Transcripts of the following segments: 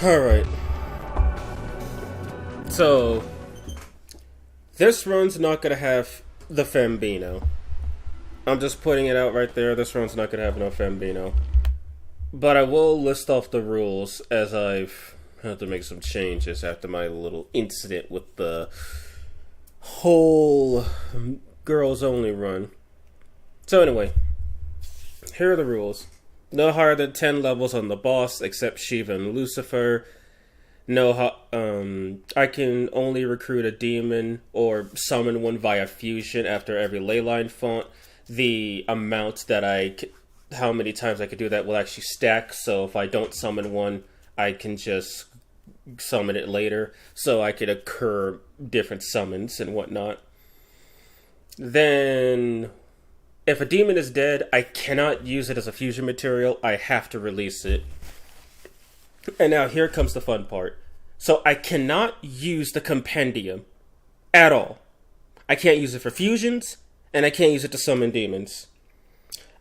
Alright. So, this run's not gonna have the Fembino. I'm just putting it out right there. This run's not gonna have no Fembino. But I will list off the rules as I've had to make some changes after my little incident with the whole girls only run. So anyway, here are the rules. No higher than 10 levels on the boss except Shiva and Lucifer. I can only recruit a demon or summon one via fusion after every Leyline Font. The amount that how many times I could do that will actually stack, so if I don't summon one, I can just summon it later, so I could occur different summons and whatnot. Then, if a demon is dead, I cannot use it as a fusion material. I have to release it. And now here comes the fun part. So I cannot use the compendium at all. I can't use it for fusions, and I can't use it to summon demons.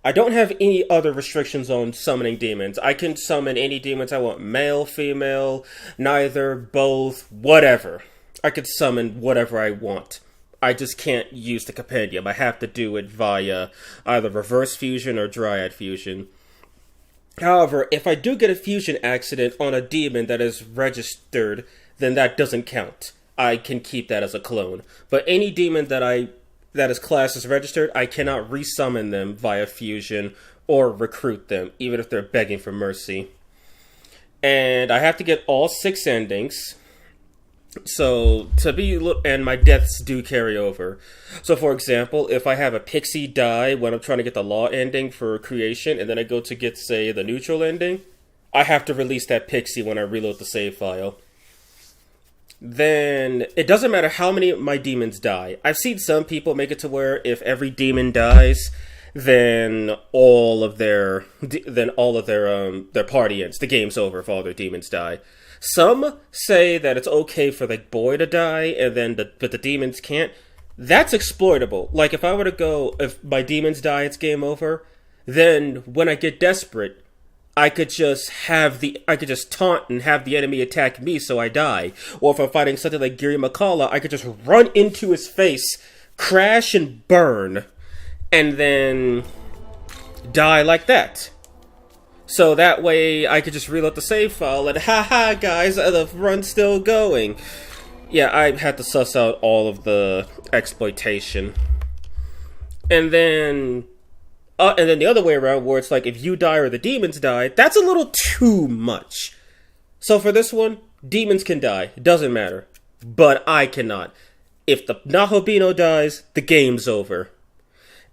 I don't have any other restrictions on summoning demons. I can summon any demons I want. Male, female, neither, both, whatever. I could summon whatever I want. I just can't use the compendium. I have to do it via either reverse fusion or dryad fusion. However, if I do get a fusion accident on a demon that is registered, then that doesn't count. I can keep that as a clone. But any demon that is classed as registered, I cannot resummon them via fusion or recruit them, even if they're begging for mercy. And I have to get all 6 endings. So, and my deaths do carry over. So, for example, if I have a Pixie die when I'm trying to get the law ending for creation, and then I go to get, say, the neutral ending, I have to release that Pixie when I reload the save file. Then, it doesn't matter how many of my demons die. I've seen some people make it to where if every demon dies, then all of their party ends. The game's over if all their demons die. Some say that it's okay for the boy to die, but the demons can't. That's exploitable. Like, if my demons die, it's game over. Then, when I get desperate, I could just taunt and have the enemy attack me so I die. Or if I'm fighting something like Giri Makala, I could just run into his face, crash and burn, and then die like that. So that way, I could just reload the save file and, haha, guys, the run's still going. Yeah, I had to suss out all of the exploitation. And then the other way around, where it's like, if you die or the demons die, that's a little too much. So for this one, demons can die. It doesn't matter. But I cannot. If the Nahobino dies, the game's over.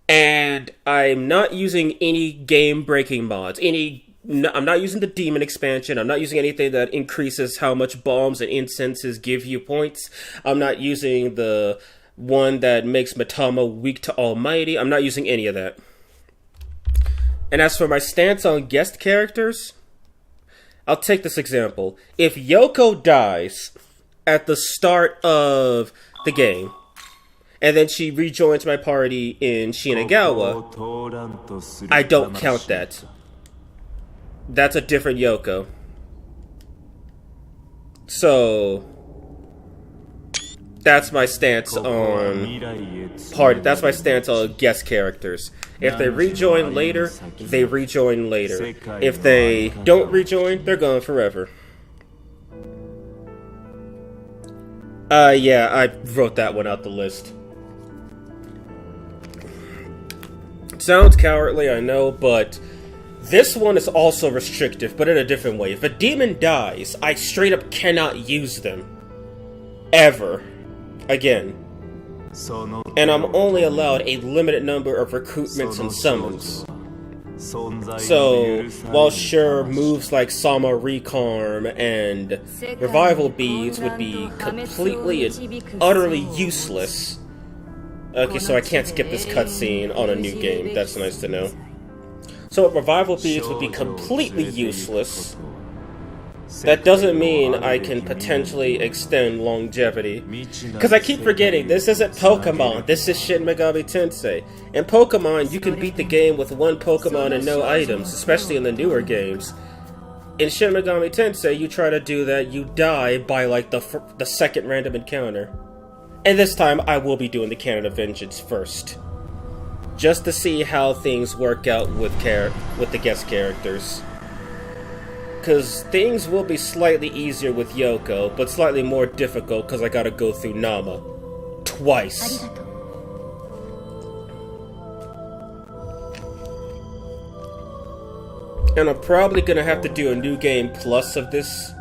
And I'm not using any game-breaking mods. I'm not using the demon expansion. I'm not using anything that increases how much bombs and incenses give you points. I'm not using the one that makes Matama weak to Almighty. I'm not using any of that. And as for my stance on guest characters, I'll take this example. If Yoko dies at the start of the game, and then she rejoins my party in Shinagawa, I don't count that. That's a different Yoko. So, that's my stance on guest characters. If they rejoin later, they rejoin later. If they don't rejoin, they're gone forever. Yeah, I wrote that one out the list. Sounds cowardly, I know, but this one is also restrictive, but in a different way. If a demon dies, I straight up cannot use them. Ever. Again. And I'm only allowed a limited number of recruitments and summons. So, while sure, moves like Sama Recarm and Revival Beads would be completely and utterly useless. Okay, so I can't skip this cutscene on a new game. That's nice to know. So Revival Beads would be completely useless. That doesn't mean I can potentially extend longevity. Because I keep forgetting, this isn't Pokemon, this is Shin Megami Tensei. In Pokemon, you can beat the game with one Pokemon and no items, especially in the newer games. In Shin Megami Tensei, you try to do that, you die by like the second random encounter. And this time, I will be doing the Canon of Vengeance first, just to see how things work out with the guest characters. Because things will be slightly easier with Yoko, but slightly more difficult because I gotta go through Nama twice. And I'm probably gonna have to do a new game plus of this,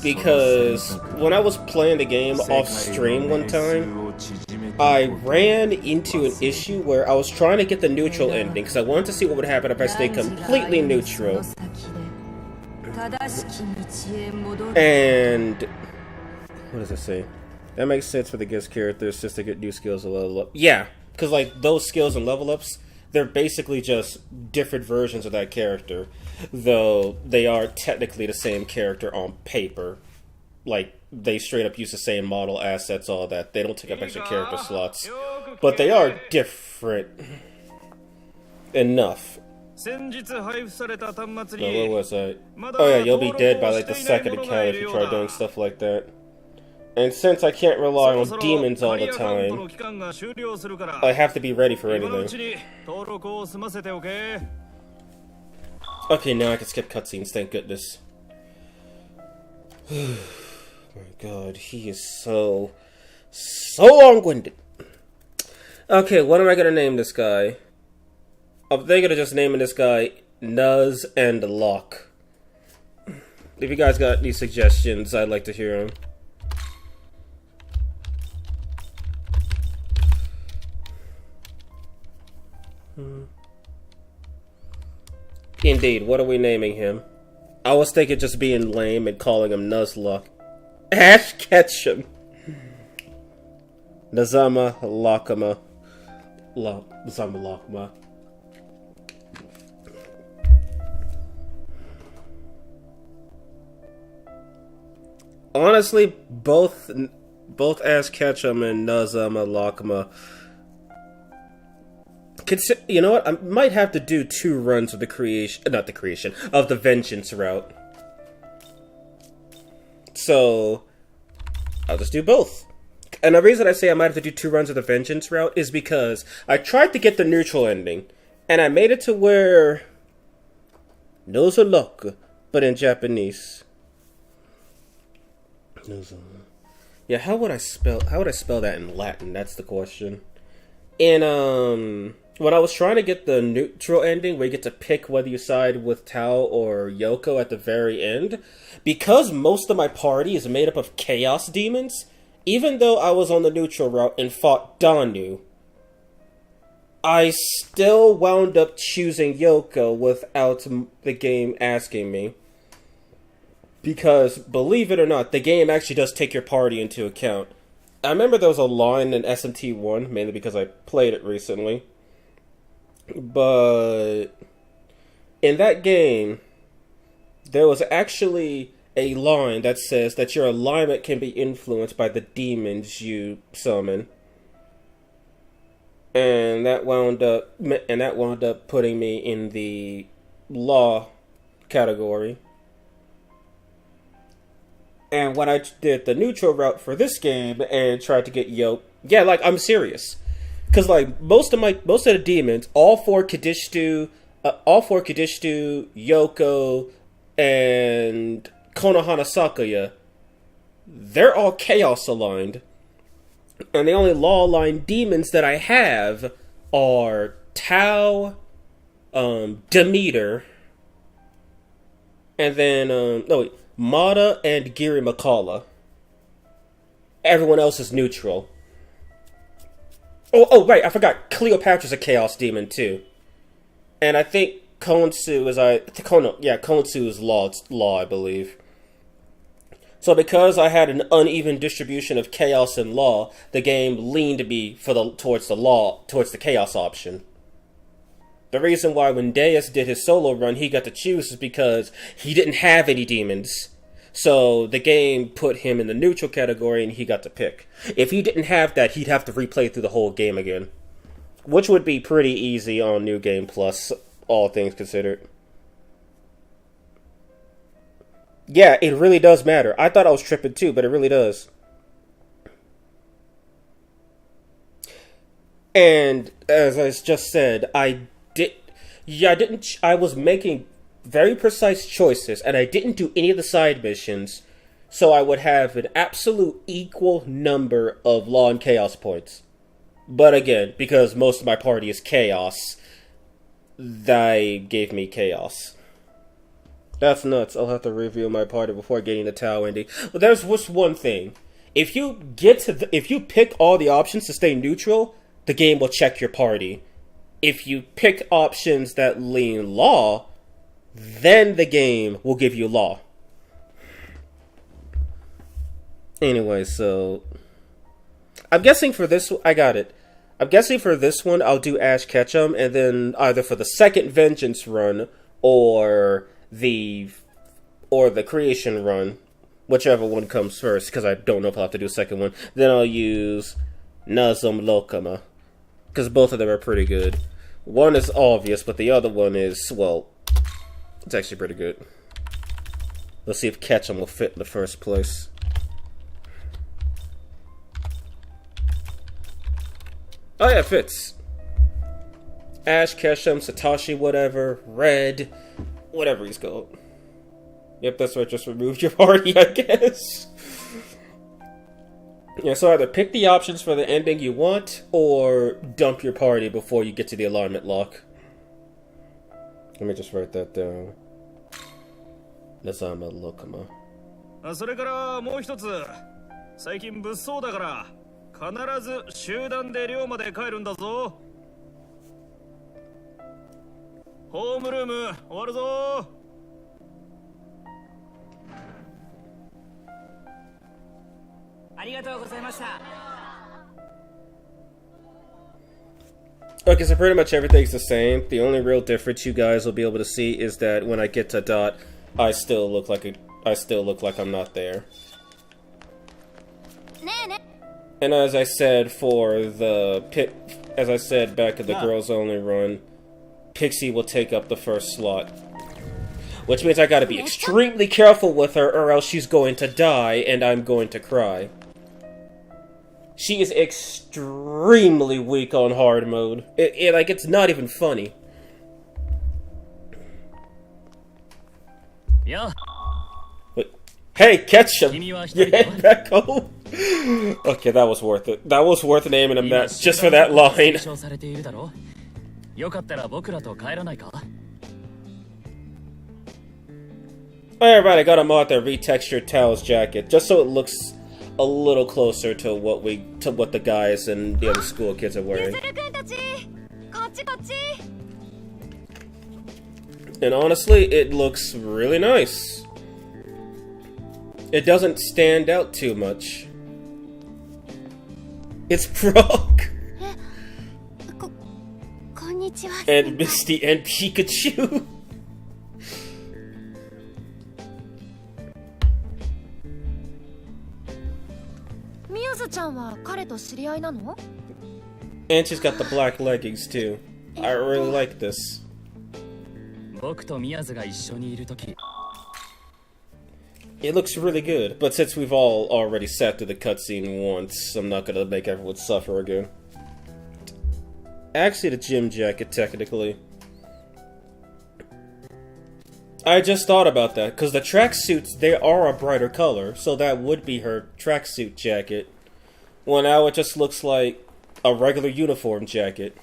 because when I was playing the game off stream one time, I ran into an issue where I was trying to get the neutral ending because I wanted to see what would happen if I stayed completely neutral. And what does it say? That makes sense for the guest characters, just to get new skills and level up. Yeah, because like those skills and level ups, they're basically just different versions of that character, though they are technically the same character on paper. Like, they straight up use the same model, assets, all that. They don't take up extra character slots. But they are different enough. No, what was I? Oh yeah, you'll be dead by like the second encounter if you try doing stuff like that. And since I can't rely on demons all the time, I have to be ready for anything. Okay, now I can skip cutscenes, thank goodness. Oh my god, he is so long-winded. Okay, what am I gonna name this guy? I'm thinking of just naming this guy Nuz and Locke. If you guys got any suggestions, I'd like to hear them. Indeed, what are we naming him? I was thinking just being lame and calling him Nuzlocke. Ash Ketchum. Nazama Lakama. Nazama Lakama. Honestly, both Ash Ketchum and Nazama Lakama. You know what? I might have to do 2 runs of the of the Vengeance route. So, I'll just do both. And the reason I say I might have to do 2 runs of the Vengeance route is because I tried to get the neutral ending, and I made it to where Nuzlocke, but in Japanese. Yeah, how would I spell that in Latin? That's the question. And when I was trying to get the neutral ending, where you get to pick whether you side with Tao or Yoko at the very end, because most of my party is made up of Chaos Demons, even though I was on the neutral route and fought Danu, I still wound up choosing Yoko without the game asking me. Because, believe it or not, the game actually does take your party into account. I remember there was a line in SMT1, mainly because I played it recently. But in that game, there was actually a line that says that your alignment can be influenced by the demons you summon. And that wound up putting me in the law category. And when I did the neutral route for this game and tried to get Yoke, yeah, like, I'm serious. Because, like, most of the demons, all four Kadishtu, Yoko, and Konohana Sakuya, they're all Chaos aligned. And the only law aligned demons that I have are Tao, Demeter, and then, Mata and Giri Makala. Everyone else is neutral. Oh, right, I forgot. Cleopatra's a Chaos Demon, too. And I think Konsu is law, I believe. So because I had an uneven distribution of Chaos and Law, the game leaned me towards the Chaos option. The reason why when Deus did his solo run, he got to choose is because he didn't have any demons. So the game put him in the neutral category and he got to pick. If he didn't have that, he'd have to replay through the whole game again. Which would be pretty easy on New Game Plus, all things considered. Yeah, it really does matter. I thought I was tripping too, but it really does. And as I just said, I was making very precise choices, and I didn't do any of the side missions, so I would have an absolute equal number of law and chaos points. But again, because most of my party is chaos, they gave me chaos. That's nuts. I'll have to review my party before getting the Tau ending. But there's just one thing. If you pick all the options to stay neutral, the game will check your party. If you pick options that lean law, then the game will give you law. Anyway, so I'm guessing for this, I got it. I'm guessing for this one, I'll do Ash Ketchum, and then either for the second Vengeance run or the Creation run, whichever one comes first, because I don't know if I'll have to do a second one. Then I'll use Nuzlocke, because both of them are pretty good. One is obvious, but the other one is, well, it's actually pretty good. Let's see if Ketchum will fit in the first place. Oh yeah, it fits. Ash, Ketchum, Satoshi, whatever, Red, whatever he's called. Yep, that's right, just remove your party, I guess. Yeah, so either pick the options for the ending you want, or dump your party before you get to the alignment lock. Let me just write that down. Nuzlocke. それからもう一つ、最近物騒だから必ず集団で寮まで帰るんだぞ。ホームルーム終わるぞ。ありがとうございました。 Okay, so pretty much everything's the same. The only real difference you guys will be able to see is that when I get to Dot, I still look like I'm not there. And as I said back in the girls only run, Pixie will take up the first slot. Which means I gotta be extremely careful with her or else she's going to die and I'm going to cry. She is extremely weak on hard mode. It's not even funny. Yeah. But, hey, Ketchum! You head back home? Okay, that was worth it. That was worth naming him that, just for that line. Alright, I got a mod that retextured Tao's jacket, just so it looks a little closer to what the guys and the other school kids are wearing. And honestly, it looks really nice. It doesn't stand out too much. It's Brock! And Misty and Pikachu! And she's got the black leggings too. I really like this. It looks really good, but since we've all already sat through the cutscene once, I'm not gonna make everyone suffer again. Actually, the gym jacket, technically. I just thought about that, because the tracksuits, they are a brighter color, so that would be her tracksuit jacket. Well, now it just looks like a regular uniform jacket.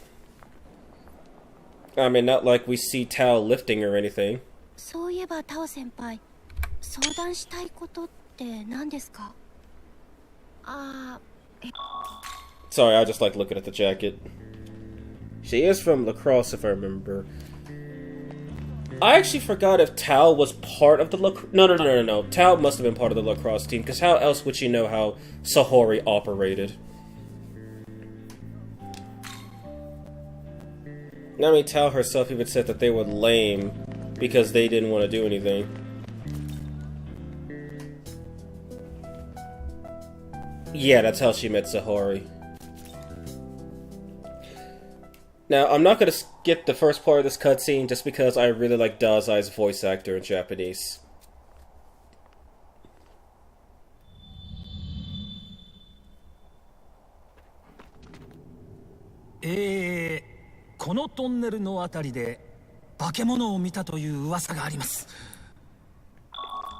I mean, not like we see Tao lifting or anything. Sorry, I just like looking at the jacket. She is from lacrosse, if I remember. I actually forgot if Tao was part of the lacrosse... No. Tao must have been part of the lacrosse team, because how else would she know how Sahori operated? I mean, Tao herself even said that they were lame because they didn't want to do anything. Yeah, that's how she met Sahori. Now, I'm not going to skip the first part of this cutscene just because I really like Dazai's voice actor in Japanese. このトンネルのあたりで化け物を見たという噂があります。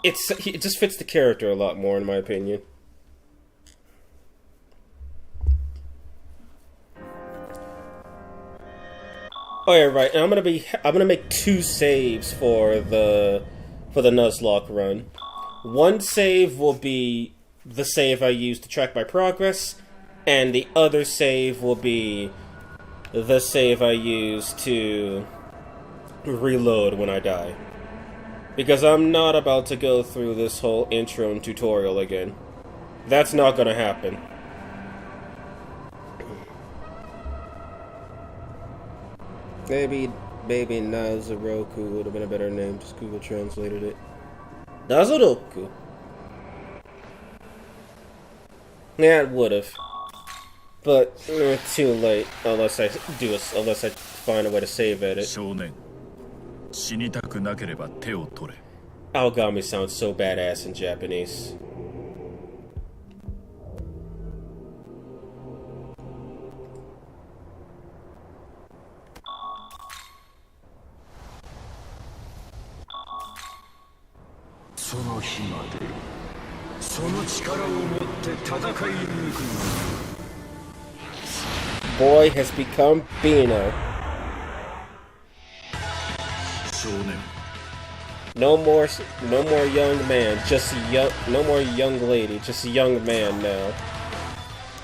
It just fits the character a lot more, in my opinion. Oh yeah, right. And I'm gonna make 2 saves for the Nuzlocke run. One save will be the save I use to track my progress, and the other save will be the save I use to reload when I die. Because I'm not about to go through this whole intro and tutorial again. That's not gonna happen. Maybe Nuzlocke would have been a better name, just Google translated it. Nuzlocke. Yeah, it would have. But too late, unless I find a way to save edit. Aogami sounds so badass in Japanese. Boy has become Beano. No more young man, just no more young lady, just a young man now.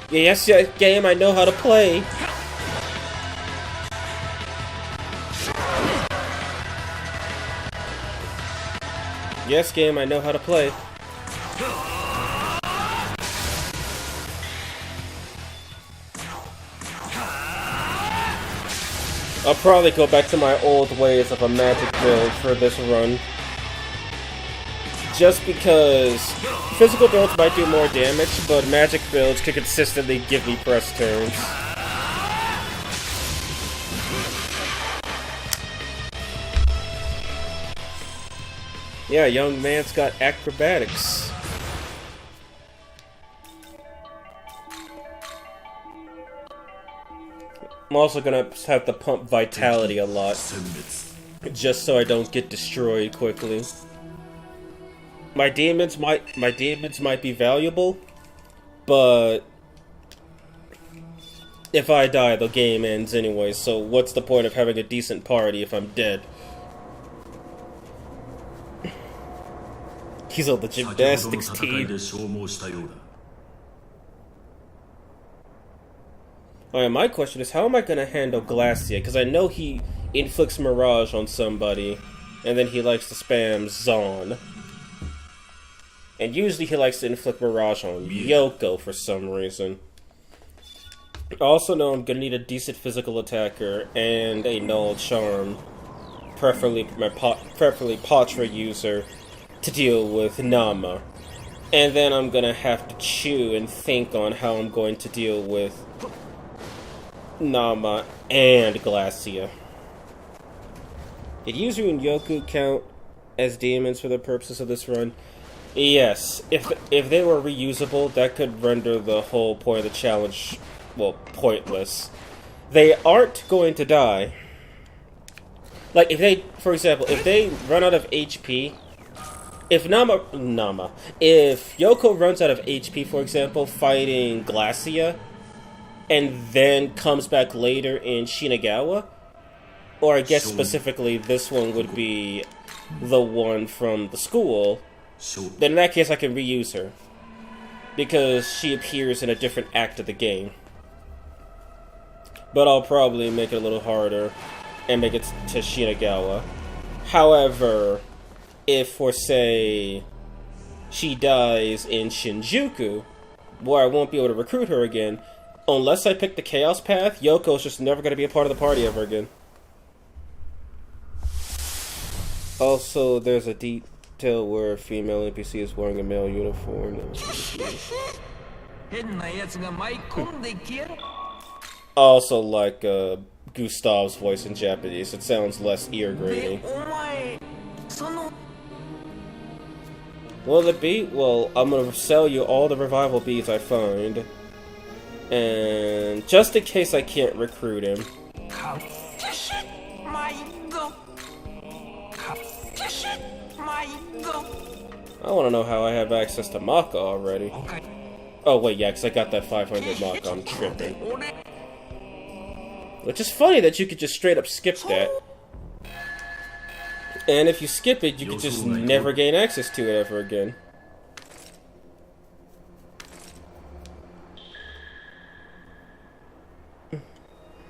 Yes, game, I know how to play. Yes, game, I know how to play. I'll probably go back to my old ways of a magic build for this run. Just because physical builds might do more damage, but magic builds can consistently give me press turns. Yeah, young man's got acrobatics. I'm also gonna have to pump vitality a lot, just so I don't get destroyed quickly. My demons might be valuable, but if I die, the game ends anyway. So what's the point of having a decent party if I'm dead? He's on the gymnastics team. Alright, my question is, how am I gonna handle Glacia? Because I know he inflicts Mirage on somebody, and then he likes to spam Zon. And usually he likes to inflict Mirage on Yoko for some reason. I also know I'm gonna need a decent physical attacker and a null charm. Preferably Patra user to deal with Nama. And then I'm gonna have to chew and think on how I'm going to deal with Nama and Glacia. Did Yuzu and Yoku count as demons for the purposes of this run? Yes. If they were reusable, that could render the whole point of the challenge, well, pointless. They aren't going to die. Like, if they, for example, if they run out of HP, if Yoko runs out of HP, for example, fighting Glacia, and then comes back later in Shinagawa, or I guess specifically this one would be the one from the school, then in that case I can reuse her, because she appears in a different act of the game. But I'll probably make it a little harder and make it to Shinagawa. However, if, for say, she dies in Shinjuku, where I won't be able to recruit her again, unless I pick the Chaos Path, Yoko's just never going to be a part of the party ever again. Also, there's a detail where a female NPC is wearing a male uniform. I also like Gustav's voice in Japanese. It sounds less ear-grating. Will it be? Well, I'm gonna sell you all the revival beads I find. And just in case I can't recruit him. I want to know how I have access to Maka already. Oh wait, yeah, because I got that 500 Maka, I'm tripping. Which is funny that you could just straight up skip that. And if you skip it, you could just never gain access to it ever again.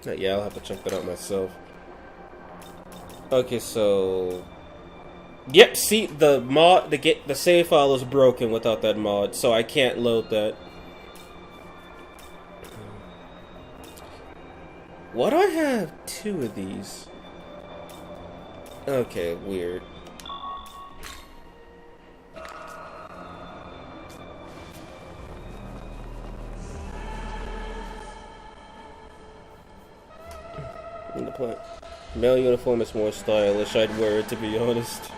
Yeah, I'll have to check that out myself. Okay, so... Yep, see, the mod, the save file is broken without that mod, so I can't load that. Why do I have 2 of these? Okay, weird. In the point. Male uniform is more stylish, I'd wear it to be honest.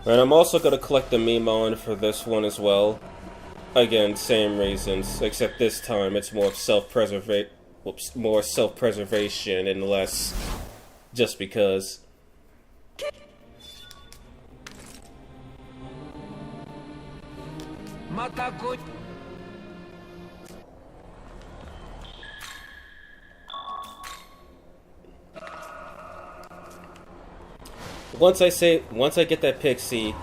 And I'm also going to collect the Memon for this one as well. Again, same reasons, except this time it's more self-preservation and less just because. Once I get that Pixie,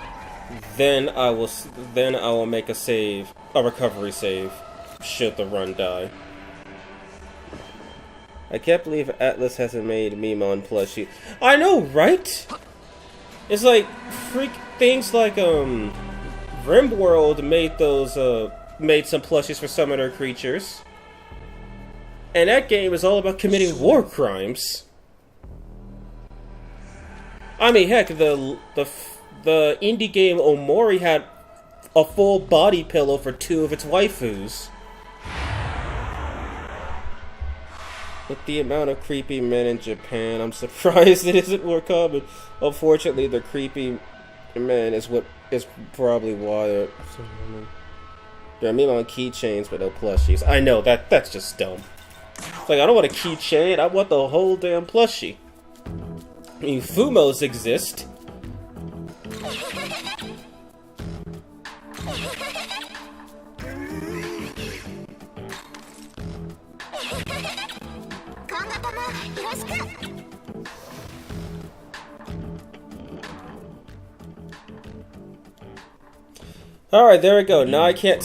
then I will make a recovery save, should the run die. I can't believe Atlas hasn't made Memon plushie. I know, right? It's like things like RimWorld made some plushies for some of their creatures, and that game is all about committing war crimes. I mean, heck, the indie game Omori had a full body pillow for 2 of its waifus. With the amount of creepy men in Japan, I'm surprised it isn't more common. Unfortunately, the creepy men is probably why they're Memon keychains but no plushies. I know, that's just dumb. It's like, I don't want a keychain, I want the whole damn plushie. I mean, Fumos exist. Alright, there we go. Now I can't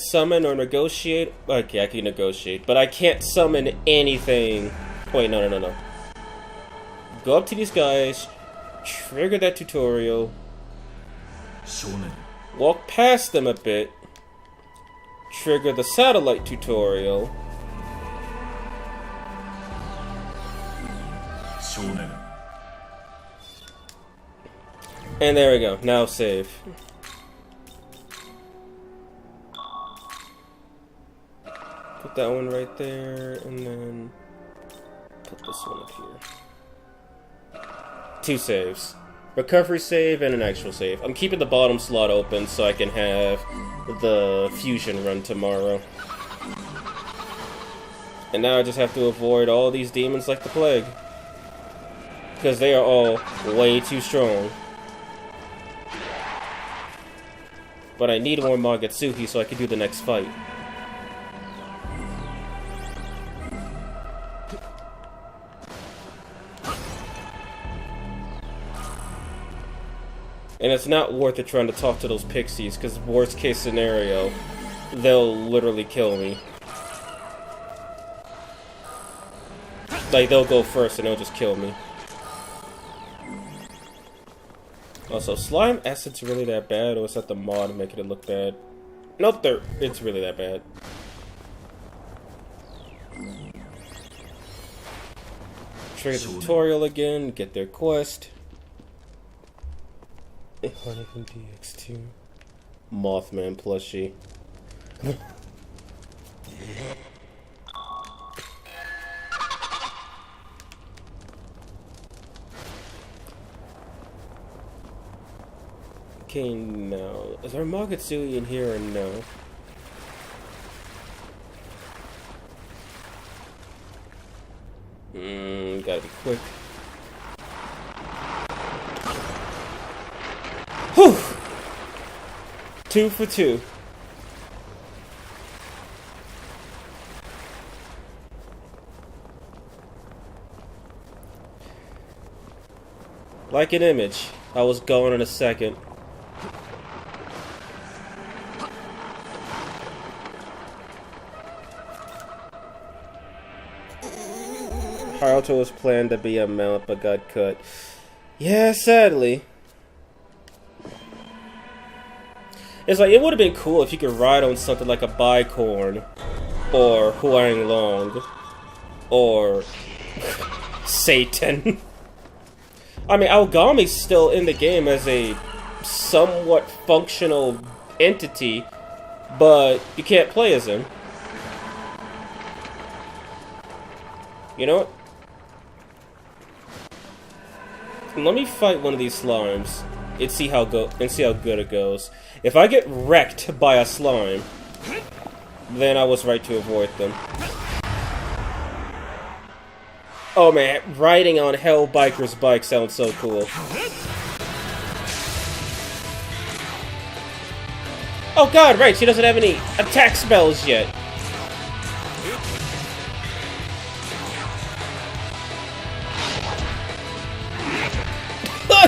summon or negotiate. Okay, I can negotiate, but I can't summon anything. Wait, no. Go up to these guys, trigger that tutorial, walk past them a bit, trigger the satellite tutorial, and there we go, now save. Put that one right there, and then put this one up here. 2 saves. Recovery save and an actual save. I'm keeping the bottom slot open so I can have the fusion run tomorrow. And now I just have to avoid all these demons like the plague. Because they are all way too strong. But I need more Magatsuki so I can do the next fight. And it's not worth it trying to talk to those pixies, because worst case scenario, they'll literally kill me. Like, they'll go first and they'll just kill me. Also, slime acid's really that bad, or is that the mod making it look bad? Nope, it's really that bad. Trigger the tutorial again, get their quest. Honey from DX2. Mothman plushie. Okay, no. Is there Magatsuki in here or no? Gotta be quick. Whew! 2 for 2. Like an image. I was going in a second. Haruto was planned to be a mount, but got cut. Yeah, sadly. It's like, it would have been cool if you could ride on something like a bicorn, or Huang Long, or Satan. I mean, Aogami's still in the game as a somewhat functional entity, but you can't play as him. You know what? Let me fight one of these slimes and see how good it goes. If I get wrecked by a slime, then I was right to avoid them. Oh man, riding on Hell Biker's bike sounds so cool. Oh god, right, she doesn't have any attack spells yet.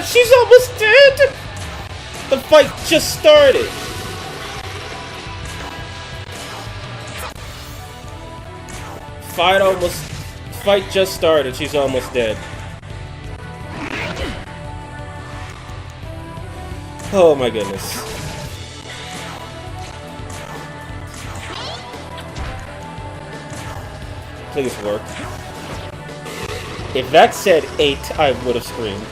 She's almost dead! The fight just started! Fight just started, she's almost dead. Oh my goodness. Please work. If that said 8, I would have screamed.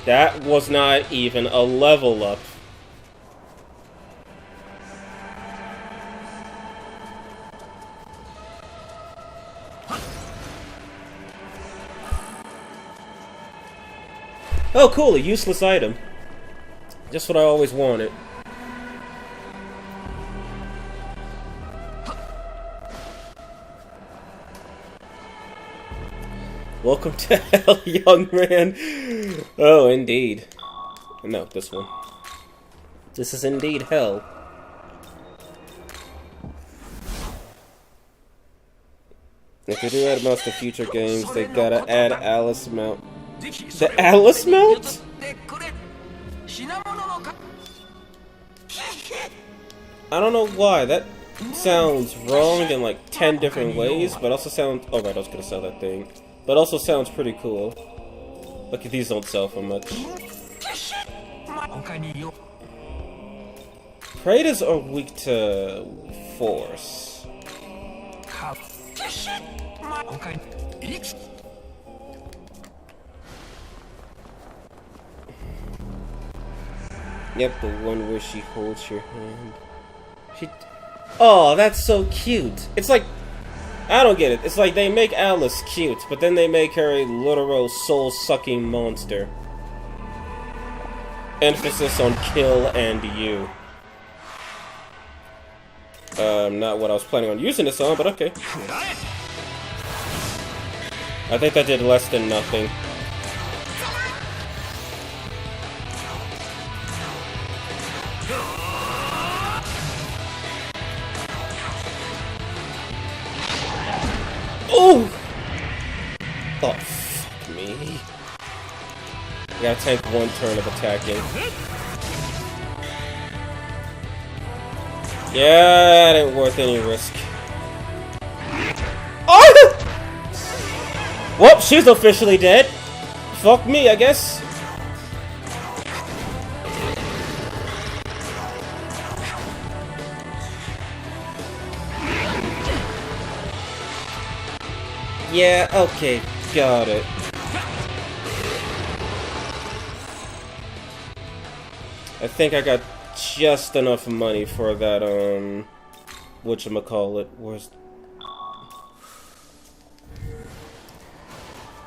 That was not even a level up. Oh cool, a useless item. Just what I always wanted. Welcome to hell, young man. Oh, indeed. No, this one. This is indeed hell. If they do add mounts to future games, they gotta add Alice mount. The Alice mount? I don't know why. That sounds wrong in like 10 different ways, but also sounds... Oh right, I was gonna sell that thing. But also sounds pretty cool. Look, these don't sell for much. Predators are weak to force. Yep, the one where she holds your hand. Oh, that's so cute. It's like... I don't get it. It's like they make Alice cute, but then they make her a literal soul-sucking monster. Emphasis on kill and you. Not what I was planning on using this on, but okay. I think that did less than nothing. Oh! Oh, fuck me. I gotta tank one turn of attacking. Yeah, that ain't worth any risk. Oh! Well, she's officially dead. Fuck me, I guess. Yeah, okay, got it. I think I got just enough money for that, whatchamacallit, where's...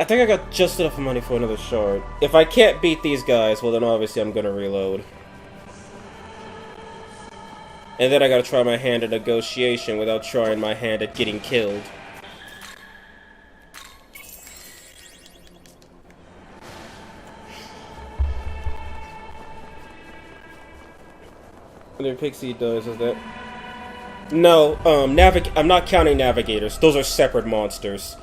I think I got just enough money for another shard. If I can't beat these guys, well then obviously I'm gonna reload. And then I gotta try my hand at negotiation without trying my hand at getting killed. And then Pixie does, is that... No, I'm not counting navigators. Those are separate monsters.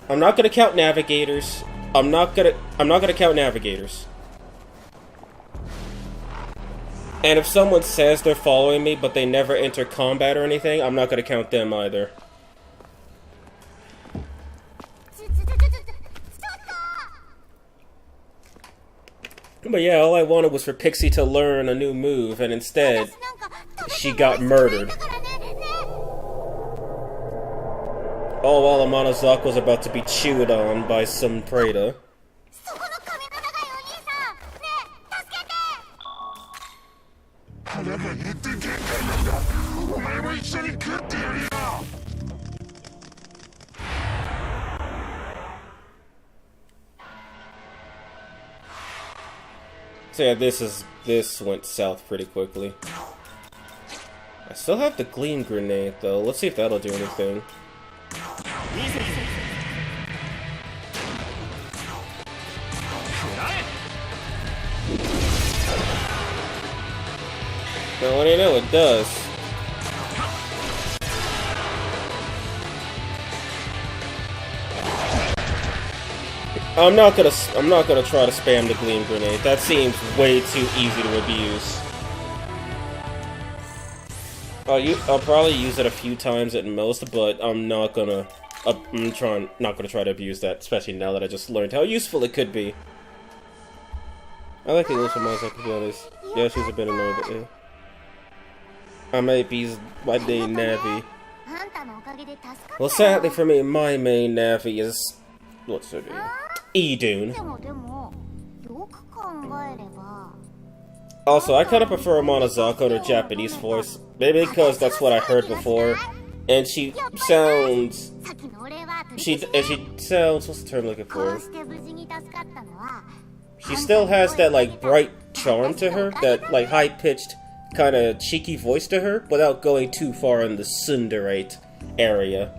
I'm not gonna count navigators. I'm not gonna count navigators. And if someone says they're following me, but they never enter combat or anything, I'm not gonna count them either. But yeah, all I wanted was for Pixie to learn a new move, and instead, she got murdered. All while Nuzlocke was about to be chewed on by some Preda. So yeah, this went south pretty quickly. I still have the gleam grenade though. Let's see if that'll do anything. Well, what do you know? It does. I'm not gonna try to spam the gleam grenade. That seems way too easy to abuse. I'll probably use it a few times at most, but I'm not gonna try to abuse that, especially now that I just learned how useful it could be. I like the little mouse, to be honest. Yeah, she's a bit annoyed, but yeah. I might be my main Navi. Well, sadly for me, my main Navi is... what's her name? Idun. Also, I kinda prefer Monozako to Japanese voice. Maybe because that's what I heard before. And she sounds... She sounds... what's the term I'm looking for? She still has that, like, bright charm to her. That, like, high-pitched, kinda cheeky voice to her, without going too far in the tsundere area.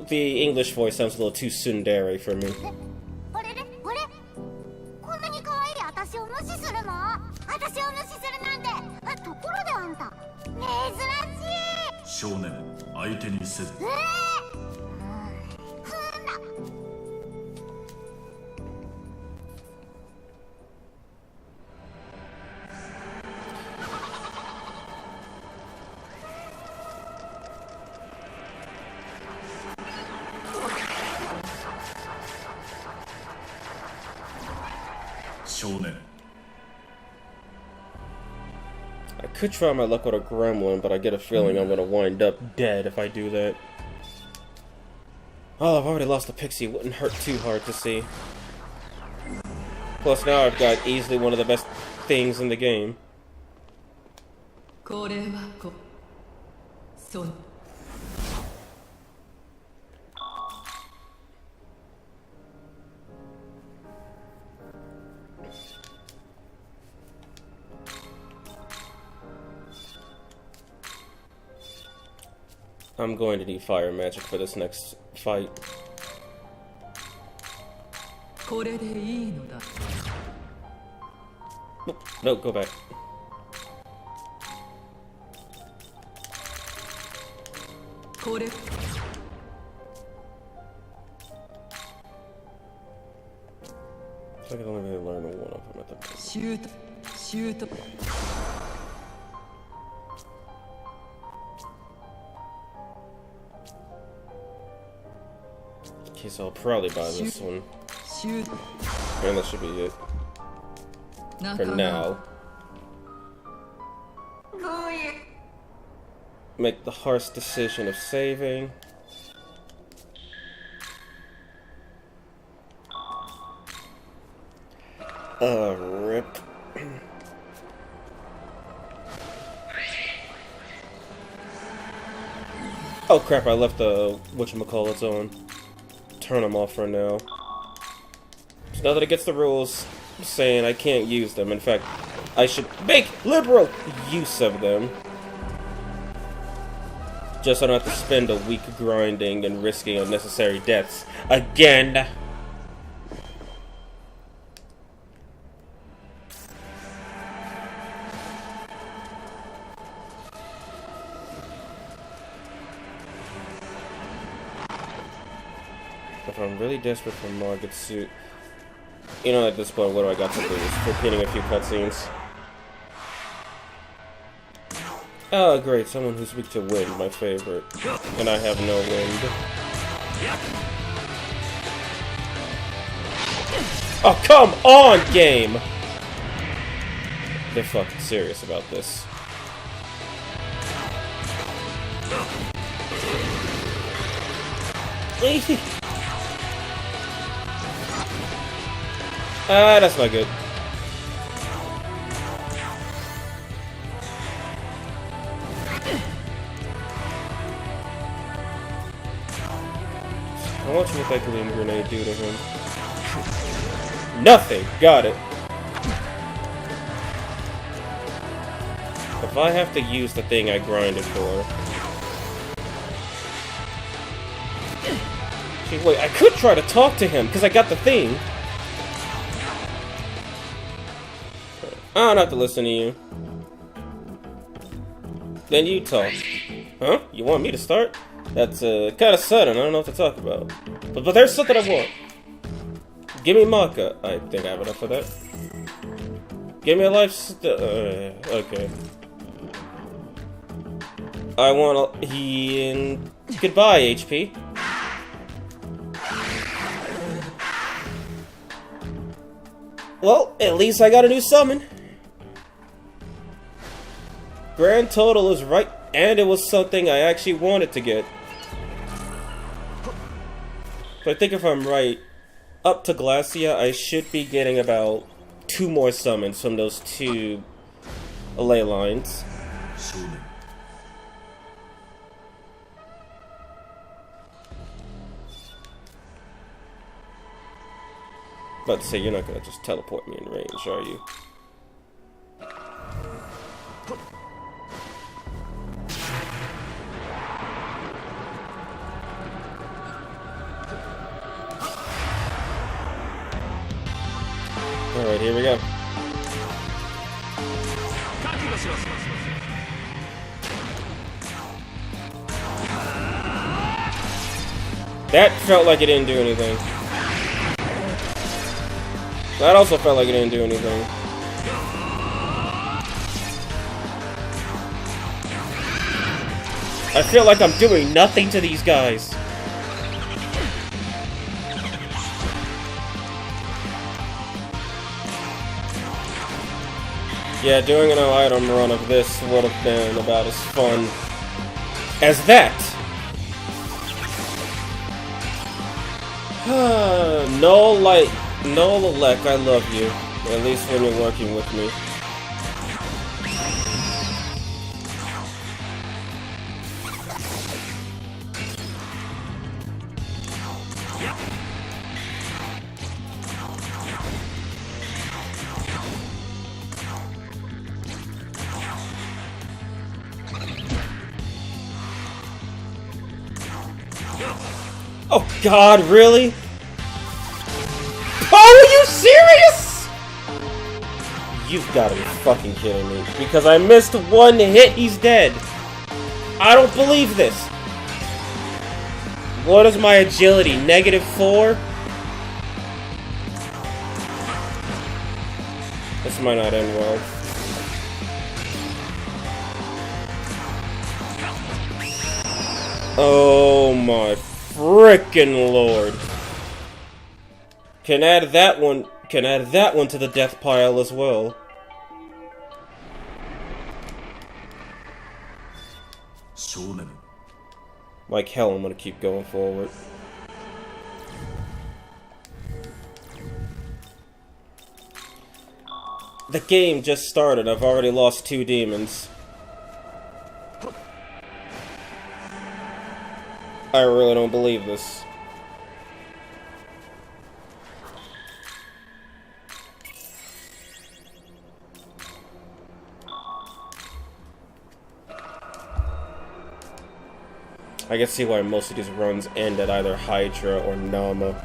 The English voice sounds a little too tsundere for me. I could try my luck with a gremlin, but I get a feeling I'm gonna wind up dead if I do that. Oh, I've already lost a Pixie. Wouldn't hurt too hard to see. Plus now I've got easily one of the best things in the game. I'm going to need fire magic for this next fight. No, go back. I can only really learn one of them at the moment. Okay, so I'll probably buy this one. And that should be it. For now. Make the harsh decision of saving. Rip. Oh crap, I left the whatchamacallits on. turn them off for now. There's nothing against the rules saying I can't use them. In fact, I should make liberal use of them. Just so I don't have to spend a week grinding and risking unnecessary deaths again. If I'm really desperate for Margaret's suit, you know, at this point, what do I got to lose? Repeating a few cutscenes. Oh, great, someone who's weak to wind, my favorite. And I have no wind. Oh, come on, game! They're fucking serious about this. Ah, that's not good. I want you to what that gleam grenade do to him. Nothing! Got it. If I have to use the thing I grinded for... Gee, wait, I could try to talk to him, because I got the thing. I don't have to listen to you. Then you talk. Huh? You want me to start? That's kind of sudden. I don't know what to talk about. But there's something I want. Give me Maka. I think I have enough for that. Give me a life. Okay. I want goodbye, HP. Well, at least I got a new summon. Grand total is right, and it was something I actually wanted to get. But I think if I'm right, up to Glacia, I should be getting about 2 more summons from those 2 ley lines. About to say, you're not gonna just teleport me in range, are you? Alright, here we go. That felt like it didn't do anything. That also felt like it didn't do anything. I feel like I'm doing nothing to these guys. Yeah, doing an item run of this would have been about as fun as that. No light. No, Lelek, I love you. At least when you're working with me. Oh God, really? Oh, are you serious? You've got to be fucking kidding me. Because I missed 1 hit, he's dead. I don't believe this. What is my agility? -4? This might not end well. Oh my frickin' lord. Can add that one to the death pile as well. Like hell, I'm gonna keep going forward. The game just started. I've already lost 2 demons. I really don't believe this. I can see why most of these runs end at either Hydra or Nama.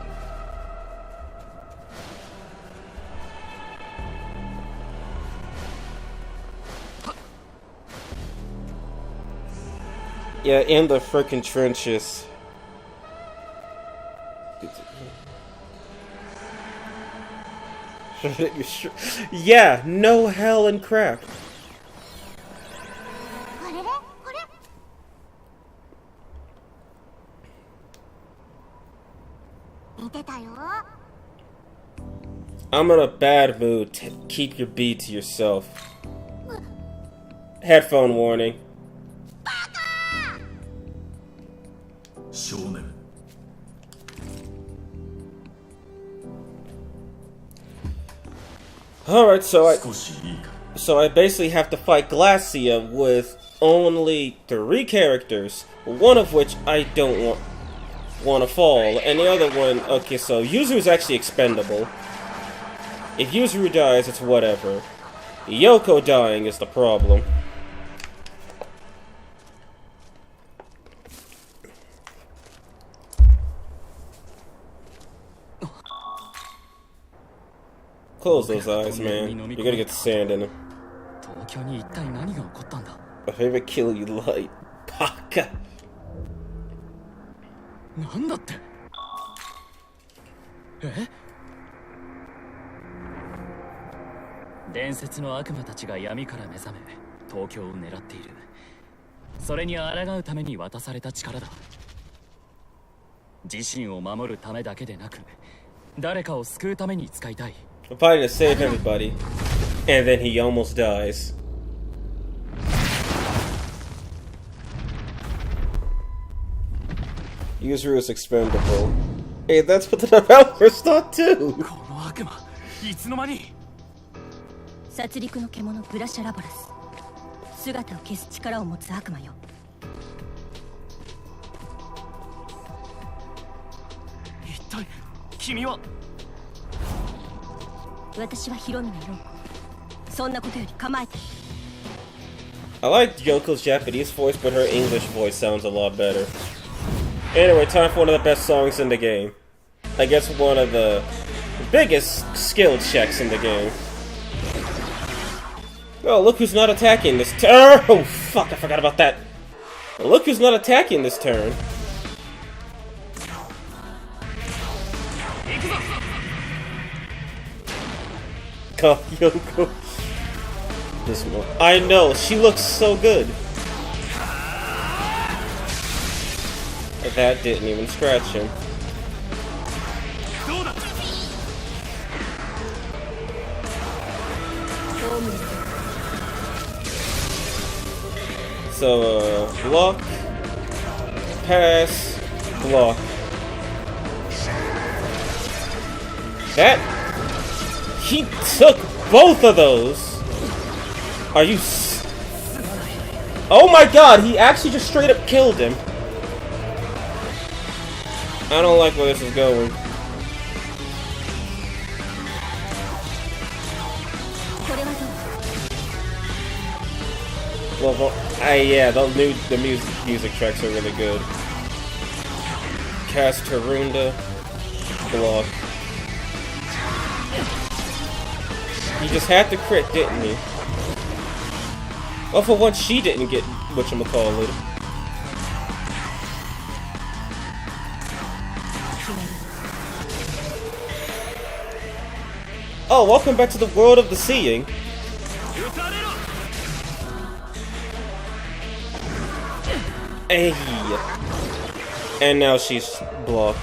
Yeah, in the frickin' trenches. Yeah, no hell and crap. I'm in a bad mood. Keep your beat to yourself. Headphone warning. Alright, so I basically have to fight Glacia with only 3 characters, one of which I don't want to fall, and the other one, okay, so Yuzuru's actually expendable. If Yuzuru dies, it's whatever. Yoko dying is the problem. Close those eyes, man. You're gonna get sand in them. My favorite kill you light. Paka. なんだって。伝説の悪魔たちが闇から目覚め東京を狙っている。それに抗うために渡された力だ。自身を守るためだけでなく誰かを救うために使いたい。I'm fighting to save everybody, and then he almost dies. Yuzuru is expendable. Hey, that's what the developers thought too! この悪魔、いつの間に。殺戮の獣グラシャラボラス。姿を消す力を持つ悪魔よ。一体、君は。私はヒロミの4個。そんなことより構えて。I like Yoko's Japanese voice, but her English voice sounds a lot better. Anyway, time for one of the best songs in the game. I guess one of the biggest skill checks in the game. Oh, look who's not attacking this turn! Oh, fuck, I forgot about that. Look who's not attacking this turn. Oh, Yoko. This one. I know, she looks so good. That didn't even scratch him. So, block, pass, block. That? He took both of those! Are you oh my god, he actually just straight up killed him. I don't like where this is going. Well, yeah, the music tracks are really good. Cast Tarunda, block. He just had to crit, didn't he? Well, for once, she didn't get whatchamacallit. Oh, welcome back to the world of the seeing. Hey. And now she's blocked.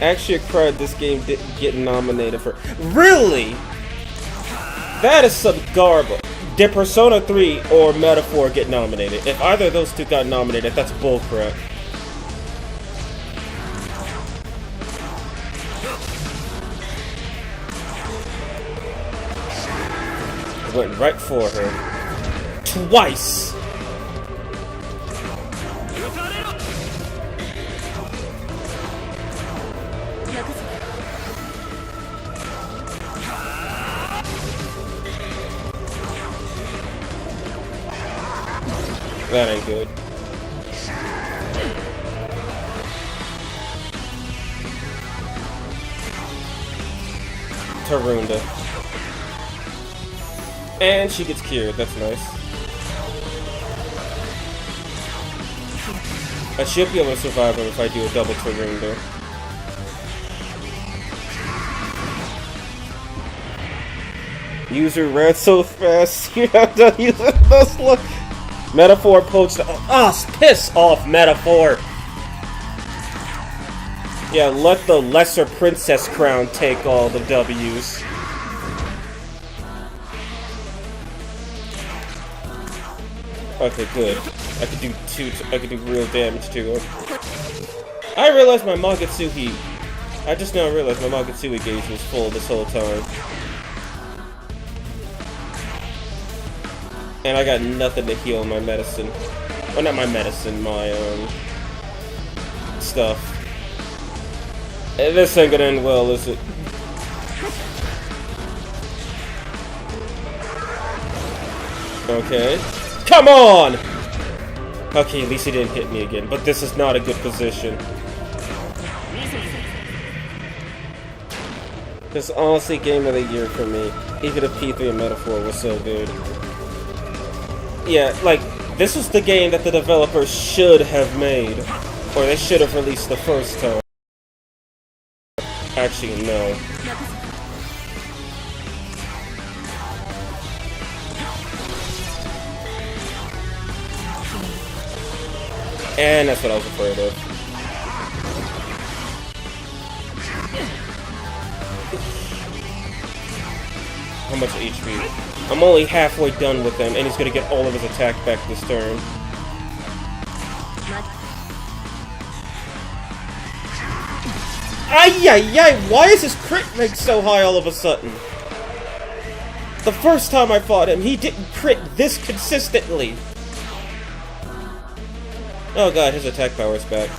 Actually, I cried this game didn't get nominated for. Really? That is some garbage. Did Persona 3 or Metaphor get nominated? If either of those two got nominated, that's bullcrap. Went right for her. Twice! That ain't good. Tarunda. And she gets cured, that's nice. I should be able to survive him if I do a double Tarunda. User ran so fast, you have to use it. Nuzlocke. Metaphor poached. Piss off, Metaphor! Yeah, let the lesser princess crown take all the W's. Okay, good. I could do real damage to him. I realized my Magatsuhi. I just now realized my Magatsuhi gauge was full this whole time. And I got nothing to heal my medicine. Well, not my medicine, my, stuff. This ain't gonna end well, is it? Okay. Come on! Okay, at least he didn't hit me again, but this is not a good position. This is honestly game of the year for me, even if P3 and Metaphor was so good. Yeah, like, this was the game that the developers should have made. Or they should have released the first time. Actually, no. And that's what I was afraid of. How much HP? I'm only halfway done with him, and he's gonna get all of his attack back this turn. Ay! Why is his crit rate so high all of a sudden? The first time I fought him, he didn't crit this consistently. Oh god, his attack power is back.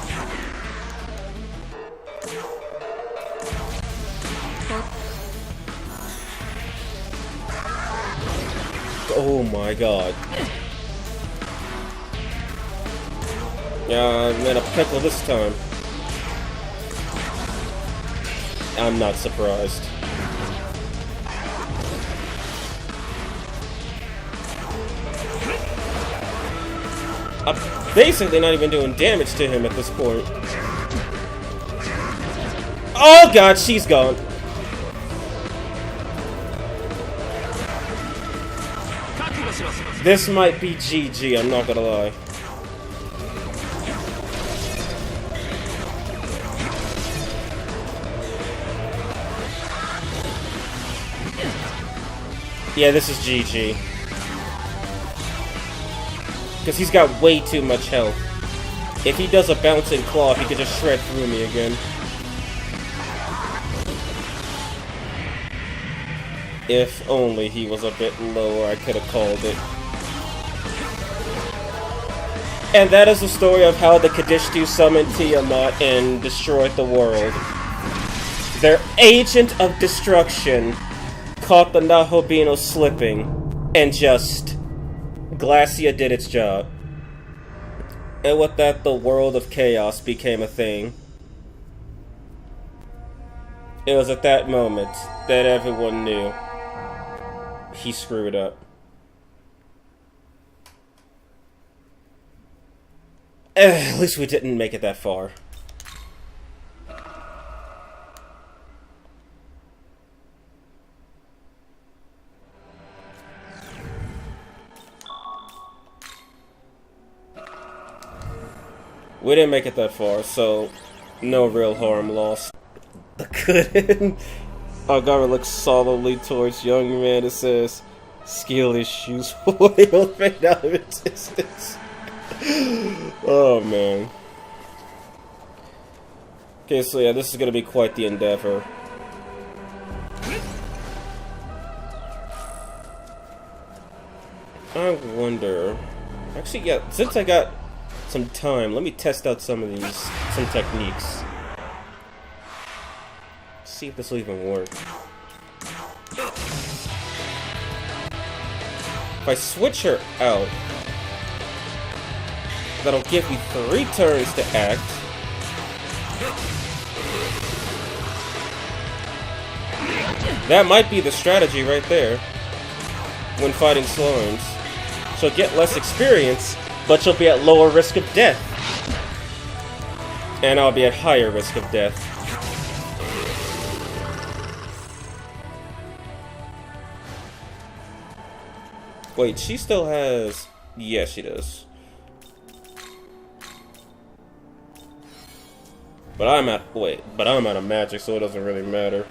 Oh my god. Yeah, I'm in a pickle this time. I'm not surprised. I'm basically not even doing damage to him at this point. Oh god, she's gone. This might be GG, I'm not gonna lie. Yeah, this is GG. Because he's got way too much health. If he does a bouncing claw, he could just shred through me again. If only he was a bit lower, I could have called it. And that is the story of how the Kadishtu summoned Tiamat and destroyed the world. Their agent of destruction caught the Nahobino slipping, and just Glacia did its job. And with that, the world of chaos became a thing. It was at that moment that everyone knew he screwed up. At least we didn't make it that far. We didn't make it that far, so no real harm lost. The good Agara looks solemnly towards young man and says, "Skill issues will fade out of existence." Oh man. Okay, so yeah, this is gonna be quite the endeavor. I wonder. Actually, yeah, since I got some time, let me test out some techniques. See if this will even work. If I switch her out, That'll give me 3 turns to act. That might be the strategy right there when fighting slimes. She'll get less experience, but she'll be at lower risk of death. And I'll be at higher risk of death. Wait, she still has... Yeah, she does. But I'm out of magic, so it doesn't really matter.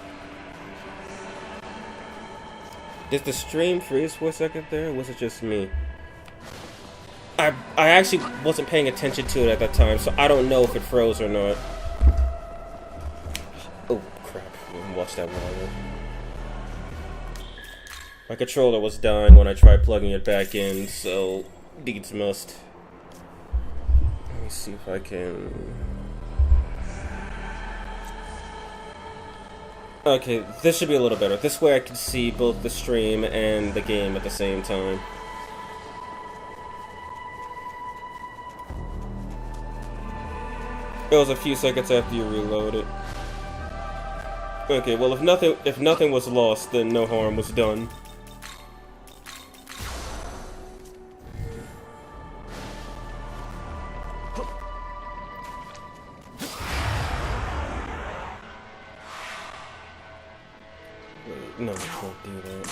Did the stream freeze for a second there, or was it just me? I actually wasn't paying attention to it at that time, so I don't know if it froze or not. Oh, crap. I didn't watch that one. My controller was dying when I tried plugging it back in, so needs must. Let me see if I can... Okay, this should be a little better. This way I can see both the stream and the game at the same time. It was a few seconds after you reload it. Okay, well if nothing was lost, then no harm was done. Wait, no, I can't do that.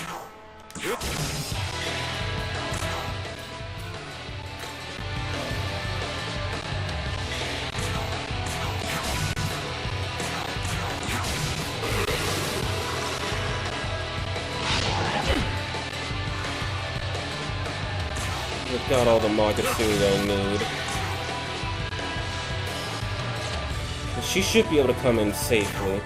I've got all the Magatsu I need. She should be able to come in safely.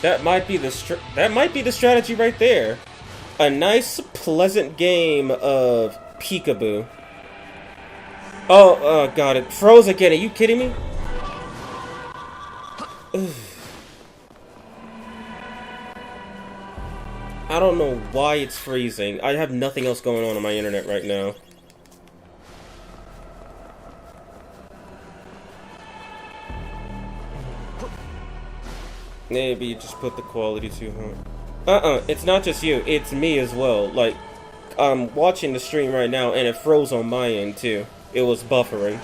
That might be the strategy right there. A nice, pleasant game of peekaboo. Oh, God, it froze again. Are you kidding me? I don't know why it's freezing. I have nothing else going on my internet right now. Maybe you just put the quality too high. It's not just you, it's me as well. Like, I'm watching the stream right now and it froze on my end too. It was buffering.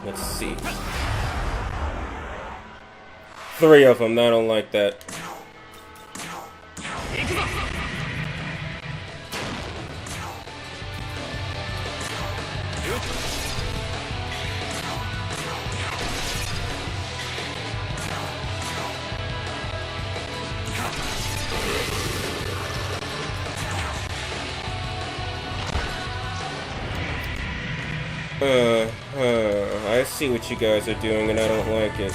Let's see. 3 of them, I don't like that. I see what you guys are doing and I don't like it.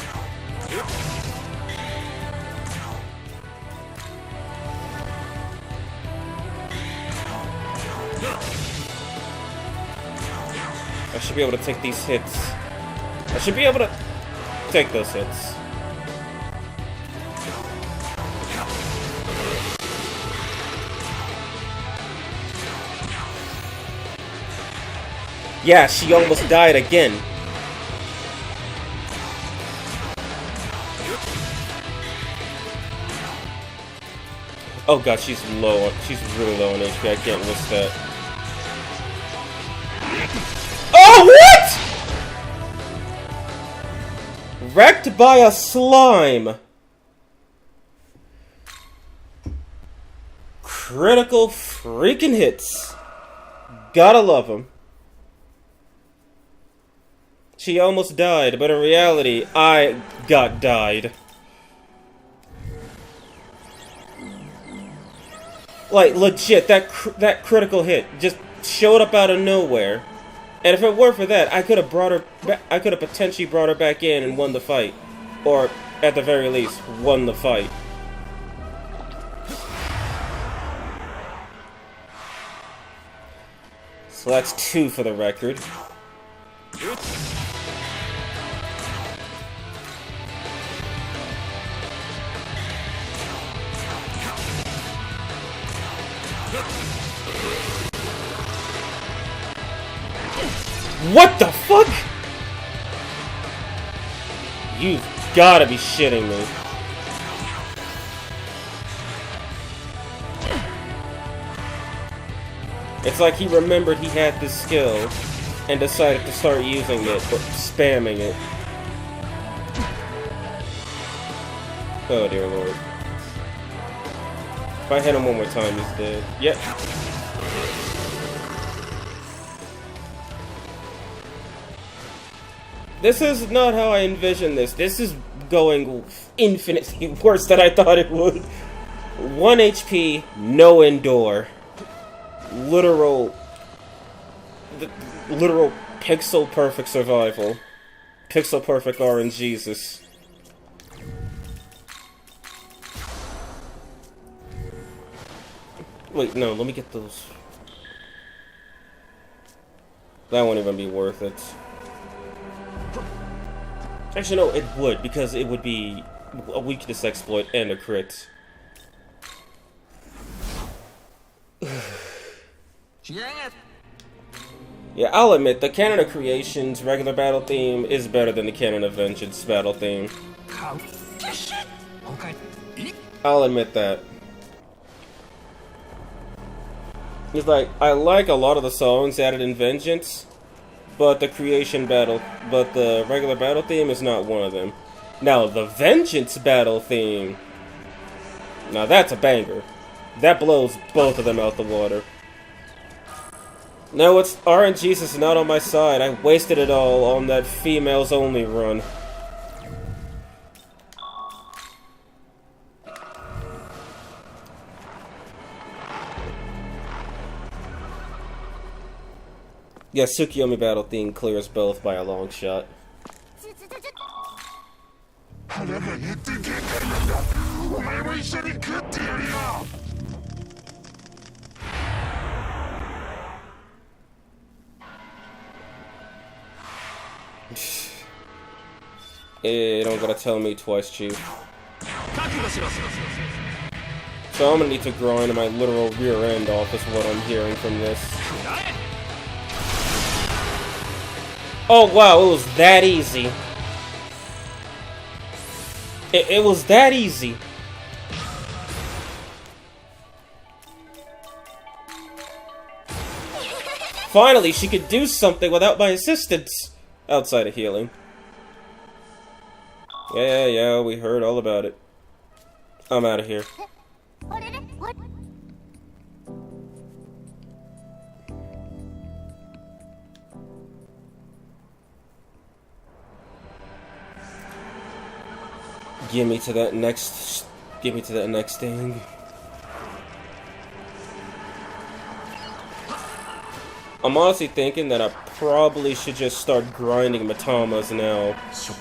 I should be able to take these hits. I should be able to take those hits. Yeah, she almost died again. Oh god, she's low. She's really low on HP. I can't risk that. Oh, what?! Wrecked by a slime. Critical freaking hits. Gotta love them. She almost died, but in reality, I got died. Like, legit, that critical hit just showed up out of nowhere. And if it weren't for that, I could have potentially brought her back in and won the fight. Or, at the very least, won the fight. So that's 2 for the record. What the fuck? You've gotta be shitting me. It's like he remembered he had this skill and decided to start using it, or spamming it. Oh dear lord. If I hit him one more time, he's dead. Yep. This is not how I envisioned this. This is going infinitely worse than I thought it would. 1 HP, no endure. Literal pixel perfect survival. Pixel perfect RNGesus. Wait, no, let me get those. That won't even be worth it. Actually, no, it would, because it would be a weakness exploit and a crit. Yeah, I'll admit, the Canon of Creation's regular battle theme is better than the Canon of Vengeance battle theme. I'll admit that. It's like, I like a lot of the songs added in Vengeance, but the regular battle theme is not one of them. Now, the Vengeance battle theme, now that's a banger. That blows both of them out the water. No, it's RNGesus is not on my side. I wasted it all on that females only run. Yeah, Tsukiyomi battle theme clears both by a long shot. You don't gotta tell me twice, Chief. So I'm gonna need to grind my literal rear end off, is what I'm hearing from this. Oh wow, it was that easy. It was that easy. Finally, she could do something without my assistance. Outside of healing. Yeah, we heard all about it. I'm out of here. Give me to that next thing. I'm honestly thinking that I probably should just start grinding Matamas now,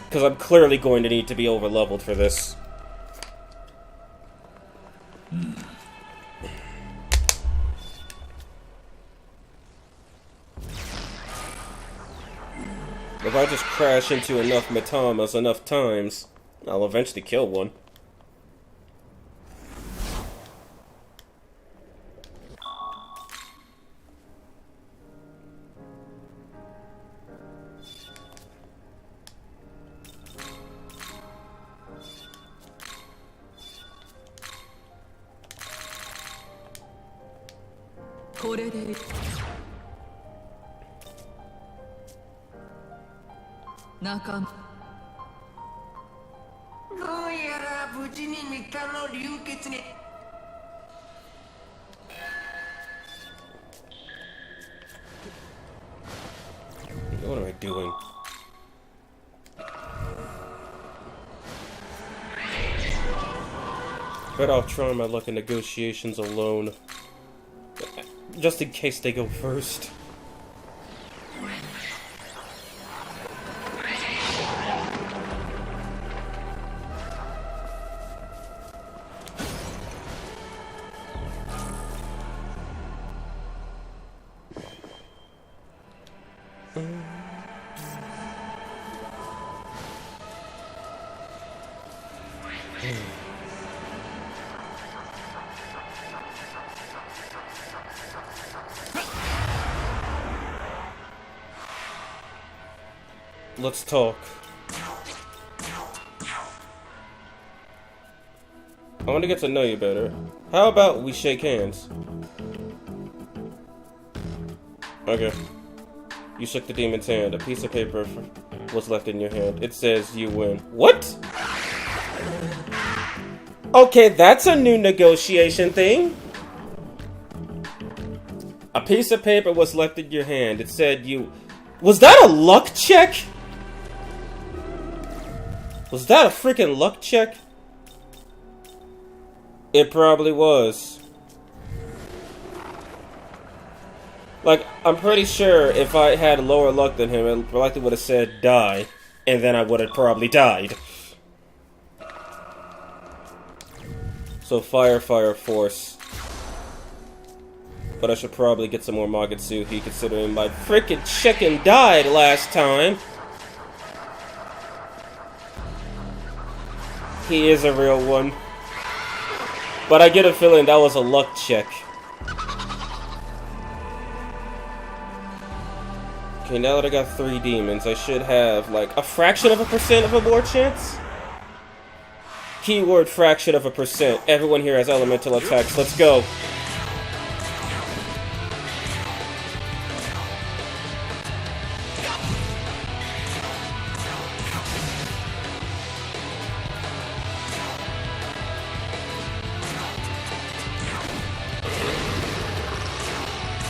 because I'm clearly going to need to be over-leveled for this. If I just crash into enough Matamas enough times, I'll eventually kill one. What am I doing? Better off trying my luck in negotiations alone. Just in case they go first. Let's talk. I want to get to know you better. How about we shake hands? Okay. You shook the demon's hand. A piece of paper was left in your hand. It says you win. What? Okay, that's a new negotiation thing. A piece of paper was left in your hand. It said you... Was that a luck check? Was that a freaking luck check? It probably was. Like, I'm pretty sure if I had lower luck than him, it likely would have said die, and then I would have probably died. So fire, force. But I should probably get some more Magatsuhi, considering my freaking chicken died last time. He is a real one. But I get a feeling that was a luck check. Okay, now that I got 3 demons, I should have, like, a fraction of a percent of a more chance? Keyword fraction of a percent. Everyone here has elemental attacks. Let's go.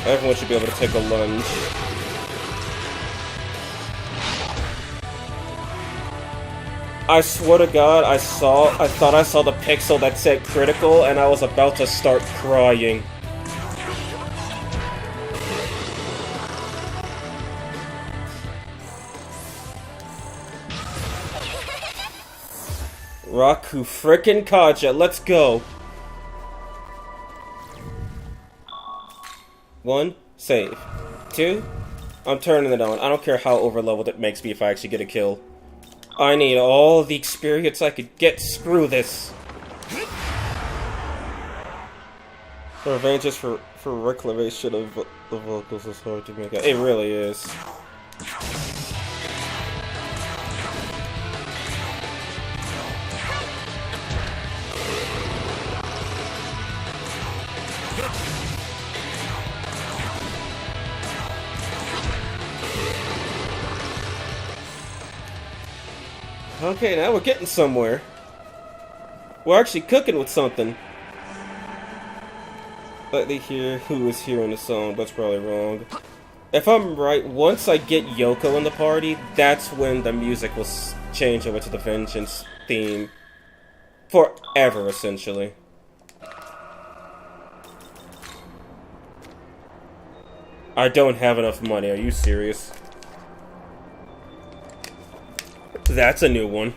Everyone should be able to take a lunge. I swear to God, I thought I saw the pixel that said critical, and I was about to start crying. Raku frickin' Kaja, let's go. 1, save. 2, I'm turning it on. I don't care how overleveled it makes me if I actually get a kill. I need all the experience I could get. Screw this. Revenge is for reclamation of the vocals is hard to make out. It really is. Okay, now we're getting somewhere. We're actually cooking with something. Let me hear who is here in the song. That's probably wrong. If I'm right, once I get Yoko in the party, that's when the music will change over to the Vengeance theme. Forever, essentially. I don't have enough money. Are you serious? That's a new one.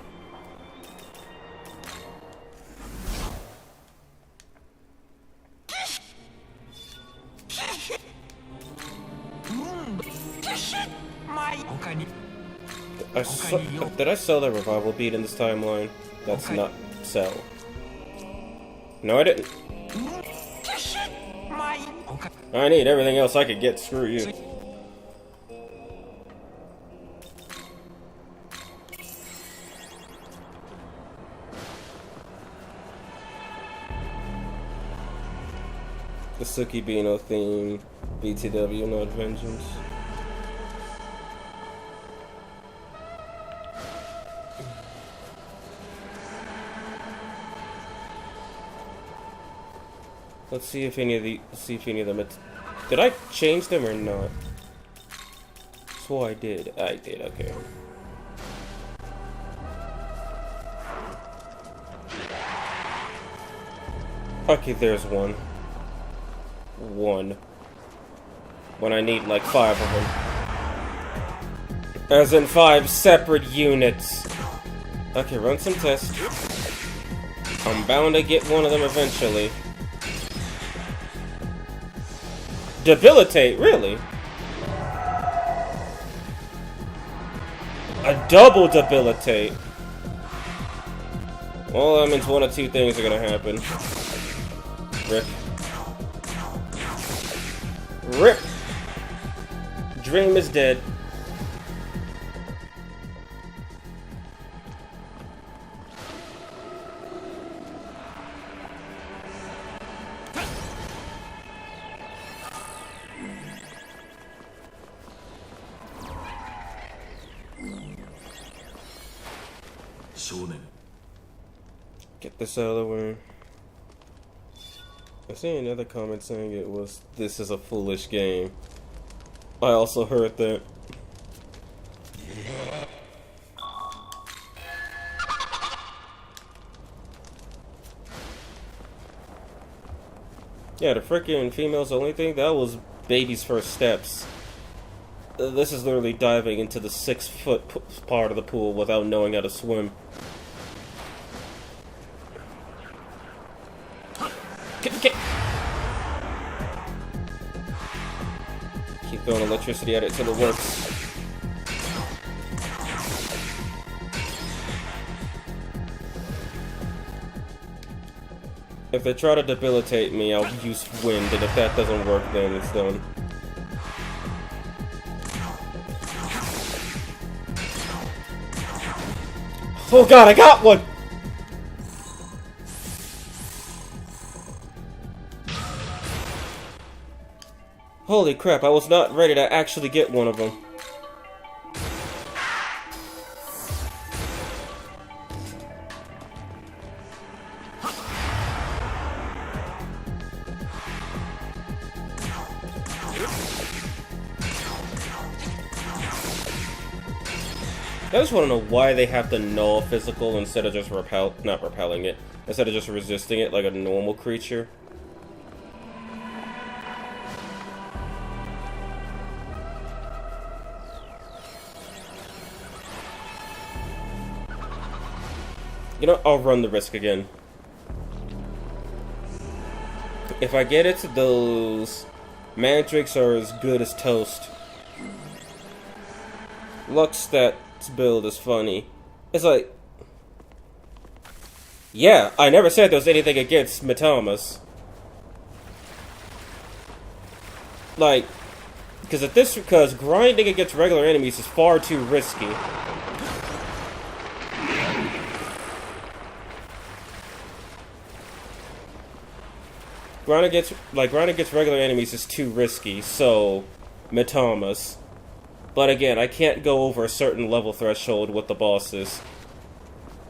Did I sell the revival bead in this timeline? That's not sell. No, I didn't. I need everything else I could get. Screw you. The Suki Bino theme, BTW, not Vengeance. Let's see if any of them. Did I change them or not? So I did. I did. Okay. Okay, there's one. When I need like 5 of them. As in 5 separate units. Okay, run some tests. I'm bound to get one of them eventually. Debilitate, really? A double debilitate. Well, that means one of two things are gonna happen. Rip. RIP! Dream is dead. Get this out of the way. I see another comment saying it was, "This is a foolish game." I also heard that. Yeah, the frickin' females only thing, that was baby's first steps. This is literally diving into the 6-foot part of the pool without knowing how to swim. Keep throwing electricity at it till it works. If they try to debilitate me, I'll use wind, and if that doesn't work, then it's done. Oh god, I got one! Holy crap, I was not ready to actually get one of them. I just want to know why they have to null physical instead of just not repelling it, instead of just resisting it like a normal creature. You know, I'll run the risk again. If I get it, those Mandrakes are as good as toast. Luck stats build is funny. It's like, yeah, I never said there was anything against Matamas. Like, because grinding against regular enemies is far too risky. Grinding against regular enemies is too risky, so Matamas. But again, I can't go over a certain level threshold with the bosses.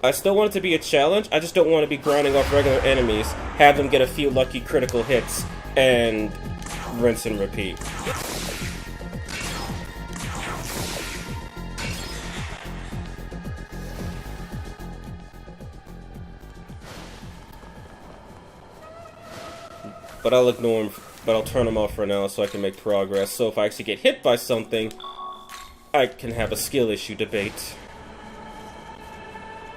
I still want it to be a challenge, I just don't want to be grinding off regular enemies, have them get a few lucky critical hits, and rinse and repeat. But I'll ignore them, but I'll turn them off for now so I can make progress. So if I actually get hit by something, I can have a skill issue debate.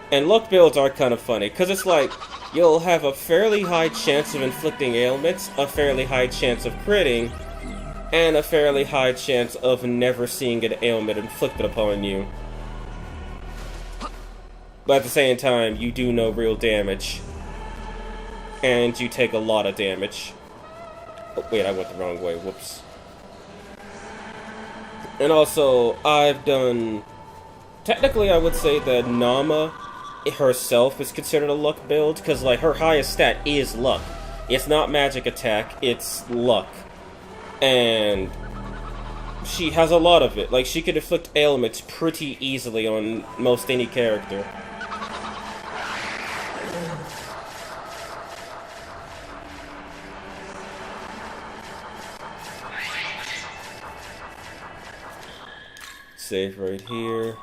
And luck builds are kind of funny, because it's like, you'll have a fairly high chance of inflicting ailments, a fairly high chance of critting, and a fairly high chance of never seeing an ailment inflicted upon you. But at the same time, you do no real damage. And you take a lot of damage. Oh, wait, I went the wrong way, whoops. And also, I've done... Technically, I would say that Nama herself is considered a luck build, because, like, her highest stat is luck. It's not magic attack, it's luck. And she has a lot of it. Like, she can inflict ailments pretty easily on most any character. Save right here.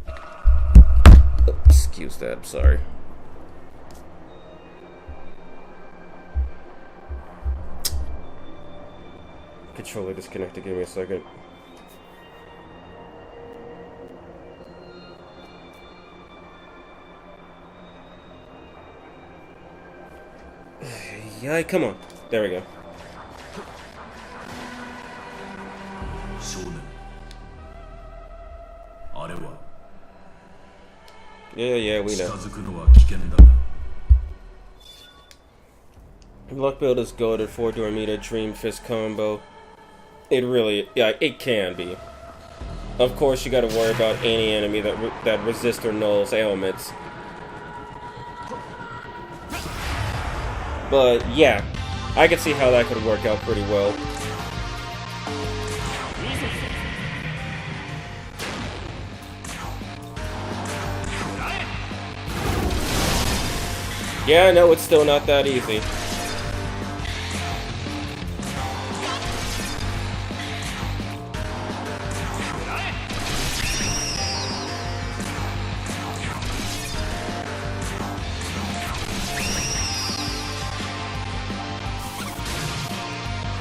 Oh, excuse that, I'm sorry. Controller disconnected, give me a second. Yeah, come on. There we go. Yeah, we 近 know. づくのは危険だが Luck build is goaded for Dormita Dream Fist combo. It really, yeah, it can be. Of course, you gotta worry about any enemy that resists or nulls ailments. But yeah, I can see how that could work out pretty well. Yeah, no, it's still not that easy.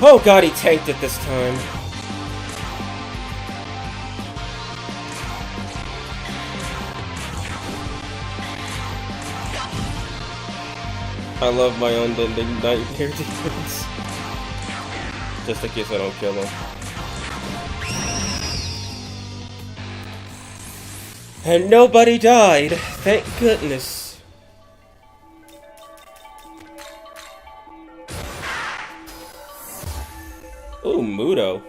Oh god, he tanked it this time. I love my unending nightmare demons. Just in case I don't kill him. And nobody died, thank goodness. Ooh, Mudo.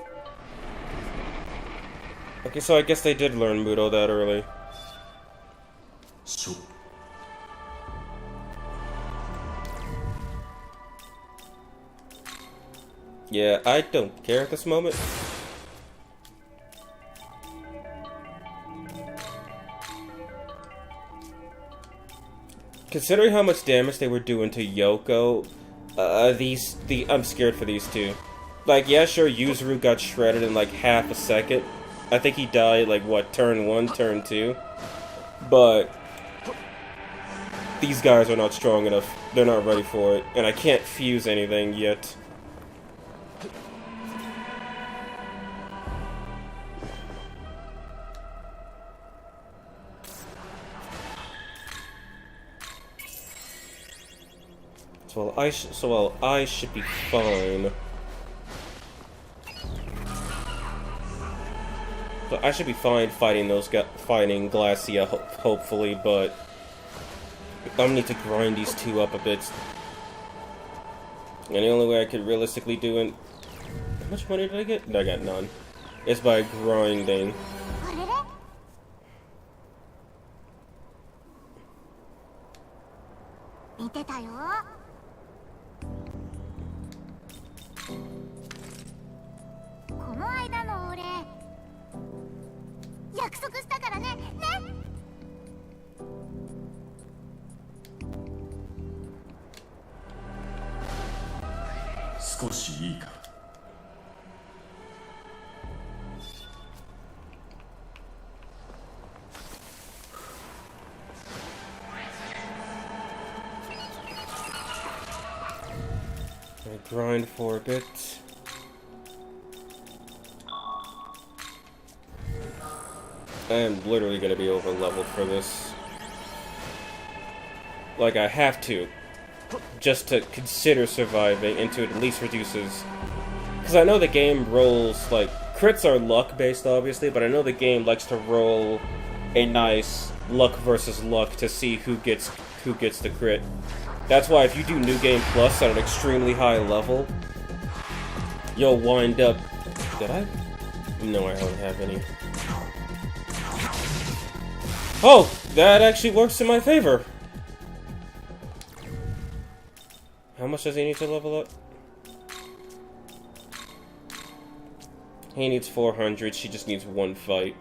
Okay, so I guess they did learn Mudo that early. So Yeah, I don't care at this moment. Considering how much damage they were doing to Yoko, I'm scared for these two. Like, yeah, sure, Yuzuru got shredded in like half a second. I think he died like, what, turn 1, turn 2? But these guys are not strong enough. They're not ready for it. And I can't fuse anything yet. So I should be fine. So I should be fine fighting fighting Glacia, hopefully, but I'm gonna need to grind these two up a bit. And the only way I could realistically do it... How much money did I get? I got none. It's by grinding. Grind for a bit. I am literally gonna be over leveled for this. Like, I have to. Just to consider surviving, and to at least reduces. Because I know the game rolls, like, crits are luck based, obviously, but I know the game likes to roll a nice luck versus luck to see who gets the crit. That's why if you do New Game Plus at an extremely high level, you'll wind up... Did I? No, I don't have any. Oh! That actually works in my favor! How much does he need to level up? He needs 400, she just needs one fight.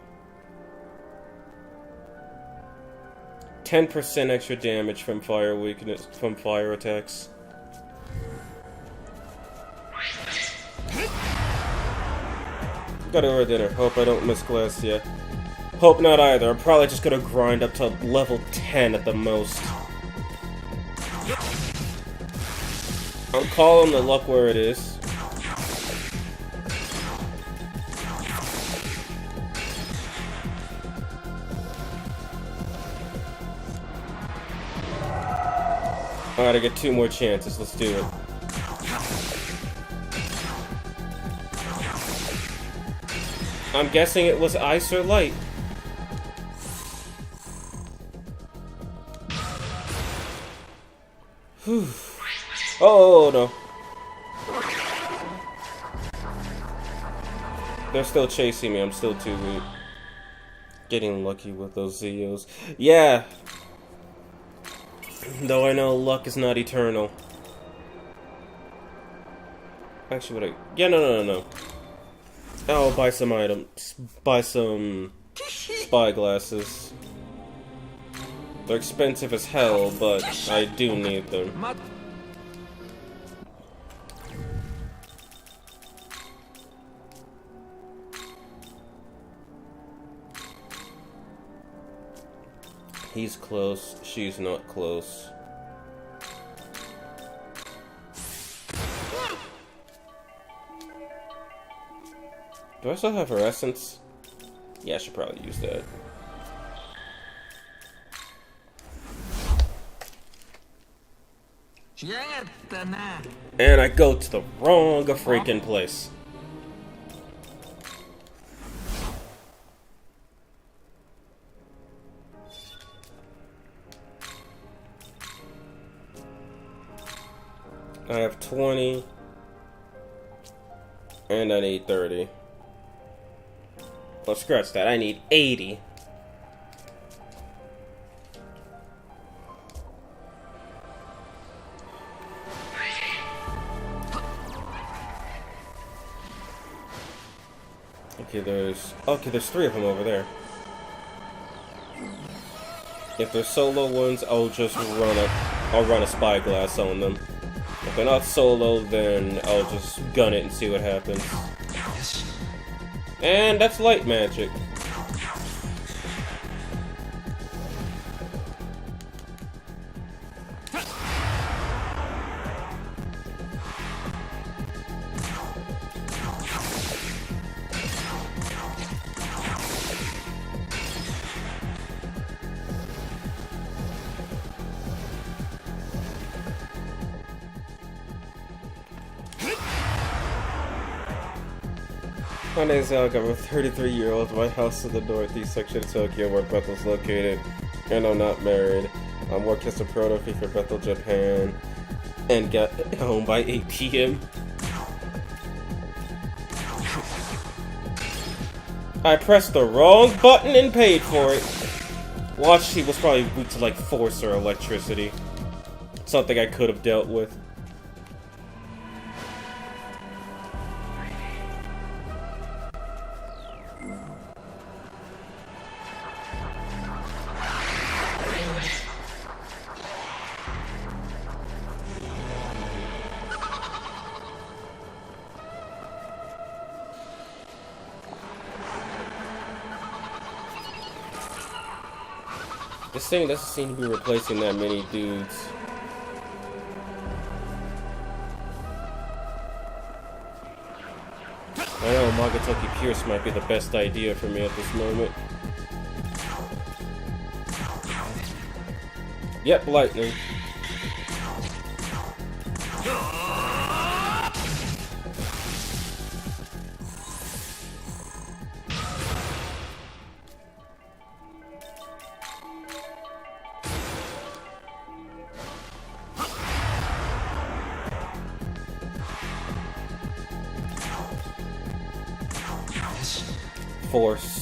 10% extra damage from fire weakness, from fire attacks. Gotta order dinner. Hope I don't miss class yet. Hope not either. I'm probably just gonna grind up to level 10 at the most. I'm calling the luck where it is. Alright, I get 2 more chances. Let's do it. I'm guessing it was ice or light. Oh no. They're still chasing me. I'm still too weak. Getting lucky with those Zeos. Yeah. Though I know luck is not eternal. Actually, what I... Yeah, no. I'll buy some items. Buy some spyglasses. They're expensive as hell, but I do need them. He's close, she's not close. Do I still have her essence? Yeah, I should probably use that. And I go to the wrong freaking place. I have 20, and I need 30. Well, scratch that. I need 80. Okay, there's 3 of them over there. If they're solo ones, I'll run a spyglass on them. If they're not solo, then I'll just gun it and see what happens. And that's light magic. My name is Alec. I'm a 33-year-old. My house is in the northeast section of Tokyo, where Bethel's located, and I'm not married. I'm working as a prototype for Bethel, Japan, and get home by 8 p.m. I pressed the wrong button and paid for it. Watch, he was probably weak to like force or electricity. Something I could have dealt with. This thing doesn't seem to be replacing that many dudes. I know Magatoki Pierce might be the best idea for me at this moment. Yep, lightning. Force.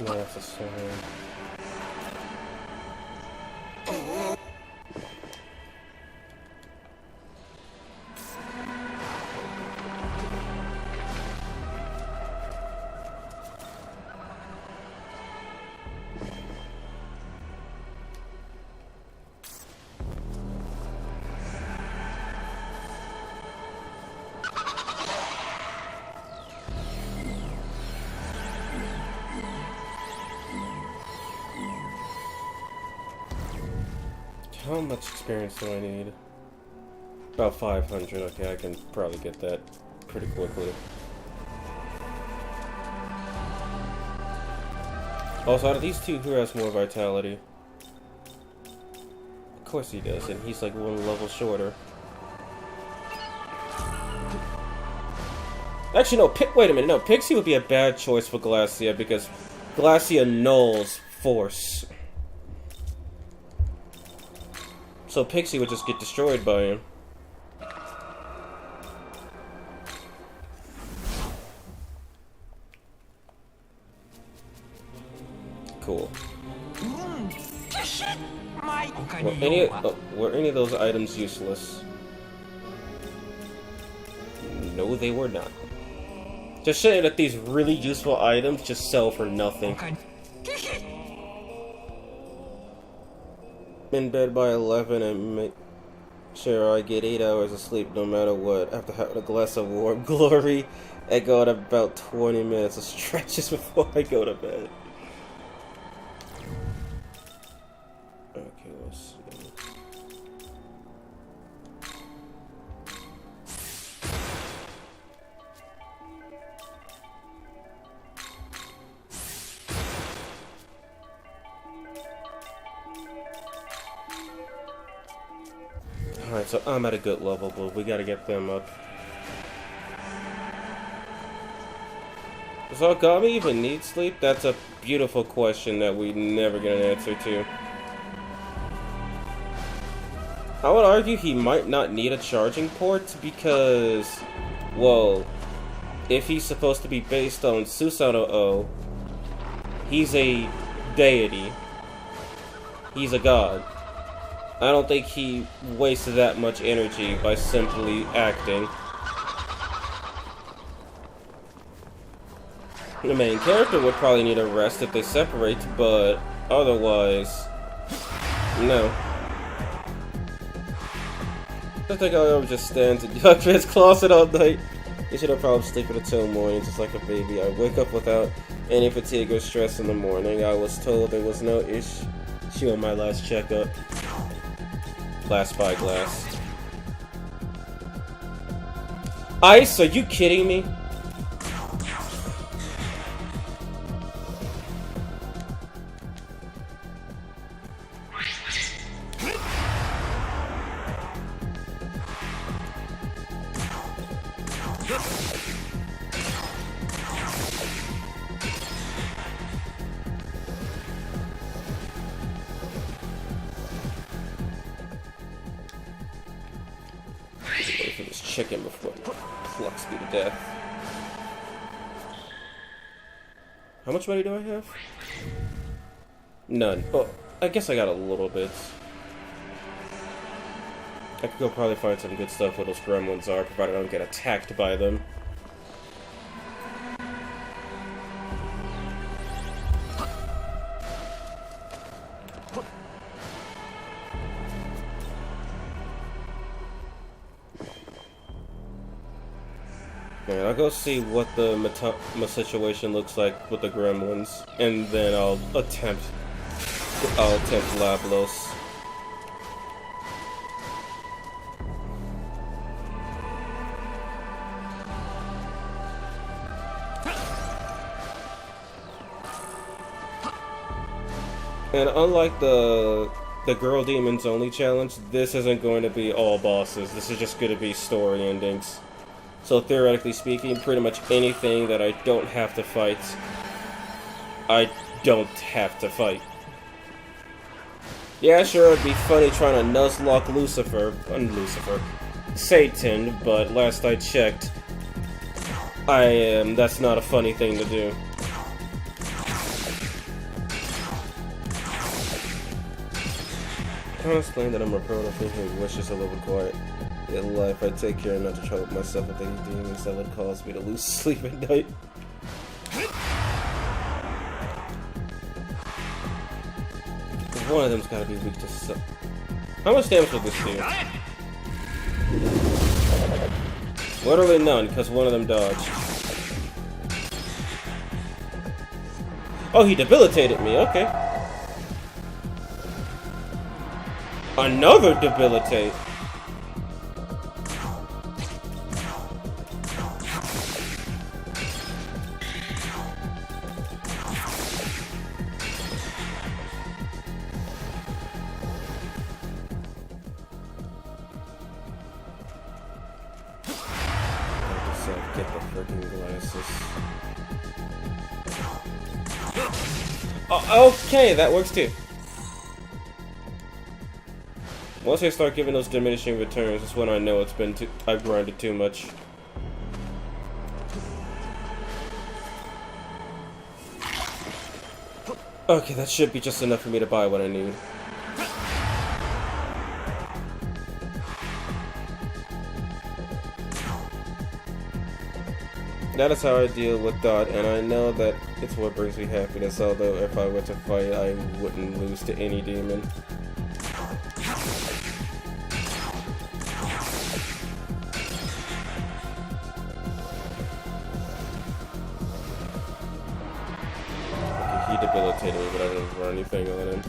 No, that's a sword. How much experience do I need? About 500. Okay, I can probably get that pretty quickly. Also, out of these two, who has more vitality? Of course he does, and he's like one level shorter. Actually, no, wait a minute, no, Pixie would be a bad choice for Glacia, because Glacia nulls force. So Pixie would just get destroyed by him. Cool. Were any of those items useless? No, they were not. Just saying that these really useful items just sell for nothing. In bed by 11 and make sure I get 8 hours of sleep no matter what. After having a glass of warm glory, I go in about 20 minutes of stretches before I go to bed. Okay, let's see. Alright, so I'm at a good level, but we gotta get them up. Does Megami even need sleep? That's a beautiful question that we never get an answer to. I would argue he might not need a charging port because, well, if he's supposed to be based on Susanoo, he's a deity. He's a god. I don't think he wasted that much energy by simply acting. The main character would probably need a rest if they separate, but otherwise, no. I think I'll just stand in Youngman's closet all night. You should have probably sleep until morning, just like a baby. I wake up without any fatigue or stress in the morning. I was told there was no issue on my last checkup. Glass by glass. Ice, are you kidding me? Wait for this chicken before it plucks me to death. How much money do I have? None. Oh, I guess I got a little bit. I could go probably find some good stuff where those gremlins are, provided I don't get attacked by them. Alright, I'll go see what the situation looks like with the gremlins, and then I'll attempt Lablos. And unlike the Girl Demons Only challenge, this isn't going to be all bosses. This is just going to be story endings. So theoretically speaking, pretty much anything that I don't have to fight, I don't have to fight. Yeah, sure, it'd be funny trying to Nuzlocke Satan, but last I checked, that's not a funny thing to do. I can't explain that I'm a pro who wishes to live a quiet in life. I take care not to trouble myself with any demons that would cause me to lose sleep at night. One of them's gotta be weak to some. How much damage will this do? Literally none, because one of them dodged. Oh, he debilitated me, okay. Another debilitate. Get the freaking glasses. Oh, okay, that works too. Once I start giving those diminishing returns, that's when I know I've grinded too much. Okay, that should be just enough for me to buy what I need. That is how I deal with Dot, and I know that it's what brings me happiness, although if I were to fight, I wouldn't lose to any demon. Okay, he debilitated me, but I didn't run anything on him.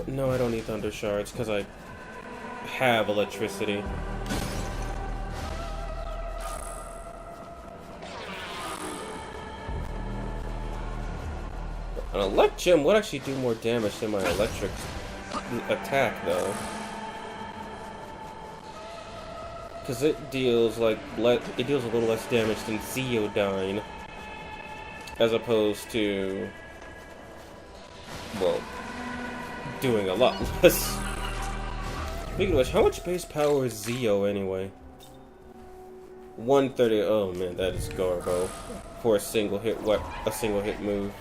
No, I don't need thunder shards because I have electricity. An elect gem would actually do more damage than my electric attack, though, because it deals a little less damage than Zeodyne, as opposed to, well, doing a lot less. Speaking of which, how much base power is Zeo anyway? 130. Oh man, that is garbo for a single hit move.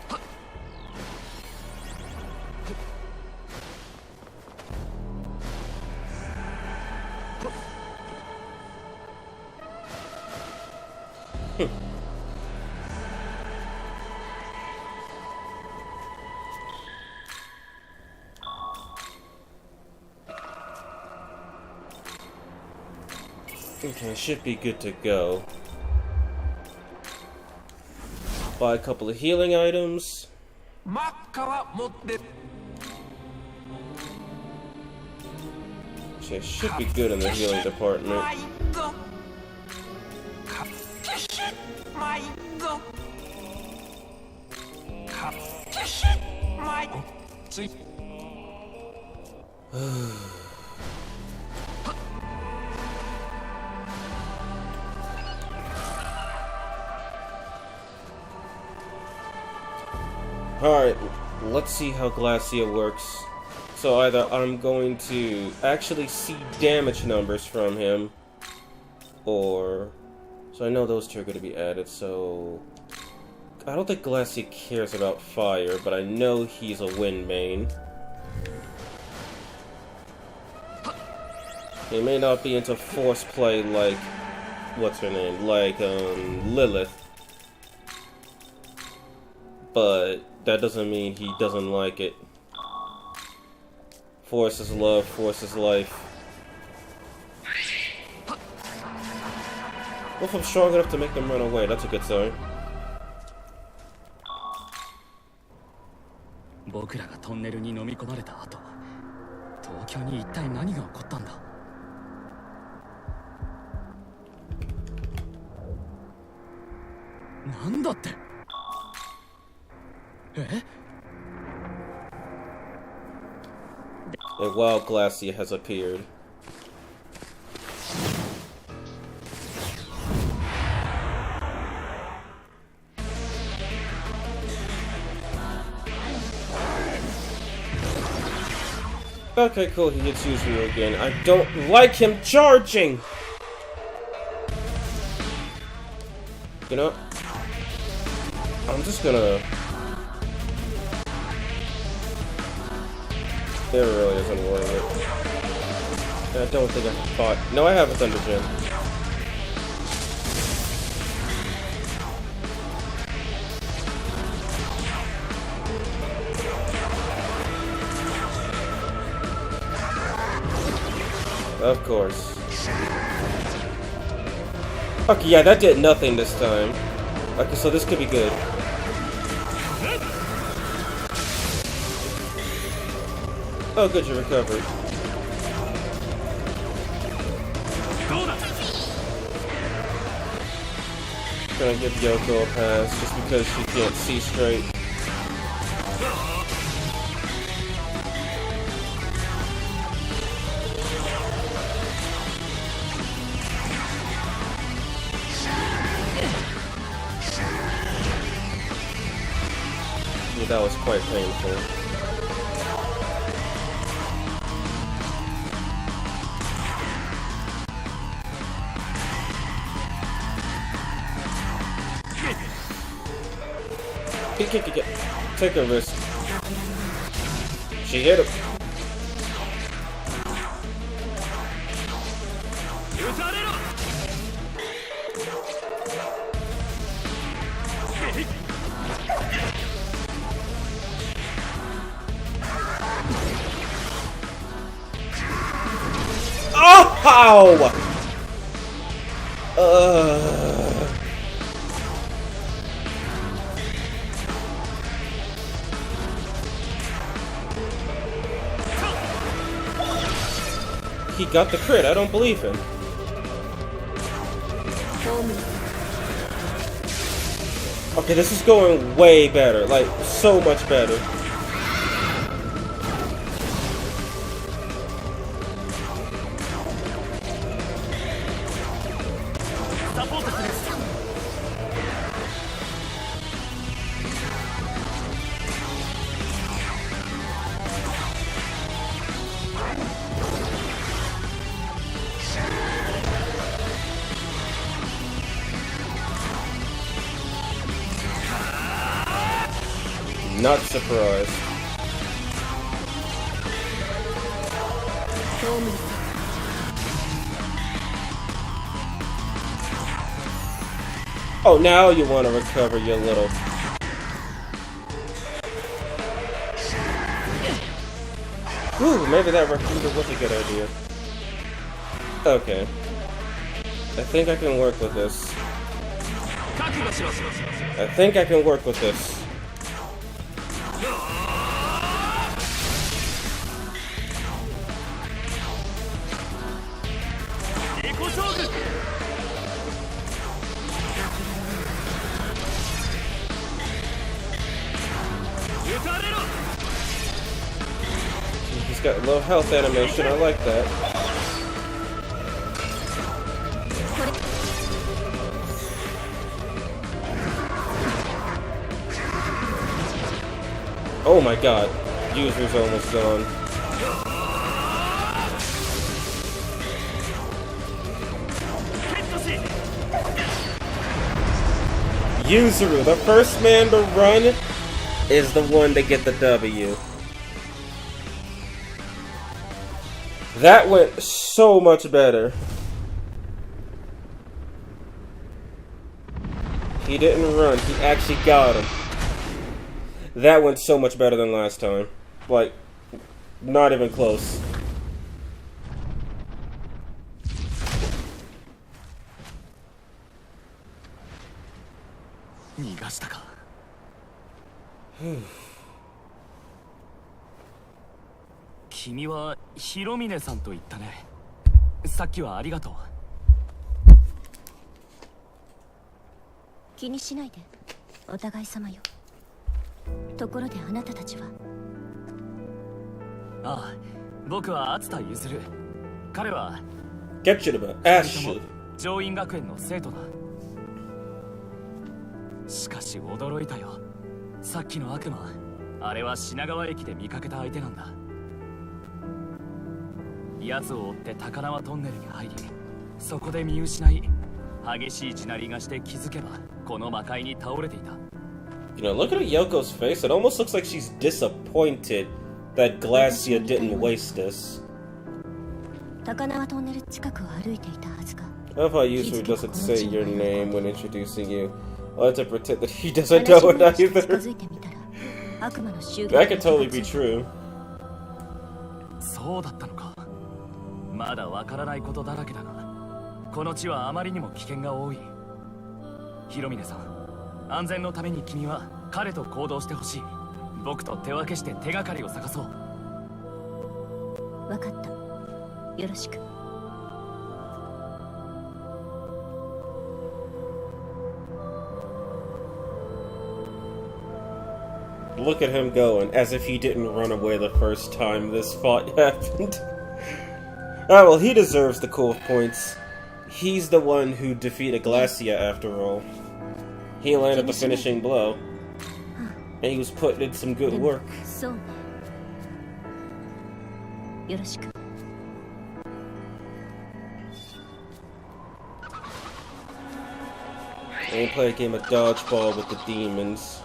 Okay, should be good to go. Buy a couple of healing items. Okay, should be good in the healing department. Alright, let's see how Glacia works. So either I'm going to actually see damage numbers from him, or... So I know those two are going to be added, so... I don't think Glacia cares about fire, but I know he's a wind main. He may not be into force play like... What's her name? Like, Lilith. But that doesn't mean he doesn't like it. Force is love, force is life. Well, if I'm strong enough to make them run away, that's a good sign. 僕らがトンネルに飲み込まれた後、東京に一体何が起こったんだ。なんだって。And wild Glacia has appeared. Okay, cool, he gets used me again. I don't like him charging! You know, I'm just gonna... It really isn't worth it. I don't think I thought... No, I have a Thunder Gem. Of course. Okay, yeah, that did nothing this time. Okay, so this could be good. Oh, good, you recovered. Gonna give Yoko a pass just because she can't see straight. Yeah, that was quite painful. Take a risk. She hit him. Oh! He got the crit. I don't believe him. Okay, this is going way better. Like, so much better. Not surprised. Oh, now you want to recover your little... Ooh, maybe that recovery was a good idea. Okay. I think I can work with this. I think I can work with this. He's got low health animation, I like that. Oh my god, User's almost gone. Yuzuru, the first man to run, is the one to get the W. That went so much better. He didn't run, he actually got him. That went so much better than last time. Like, not even close. Hmm. 君は広峰さんと言ったね。さっきはありがとう。気にしないで。お互い様よ。ところであなたたちは？ああ、僕は熱田譲。彼は Get you about Ash. 上院学園の生徒だ。しかし驚いたよ。さっきの悪魔、あれは品川駅で見かけた相手なんだ。奴を追って高輪トンネルに入り、そこで見失い、激しい地鳴りがして気づけばこの魔界に倒れていた。You know, look at Yoko's face. It almost looks like she's disappointed that Glacia didn't waste this. 高輪トンネル近くを歩いていたはずか。I love how Yusuru doesn't say your name when introducing you. I like to pretend that he doesn't know it either. That could totally be true. そうだったのか。まだわからないことだらけだが、この地はあまりにも危険が多い。広峰さん、安全のために君は彼と行動してほしい。僕と手分けして手がかりを探そう。分かった。よろしく。Look at him going, as if he didn't run away the first time this fight happened. Ah, well, he deserves the cool points. He's the one who defeated Glacia, after all. He landed the finishing blow. And he was putting in some good work. そうね。よろしく。And play a game of dodgeball with the demons.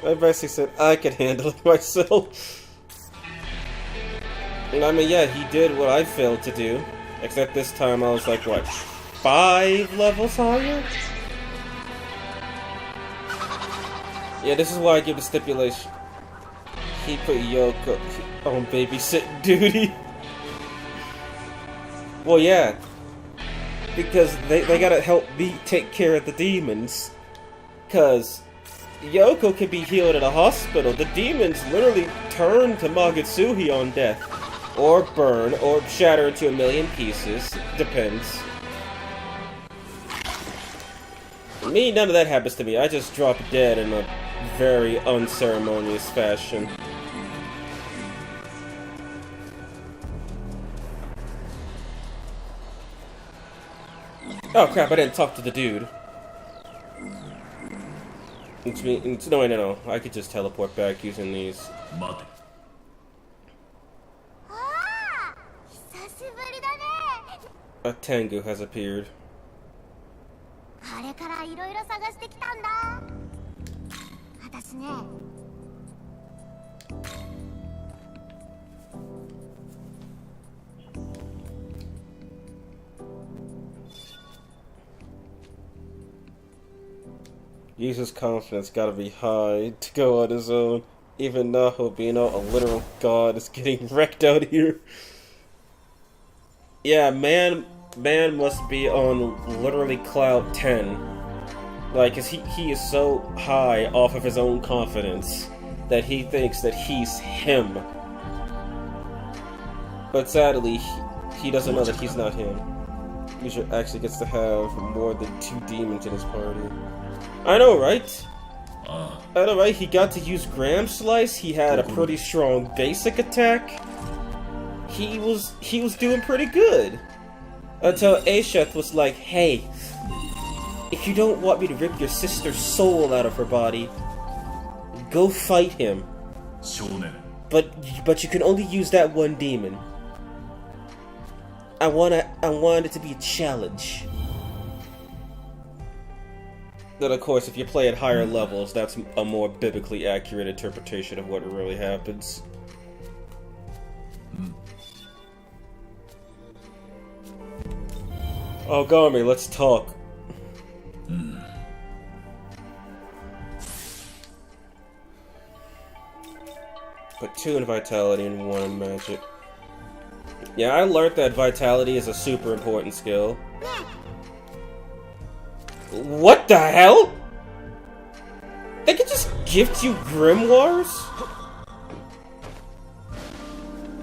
I basically said I could handle it myself. And I mean, yeah, he did what I failed to do. Except this time I was like, what, 5 levels higher? Yeah, this is why I give the stipulation. He put Yoko on babysitting duty. Well, yeah. Because they gotta help me take care of the demons. Because Yoko can be healed at a hospital. The demons literally turn to Magatsuhi on death. Or burn, or shatter into a million pieces. Depends. Me, none of that happens to me. I just drop dead in a very unceremonious fashion. Oh crap, I didn't talk to the dude. No, I could just teleport back using these. A Tengu has appeared. あれからいろいろ探してきたんだ。私ね。User's confidence gotta be high to go on his own. Even Naho being a literal god is getting wrecked out here. Yeah, man must be on literally cloud 10. Like, 'cause he is so high off of his own confidence that he thinks that he's him. But sadly, he doesn't know that he's not him. User actually gets to have more than 2 demons in his party. I know, right? I know, right? He got to use Gram Slice. He had a pretty strong basic attack. He was doing pretty good. Until Asheth was like, hey, if you don't want me to rip your sister's soul out of her body, go fight him. But you can only use that one demon. I want it to be a challenge. Then of course, if you play at higher levels, that's a more biblically accurate interpretation of what really happens. Oh, Gami, let's talk. Put 2 in Vitality and 1 in Magic. Yeah, I learned that Vitality is a super important skill. What the hell? They could just gift you grimoires?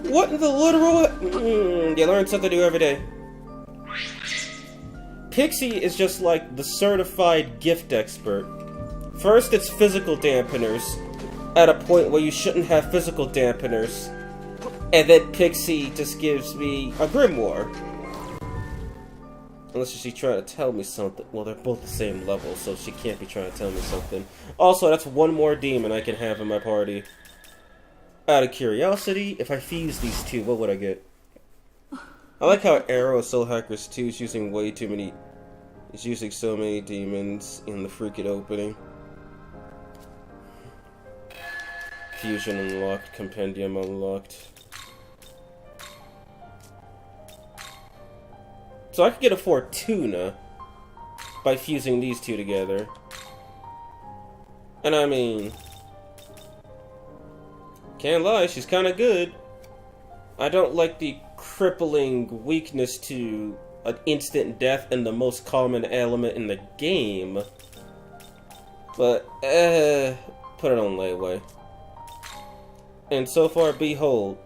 What in the literal... You learn something new every day. Pixie is just like the certified gift expert. First it's physical dampeners, at a point where you shouldn't have physical dampeners. And then Pixie just gives me a grimoire. Unless she's trying to tell me something. Well, they're both the same level, so she can't be trying to tell me something. Also, that's 1 more demon I can have in my party. Out of curiosity, if I fuse these 2, what would I get? I like how Arrow Soul Hackers 2 is using way too many... It's using so many demons in the freaking opening. Fusion unlocked, Compendium unlocked. So I could get a Fortuna by fusing these two together. And I mean, can't lie, she's kind of good. I don't like the crippling weakness to an instant death in the most common element in the game. But, put it on layaway. And so far, behold,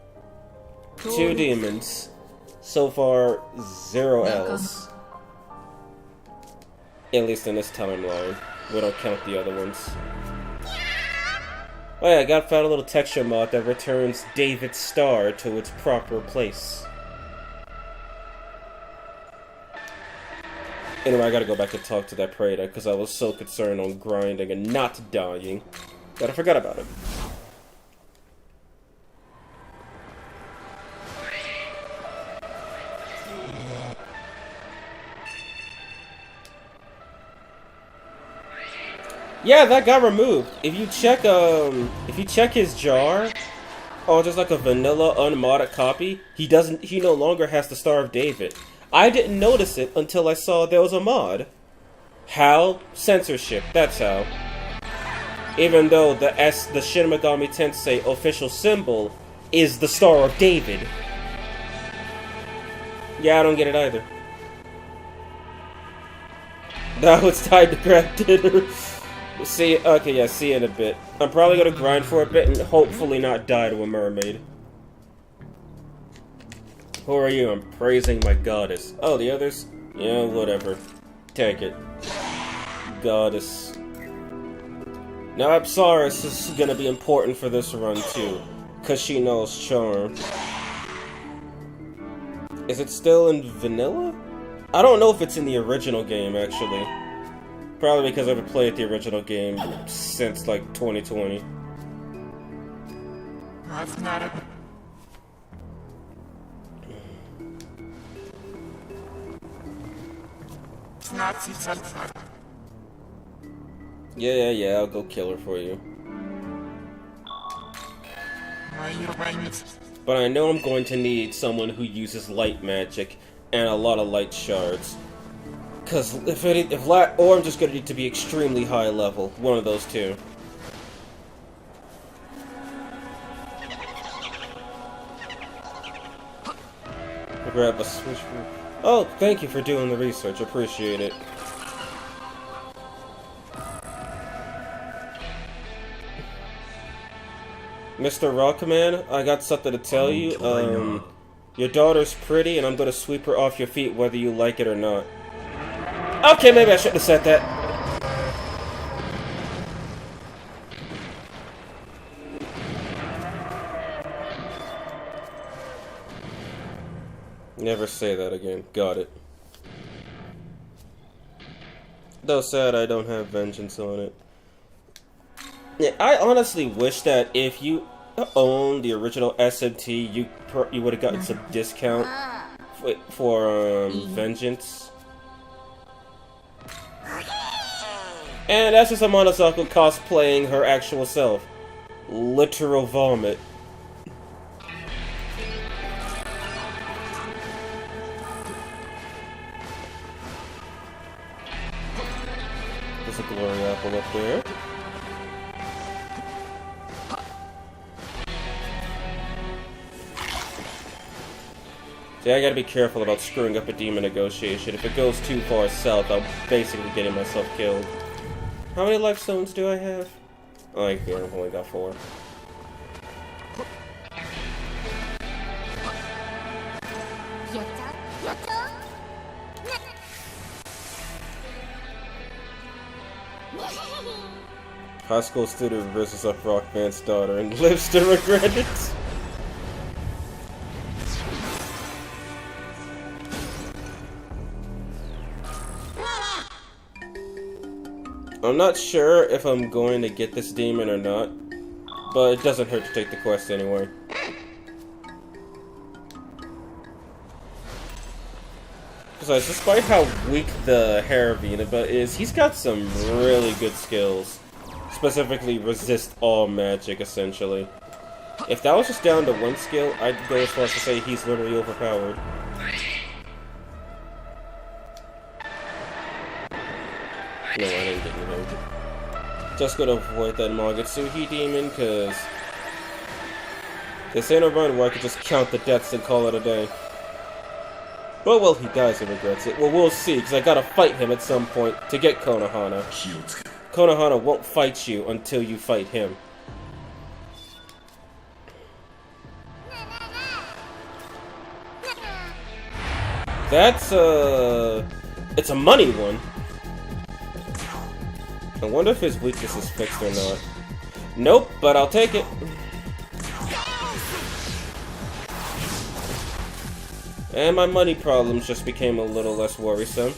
2 demons. So far, 0 else. At least in this timeline. We don't count the other ones. Oh yeah, I found a little texture mod that returns David's star to its proper place. Anyway, I gotta go back and talk to that Prada because I was so concerned on grinding and not dying that I forgot about it. Yeah, that got removed. If you check his jar, or just like a vanilla unmodded copy, he no longer has the Star of David. I didn't notice it until I saw there was a mod. How? Censorship, that's how. Even though the Shin Megami Tensei official symbol is the Star of David. Yeah, I don't get it either. Now it's time to grab dinner. See you in a bit. I'm probably gonna grind for a bit and hopefully not die to a mermaid. Who are you? I'm praising my goddess. Oh, the others? Yeah, whatever. Take it. Goddess. Now, Apsaris is gonna be important for this run, too. Because she knows charm. Is it still in vanilla? I don't know if it's in the original game, actually. Probably because I haven't played the original game since, like, 2020. That's not it. Yeah, I'll go kill her for you. But I know I'm going to need someone who uses light magic and a lot of light shards. Because or I'm just going to need to be extremely high level. One of those two. I'll grab a switch for... Oh, thank you for doing the research. Appreciate it. Mr. Rockman, I got something to tell you. Your daughter's pretty, and I'm going to sweep her off your feet whether you like it or not. Okay, maybe I shouldn't have said that. Never say that again. Got it. Though sad I don't have vengeance on it. Yeah, I honestly wish that if you owned the original SMT, you would have gotten some discount for vengeance. And that's just a Monosuke cosplaying her actual self. Literal vomit. There's a glory apple up there. See, I gotta be careful about screwing up a demon negotiation. If it goes too far south, I'll basically getting myself killed. How many life stones do I have? Oh, yeah, I've only got 4. High school student versus up rock band's daughter and lives to regret it. I'm not sure if I'm going to get this demon or not, but it doesn't hurt to take the quest anyway. Besides, despite how weak the Haravina is, he's got some really good skills. Specifically, resist all magic, essentially. If that was just down to 1 skill, I'd go as far as to say he's literally overpowered. No, I didn't get him. Just gonna avoid that Magatsuhi demon, cause this ain't a run where I could just count the deaths and call it a day. But well, he dies and regrets it. Well, we'll see, because I gotta fight him at some point to get Konohana. Konohana won't fight you until you fight him. That's, it's a money one. I wonder if his weakness is fixed or not. Nope, but I'll take it. And my money problems just became a little less worrisome.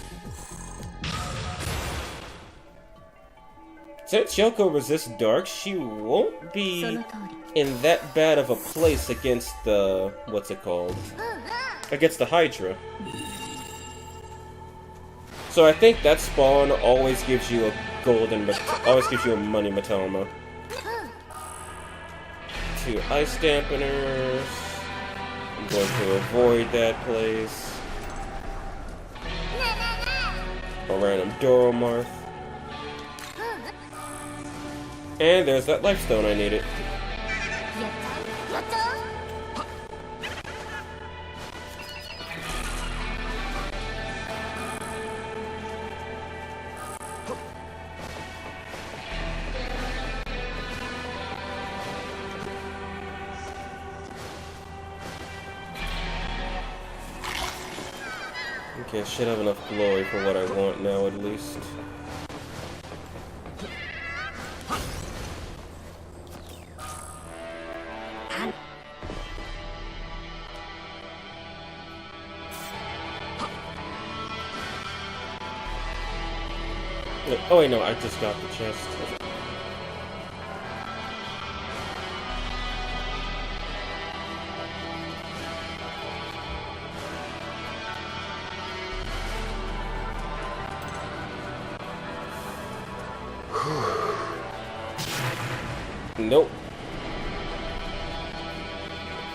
Since Yoko resists dark, she won't be in that bad of a place against the... what's it called? Against the Hydra. So I think that spawn always gives you a golden... always gives you a money Matoma. 2 ice dampeners. I'm going to avoid that place. A random Doromarth. And there's that life stone I needed. Okay, I should have enough glory for what I want now, at least. Oh wait, no, I just got the chest. Nope.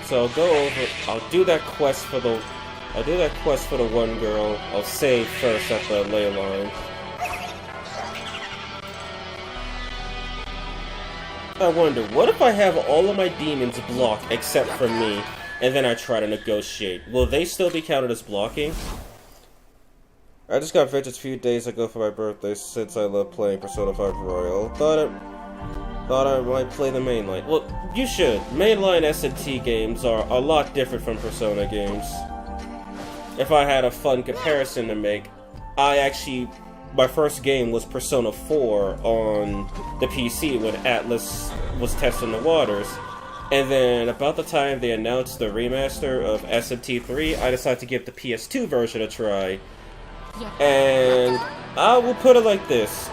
So I'll go over. I'll do that quest for the one girl. I'll save first at the Leyline. I wonder, what if I have all of my demons blocked except for me, and then I try to negotiate? Will they still be counted as blocking? I just got Vengeance a few days ago for my birthday, since I love playing Persona 5 Royal. Thought I might play the mainline. Well, you should. Mainline S&T games are a lot different from Persona games. If I had a fun comparison to make, my first game was Persona 4 on the PC when Atlas was testing the waters. And then about the time they announced the remaster of SMT3, I decided to give the PS2 version a try. And I will put it like this.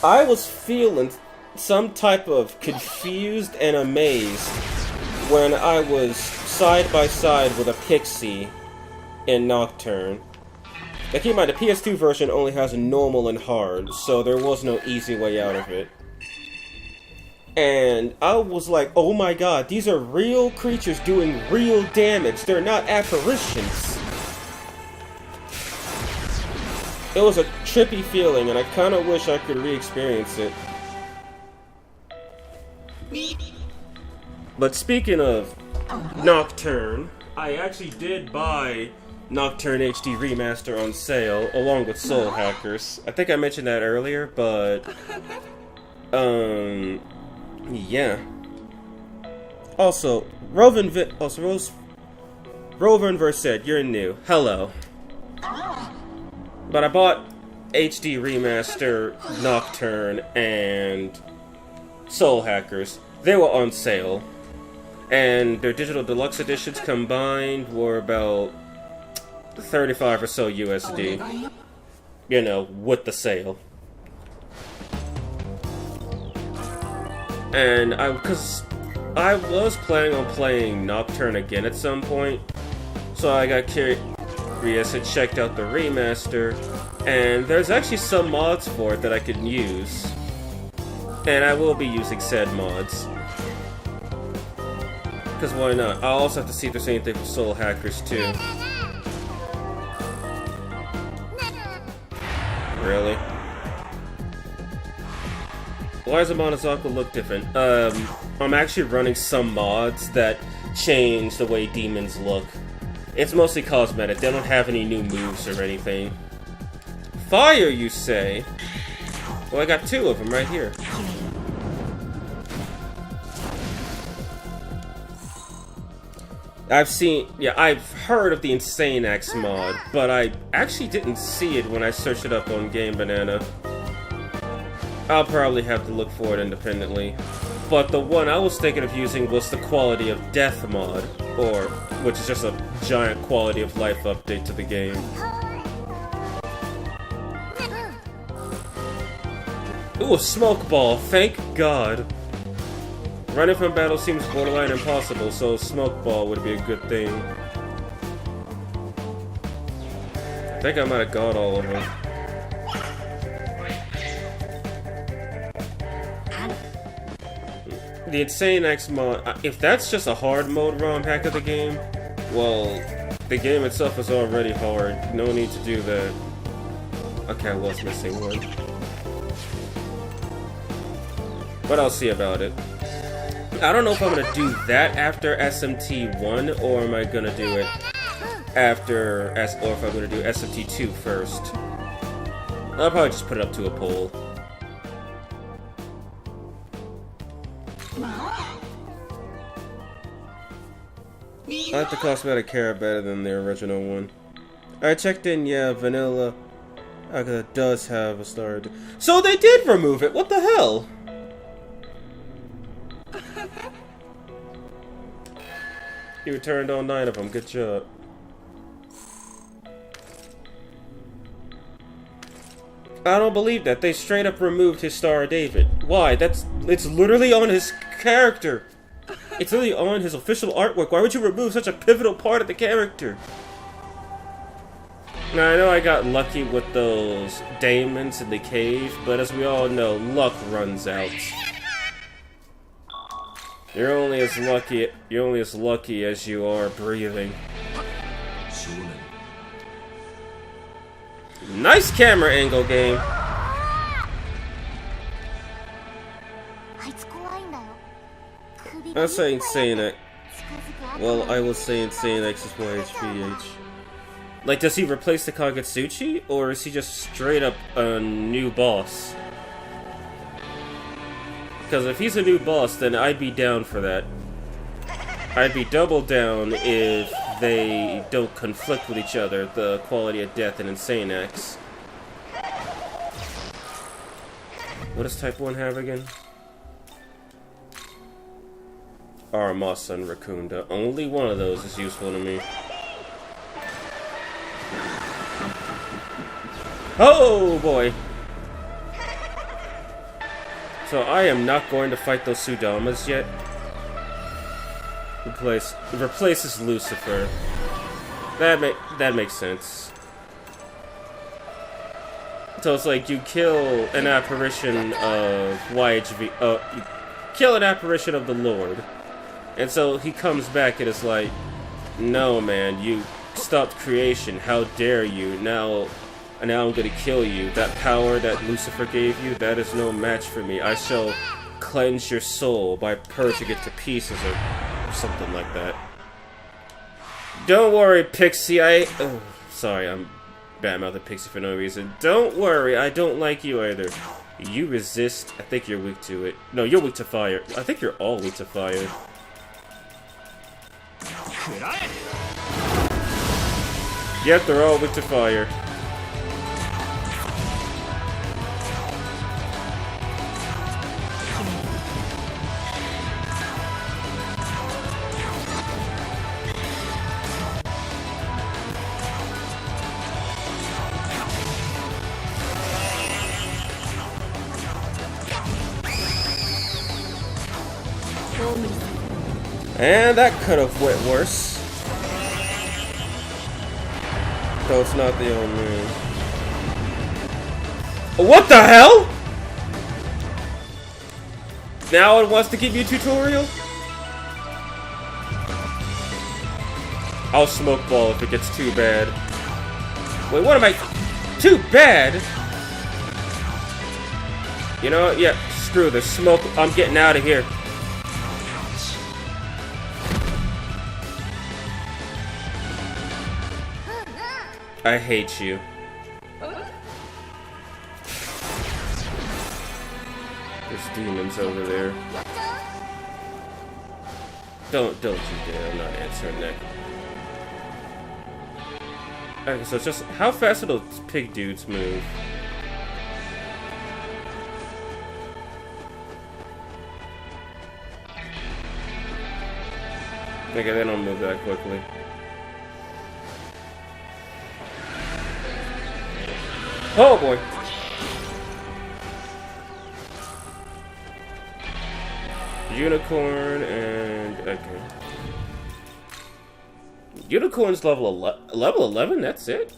I was feeling some type of confused and amazed when I was side by side with a Pixie in Nocturne. Now keep in mind, the PS2 version only has normal and hard, so there was no easy way out of it. And I was like, oh my god, these are real creatures doing real damage, they're not apparitions. It was a trippy feeling, and I kinda wish I could re-experience it. But speaking of Nocturne, I actually did buy Nocturne HD Remaster on sale, along with Soul Hackers. I think I mentioned that earlier, but... yeah. Also, Rovan said, you're new. Hello. But I bought HD Remaster, Nocturne, and Soul Hackers. They were on sale. And their digital deluxe editions combined were about 35 or so USD. You know, with the sale. And because I was planning on playing Nocturne again at some point, so I got curious and checked out the remaster, and there's actually some mods for it that I can use. And I will be using said mods. Because why not? I'll also have to see if there's anything for Soul Hackers too. Really? Why does the Monozoku look different? I'm actually running some mods that change the way demons look. It's mostly cosmetic. They don't have any new moves or anything. Fire, you say? Well, I got 2 of them right here. I've heard of the Insane Axe mod, but I actually didn't see it when I searched it up on Game Banana. I'll probably have to look for it independently. But the one I was thinking of using was the Quality of Death mod, which is just a giant quality of life update to the game. Ooh, a smoke ball, thank God. Running from battle seems borderline impossible, so a smoke ball would be a good thing. I think I might have got all of them. The Insane X mod, if that's just a hard mode ROM hack of the game, well, the game itself is already hard. No need to do that. Okay, I was missing one. But I'll see about it. I don't know if I'm gonna do that after SMT1, or am I gonna do it after, or if I'm gonna do SMT2 first. I'll probably just put it up to a poll. I like the cosmetic hair better than the original one. I checked in, yeah, vanilla does have a star. So they did remove it, what the hell? You returned all 9 of them, good job. I don't believe that. They straight up removed his Star of David. Why? It's literally on his character. It's literally on his official artwork. Why would you remove such a pivotal part of the character? Now, I know I got lucky with those daemons in the cave, but as we all know, luck runs out. You're only as lucky as you are breathing. Nice camera angle, game. I say Insane X. Well, I will say Insane X is more HVH. Like, does he replace the Kagetsuchi, or is he just straight up a new boss? Because if he's a new boss, then I'd be down for that. I'd be double down if they don't conflict with each other, the Quality of Death and Insane X. What does Type 1 have again? Armasa and Rakunda. Only one of those is useful to me. Oh boy! So I am not going to fight those Sudamas yet. Replaces Lucifer. That makes sense. So it's like you kill an apparition of YHV. You kill an apparition of the Lord, and so he comes back and it's like, no man, you stopped creation. How dare you? Now I'm gonna kill you. That power that Lucifer gave you, that is no match for me. I shall cleanse your soul by purging it to pieces, or something like that. Don't worry, Pixie, sorry, I'm bad-mouthing Pixie for no reason. Don't worry, I don't like you either. You resist. I think you're weak to it. No, you're weak to fire. I think you're all weak to fire. Yep, they're all weak to fire. And that could have went worse. Though it's not the only... What the hell? Now it wants to give you a tutorial? I'll smoke ball if it gets too bad. Wait, what am I... Too bad? You know what? Yeah, Screw this smoke. I'm getting out of here. I hate you. There's demons over there. Don't you dare. I'm not answering that. Okay, so it's just how fast do those pig dudes move? Okay, they don't move that quickly. Oh boy! Unicorn and okay. Unicorn's level 11. That's it.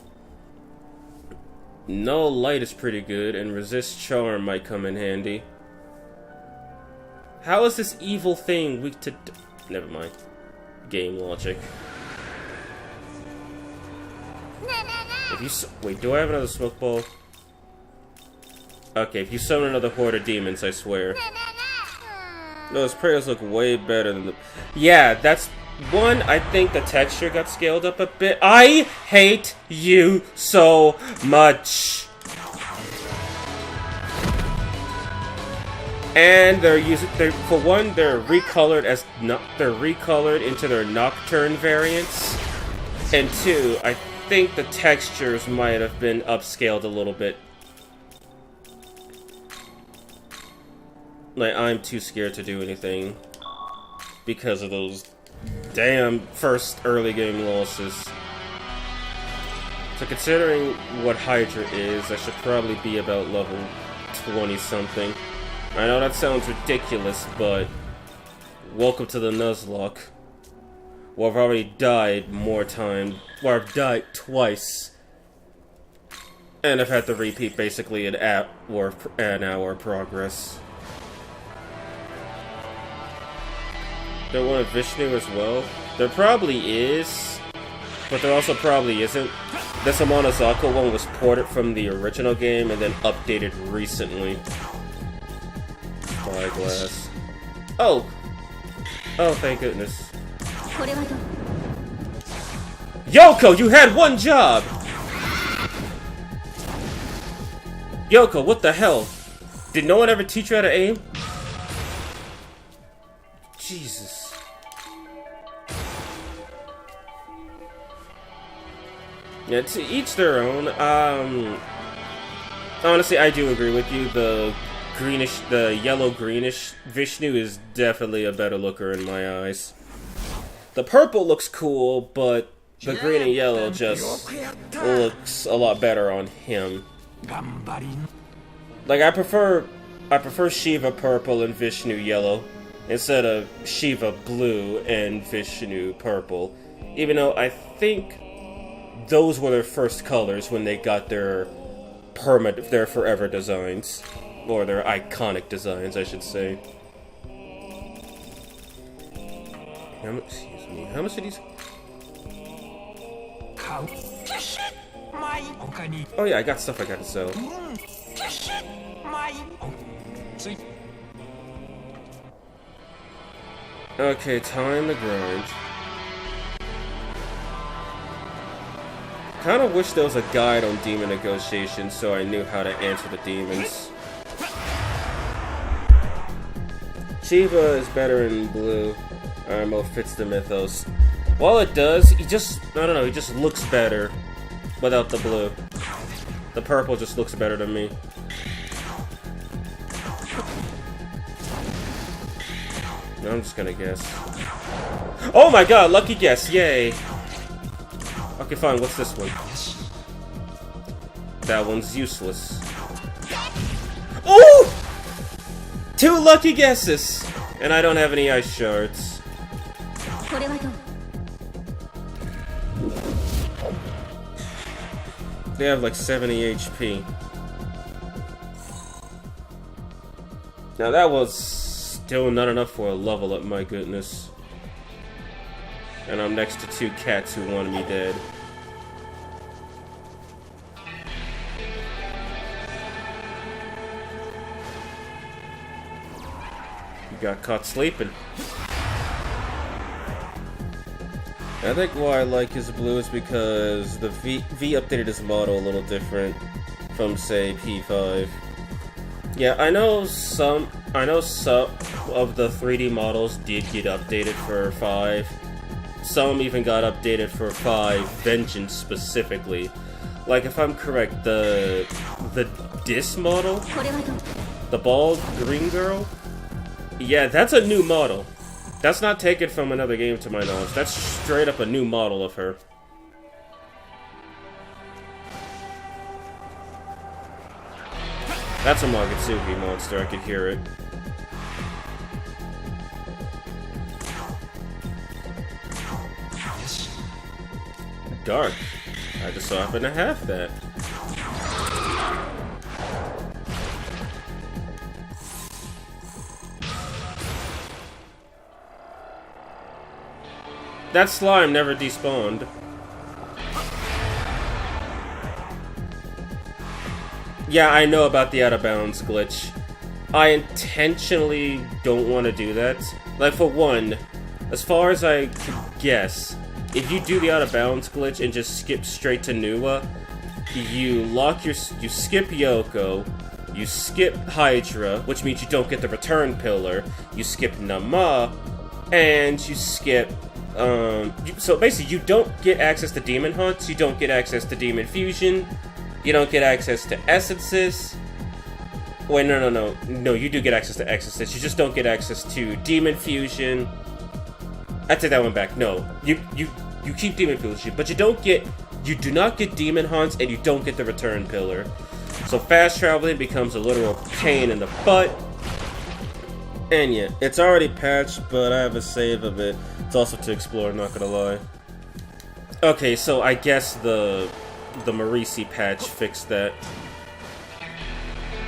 No light is pretty good, and resist charm might come in handy. How is this evil thing weak to? Never mind. Game logic. If you wait, do I have another smoke ball? Okay, if you summon another horde of demons, I swear. No, his prayers look way better than the. Yeah, that's one. I think the texture got scaled up a bit. I hate you so much. And they're for one, they're recolored as they're recolored into their nocturne variants, and two, I think the textures might have been upscaled a little bit. Like, I'm too scared to do anything because of those damn first early game losses. So considering what Hydra is, I should probably be about level 20 something. I know that sounds ridiculous, but welcome to the Nuzlocke. Well, I've already died more times. Well, I've died twice. And I've had to repeat basically an hour progress. There one of Vishnu as well? There probably is, but there also probably isn't. This Amonozaka one was ported from the original game and then updated recently. Spyglass. Oh! Oh, thank goodness. Yoko, you had one job! Yoko, what the hell? Did no one ever teach you how to aim? Jesus. Yeah, to each their own. Honestly, I do agree with you. The yellow-greenish Vishnu is definitely a better looker in my eyes. The purple looks cool, but the green and yellow just looks a lot better on him. Like, I prefer Shiva purple and Vishnu yellow instead of Shiva blue and Vishnu purple. Even though I think those were their first colors when they got their forever designs. Or their iconic designs, I should say. Excuse me, how much are these? Oh yeah, I got stuff I gotta sell. Okay, time to grind. Kinda wish there was a guide on demon negotiations so I knew how to answer the demons. Shiva is better in blue. Armo fits the mythos. While it does, he just looks better without the blue. The purple just looks better to me. I'm just gonna guess. Oh my god, lucky guess, yay! Okay, fine, what's this one? That one's useless. Ooh! 2 lucky guesses! And I don't have any ice shards. They have like 70 HP. Now that was still not enough for a level up, my goodness. And I'm next to 2 cats who wanted me dead. got caught sleeping. I think why I like his blue is because the V updated his model a little different from, say, P5. Yeah, I know some of the 3D models did get updated for 5. Some even got updated for 5 Vengeance specifically. Like, if I'm correct, the Dis model, the bald green girl, yeah, that's a new model. That's not taken from another game to my knowledge. That's straight up a new model of her. That's a Magatsuki monster, I could hear it. Dark. I just so happen to have that. That slime never despawned. Yeah, I know about the out of bounds glitch. I intentionally don't want to do that. Like, for one, as far as I can guess, if you do the out of bounds glitch and just skip straight to Nuwa, you skip Yoko, you skip Hydra, which means you don't get the return pillar, you skip Nama, and you skip so basically you don't get access to Demon Hunts, you don't get access to Demon Fusion, you don't get access to Essences. Wait, no, you do get access to Essences, you just don't get access to Demon Fusion. I take that one back. No, you keep Demon Fusion, but you do not get Demon Hunts, and you don't get the return pillar. So fast traveling becomes a literal pain in the butt. And yeah, it's already patched, but I have a save of it. It's also to explore, not gonna lie. Okay, so I guess the Marisi patch fixed that.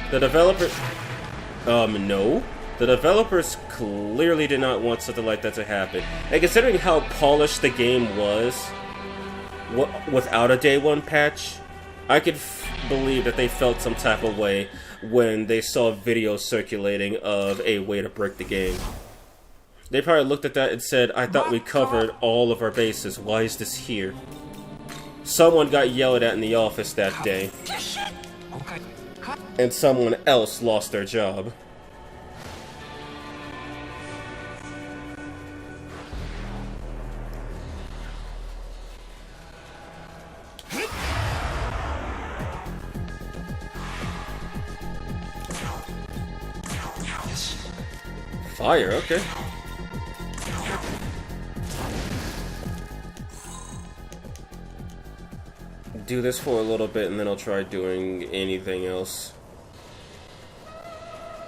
The developer... no. The developers clearly did not want something like that to happen. And considering how polished the game was, without a day one patch, I could believe that they felt some type of way when they saw videos circulating of a way to break the game. They probably looked at that and said, I thought we covered all of our bases, why is this here? Someone got yelled at in the office that day. And someone else lost their job. Fire, okay. Do this for a little bit and then I'll try doing anything else.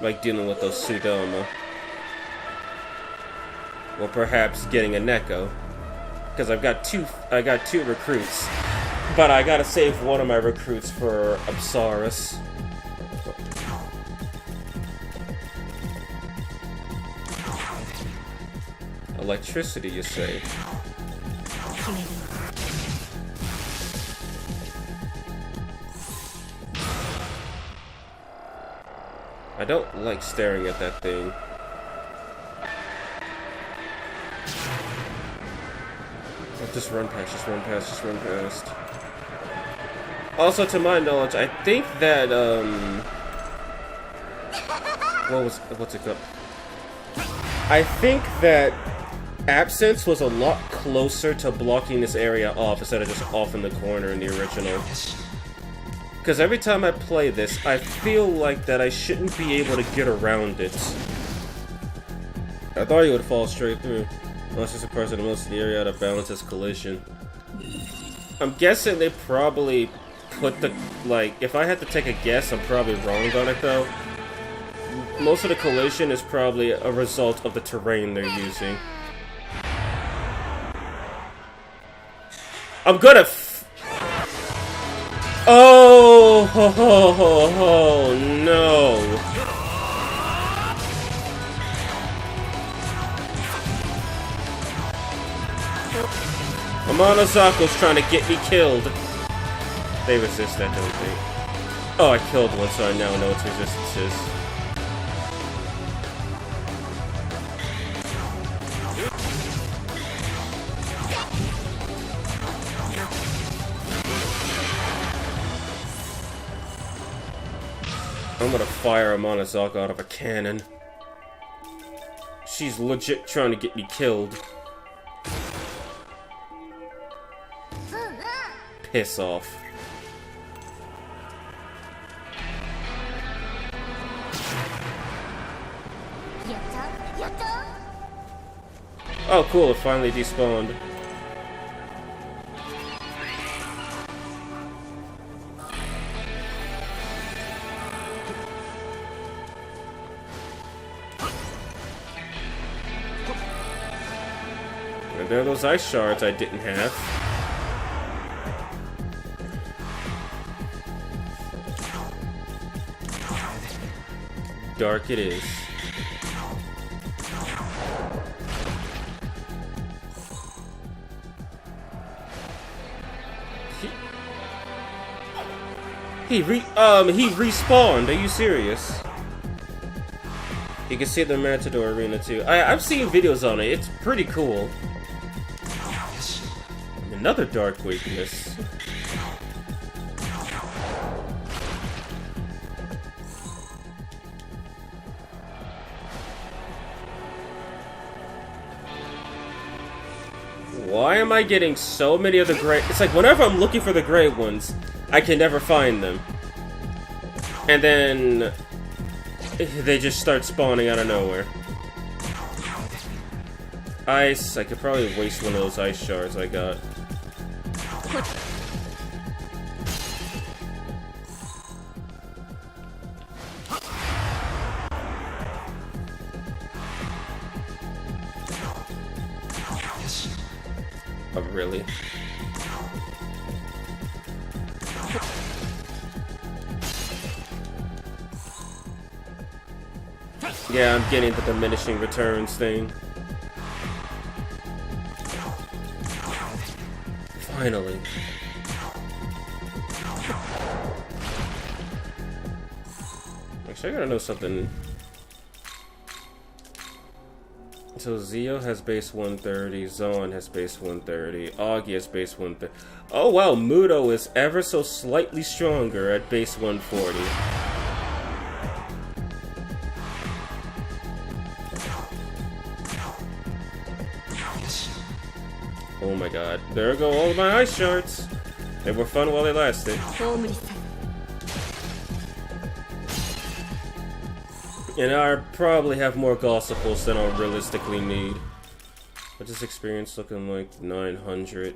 Like dealing with those Sudama. Or perhaps getting a Neko. Because I got two recruits. But I gotta save one of my recruits for Apsaris. Electricity, you say? I don't like staring at that thing. Just run past. Also, to my knowledge, I think that, what's it called? I think that Absence was a lot closer to blocking this area off instead of just off in the corner in the original. Because every time I play this, I feel like that I shouldn't be able to get around it. I thought you would fall straight through. Unless it's a person most of the area out of balance as collision. I'm guessing they probably put the, like, if I had to take a guess, I'm probably wrong on it though. Most of the collision is probably a result of the terrain they're using. I'm gonna oh, no. Amanazako's trying to get me killed. They resist that, don't they? Oh, I killed one, so I now know its resistance is. I'm gonna fire a Monozaka out of a cannon. She's legit trying to get me killed. Piss off. Oh cool, it finally despawned. And there are those ice shards I didn't have. Dark it is. He respawned. Are you serious? You can see the Matador Arena too. I've seen videos on it. It's pretty cool. Another dark weakness. Why am I getting so many of the gray? It's like whenever I'm looking for the gray ones, I can never find them. And then they just start spawning out of nowhere. Ice, I could probably waste one of those ice shards I got. Oh, really? Yeah, I'm getting the diminishing returns thing. Finally. Actually, I gotta know something. So Zio has base 130, Zoan has base 130, Augie has base 130. Oh wow, Mudo is ever so slightly stronger at base 140. Oh my god, there go all of my ice shards. They were fun while they lasted. And I probably have more gossiples than I'll realistically need. What's this experience looking like? 900.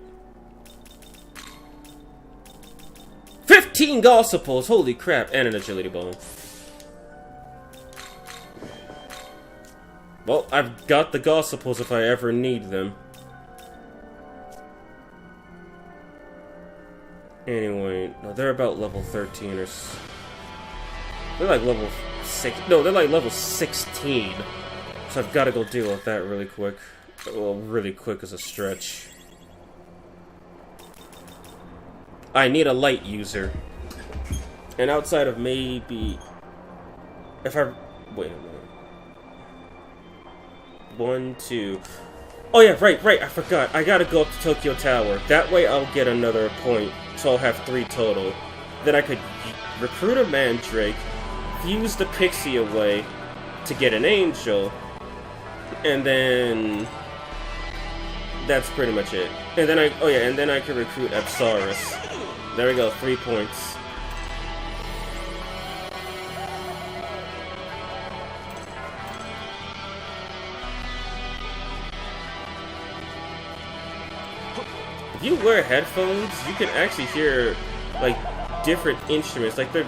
15 gossiples! Holy crap, and an agility bone. Well, I've got the gossiples if I ever need them. Anyway, no, they're about level 13 or so. They're like level 6. No, they're like level 16. So I've got to go deal with that really quick. Well, really quick is a stretch. I need a light user. And outside of maybe... If I... Wait a minute. 1, 2... Oh yeah, right, I forgot. I gotta go up to Tokyo Tower. That way I'll get another point. So I'll have 3 total. Then I could recruit a Mandrake, fuse the Pixie away to get an Angel, and then that's pretty much it. And then I can recruit Apsaris. There we go, 3 points. If you wear headphones, you can actually hear, like, different instruments. Like, they're...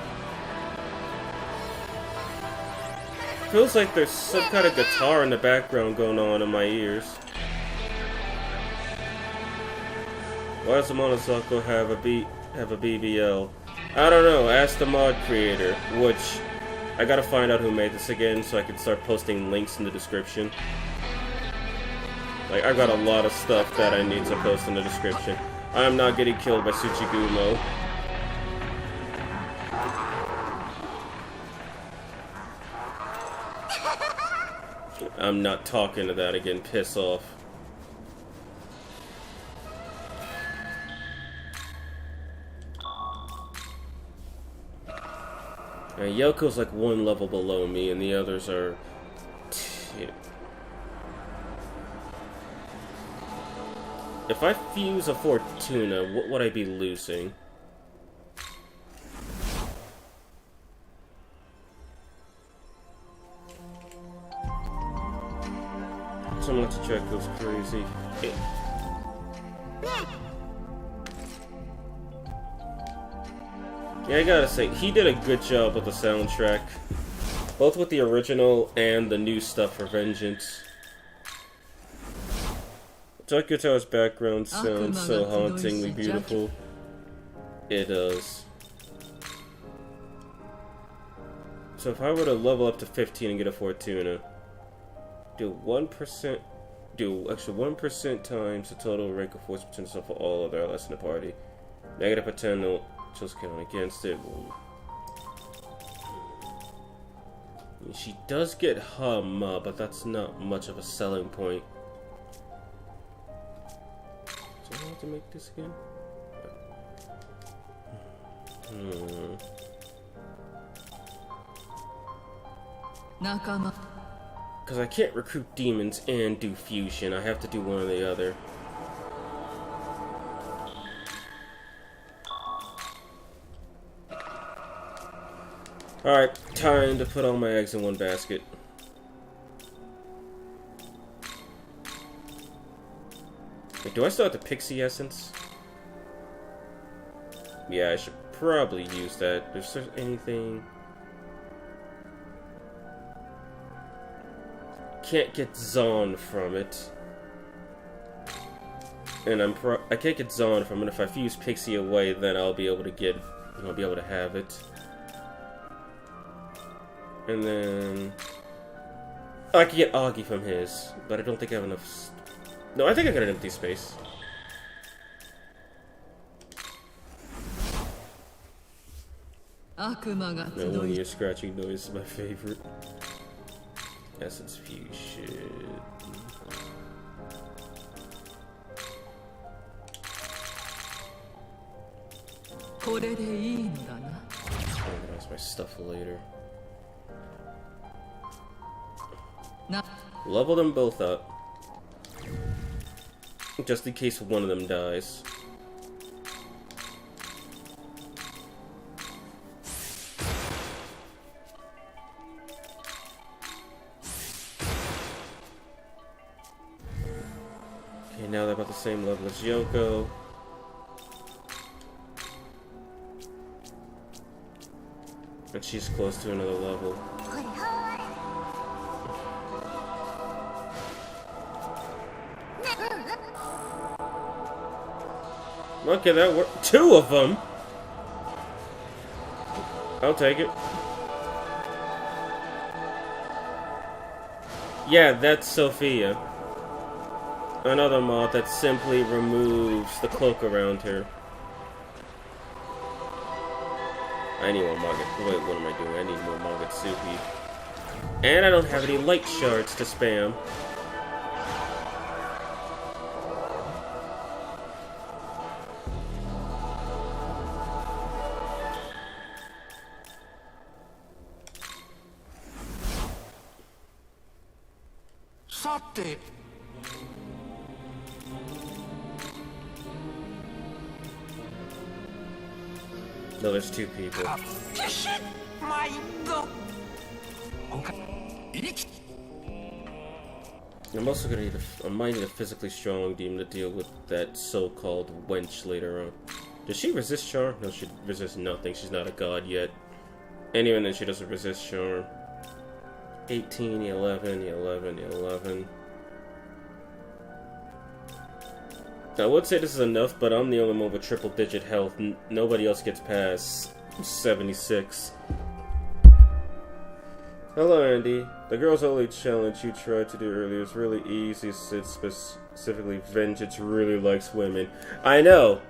Feels like there's some kind of guitar in the background going on in my ears. Why does the Monozaka have a BBL? I don't know, ask the mod creator, which... I gotta find out who made this again so I can start posting links in the description. Like, I've got a lot of stuff that I need to post in the description. I'm not getting killed by Tsuchigumo. I'm not talking to that again, piss off. And Yoko's like 1 level below me, and the others are 2. If I fuse a Fortuna, what would I be losing? Someone to check goes crazy. Yeah, I gotta say, he did a good job with the soundtrack. Both with the original and the new stuff for Vengeance. Tokyo Tower's background sounds so hauntingly beautiful. It does. So if I were to level up to 15 and get a Fortuna, do 1%, actually 1% times the total rank of force potential for all other allies in the party. Negative potential just count against it. She does get Hama, but that's not much of a selling point. So I have to make this again? Because I can't recruit demons and do fusion. I have to do one or the other. Alright, time to put all my eggs in one basket. Wait, do I still have the Pixie essence? Yeah, I should probably use that. Is there anything... Can't get Zon from it. And I can't get Zon from it. If I fuse Pixie away, then I'll be able to have it. And then... Oh, I can get Augie from his, but I don't think I have enough... No, I think I got an empty space. No, only your scratching noise is my favorite. Essence fusion. Organize my stuff later. Level them both up. Just in case one of them dies. Okay, now they're about the same level as Yoko. And she's close to another level. Okay, that worked. 2 of them! I'll take it. Yeah, that's Sophia. Another moth that simply removes the cloak around her. I need more Magatsuki. Wait, what am I doing? I need more Magatsuki. And I don't have any light shards to spam. No, there's 2 people. I'm also gonna need I might need a physically strong demon to deal with that so-called wench later on. Does she resist charm? No, she resists nothing. She's not a god yet. And even then, she doesn't resist charm. 18, 11, 11, 11. I would say this is enough, but I'm the only one with triple-digit health. Nobody else gets past 76. Hello, Andy. The girl's only challenge you tried to do earlier is really easy since specifically Vengeance really likes women. I know.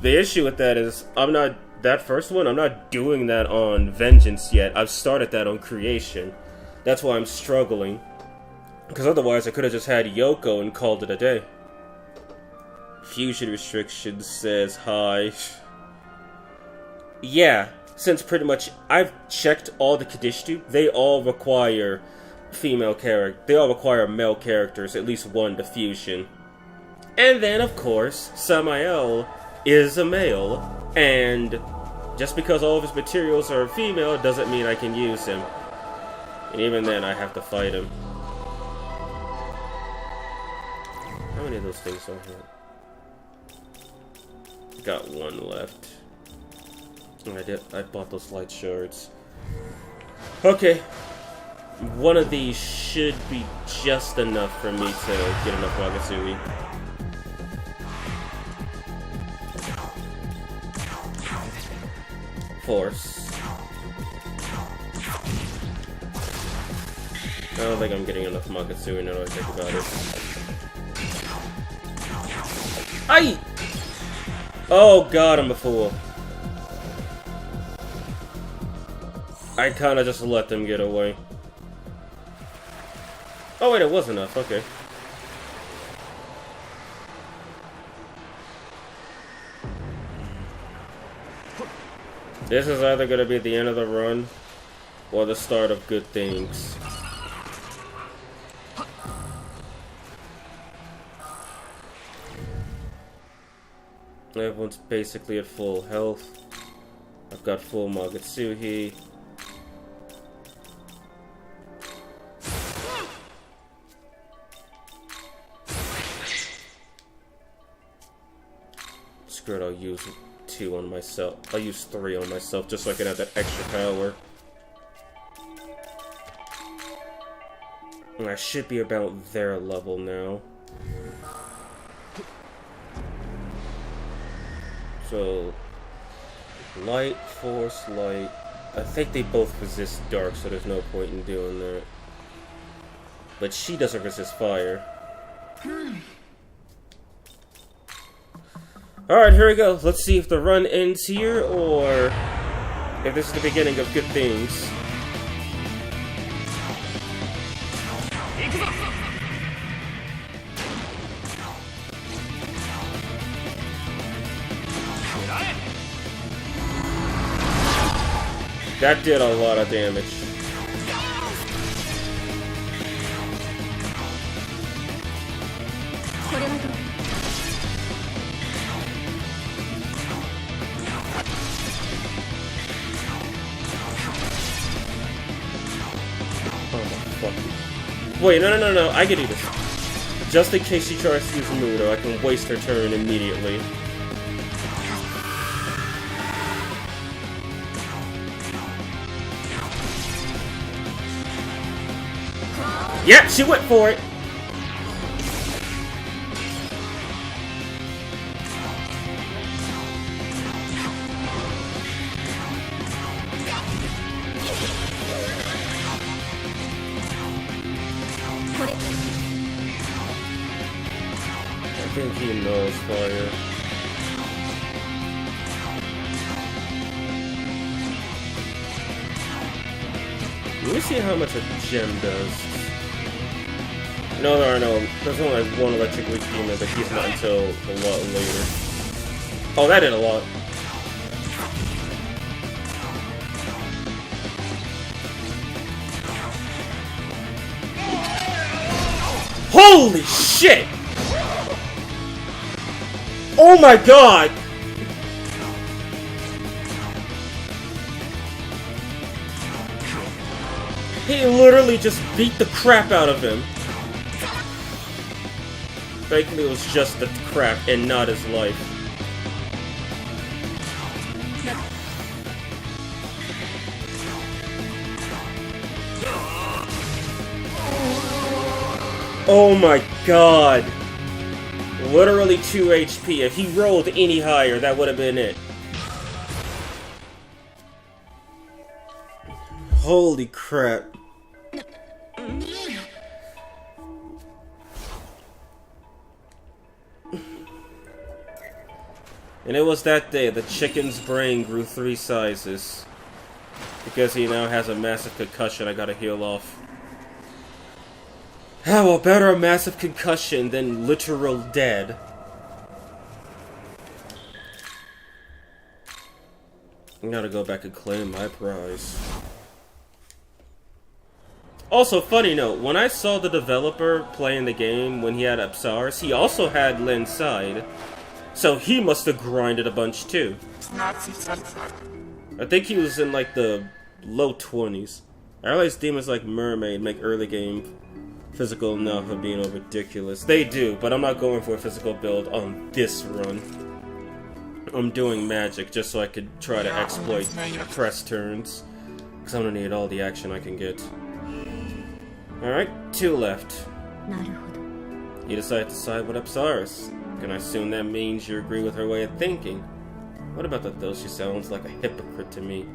The issue with that is that first one, I'm not doing that on Vengeance yet. I've started that on Creation. That's why I'm struggling. Because otherwise I could have just had Yoko and called it a day. Fusion restrictions says hi. Yeah, since pretty much I've checked all the Kadishtu, they all require they all require male characters, at least one to fusion. And then, of course, Samael is a male, and just because all of his materials are female doesn't mean I can use him. And even then, I have to fight him. How many of those things are here? Got one left. I bought those light shards. Okay. One of these should be just enough for me to get enough Wagasui. Force. I don't think I'm getting enough Magasui now that I think about it. Aye! Oh god, I'm a fool. I kinda just let them get away. Oh wait, it was enough, okay. This is either gonna be the end of the run, or the start of good things. Everyone's basically at full health. I've got full Magatsuhi. Screw it, I'll use 2 on myself. I'll use 3 on myself just so I can have that extra power. And I should be about their level now. So, light, force, light. I think they both resist dark, so there's no point in doing that. But she doesn't resist fire. Alright, here we go. Let's see if the run ends here, or if this is the beginning of good things. That did a lot of damage. Wait, no, I can do this. Just in case she tries to use Mudo, I can waste her turn immediately. Yep, she went for it! I think he knows fire. Let me see how much a gem does. No, there's only like one electric weak demon, but he's not until a lot later. Oh, that did a lot. Holy shit! Oh my god! He literally just beat the crap out of him. Thankfully it was just the crap and not his life. Oh my god! Literally 2 HP. If he rolled any higher, that would have been it. Holy crap. And it was that day the chicken's brain grew 3 sizes. Because he now has a massive concussion I gotta heal off. Ah, well, better a massive concussion than literal dead. I gotta go back and claim my prize. Also, funny note, when I saw the developer playing the game when he had Apsaris, he also had Lin's side. So he must have grinded a bunch too. I think he was in like the low 20s. I realize demons like Mermaid make early game physical enough of being all ridiculous. They do, but I'm not going for a physical build on this run. I'm doing magic just so I could try to exploit press turns. Because I'm gonna need all the action I can get. Alright, 2 left. You decide to side with Apsaris. Can I assume that means you agree with her way of thinking? What about that though? She sounds like a hypocrite to me.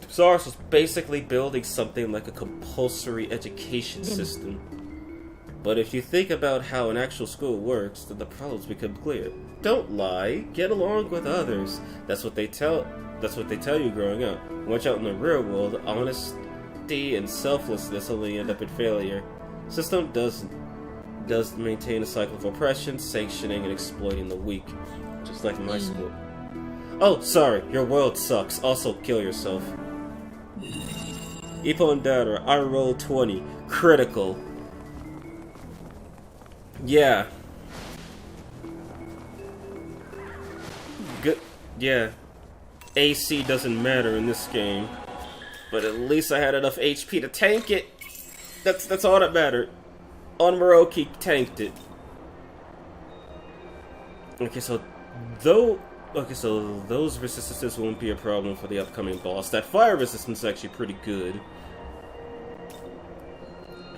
Apsaris was basically building something like a compulsory education system. But if you think about how an actual school works, then the problems become clear. Don't lie. Get along with others. That's what they tell you growing up. Watch out in the real world, honesty and selflessness only end up in failure. System does maintain a cycle of oppression, sanctioning and exploiting the weak. Just like my school. Oh, sorry, your world sucks. Also kill yourself. Ippon Data, I rolled 20. Critical. Yeah. Good. Yeah. AC doesn't matter in this game. But at least I had enough HP to tank it. That's all that mattered. Onmoroki tanked it. Okay, so those resistances won't be a problem for the upcoming boss. That fire resistance is actually pretty good.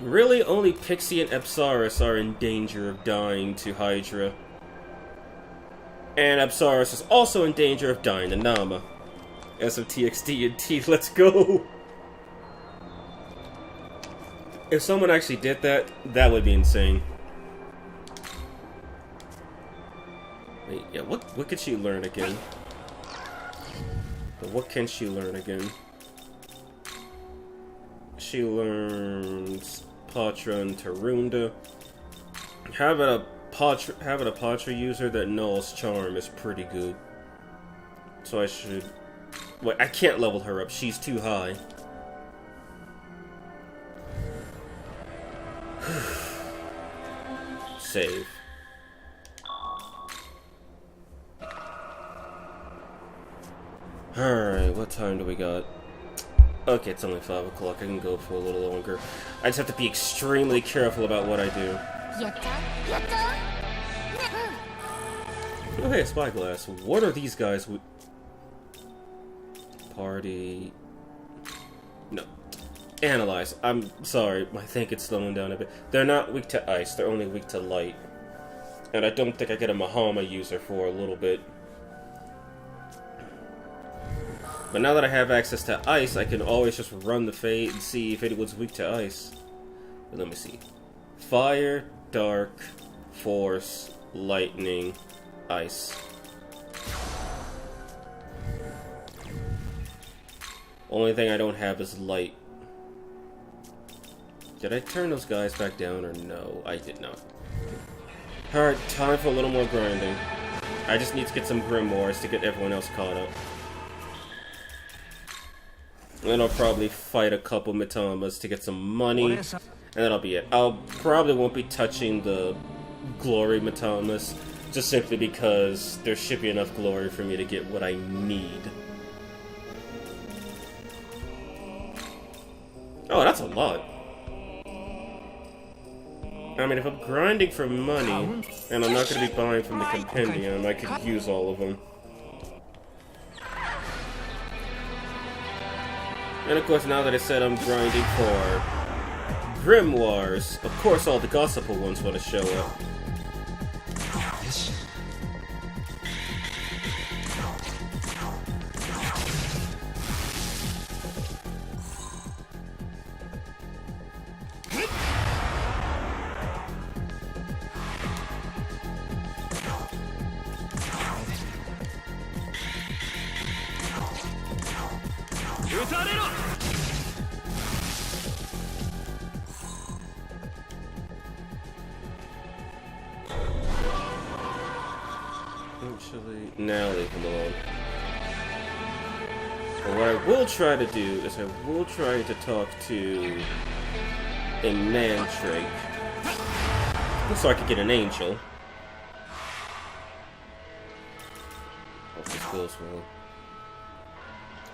Really, only Pixie and Apsaris are in danger of dying to Hydra. And Apsaris is also in danger of dying to Nama. SMTXD and T, let's go! If someone actually did that, that would be insane. Wait, yeah, what could she learn again? But what can she learn again? She learns Patra and Tarunda. Having a Patra user that knows Charm is pretty good. So I should... Wait, I can't level her up. She's too high. Save. Alright, what time do we got? Okay, it's only 5 o'clock. I can go for a little longer. I just have to be extremely careful about what I do. Oh, hey, a spyglass. What are these guys? Party... No. Analyze. I'm sorry, I think it's slowing down a bit. They're not weak to ice, they're only weak to light. And I don't think I get a Mahama user for a little bit. But now that I have access to ice, I can always just run the fate and see if anyone's weak to ice. But let me see. Fire, dark, force, lightning, ice. Only thing I don't have is light. Did I turn those guys back down or no? I did not. Alright, time for a little more grinding. I just need to get some grimoires to get everyone else caught up. Then I'll probably fight a couple Mitamas to get some money. And that'll be it. I'll probably won't be touching the glory Mitamas. Just simply because there should be enough glory for me to get what I need. Oh, that's a lot. I mean, if I'm grinding for money, and I'm not going to be buying from the compendium, I could use all of them. And of course, now that I said I'm grinding for grimoires, of course all the gossipful ones want to show up. Actually, now leave him alone. But what I will try to do is I will try to talk to a mandrake. So I could get an angel. Hope this goes well.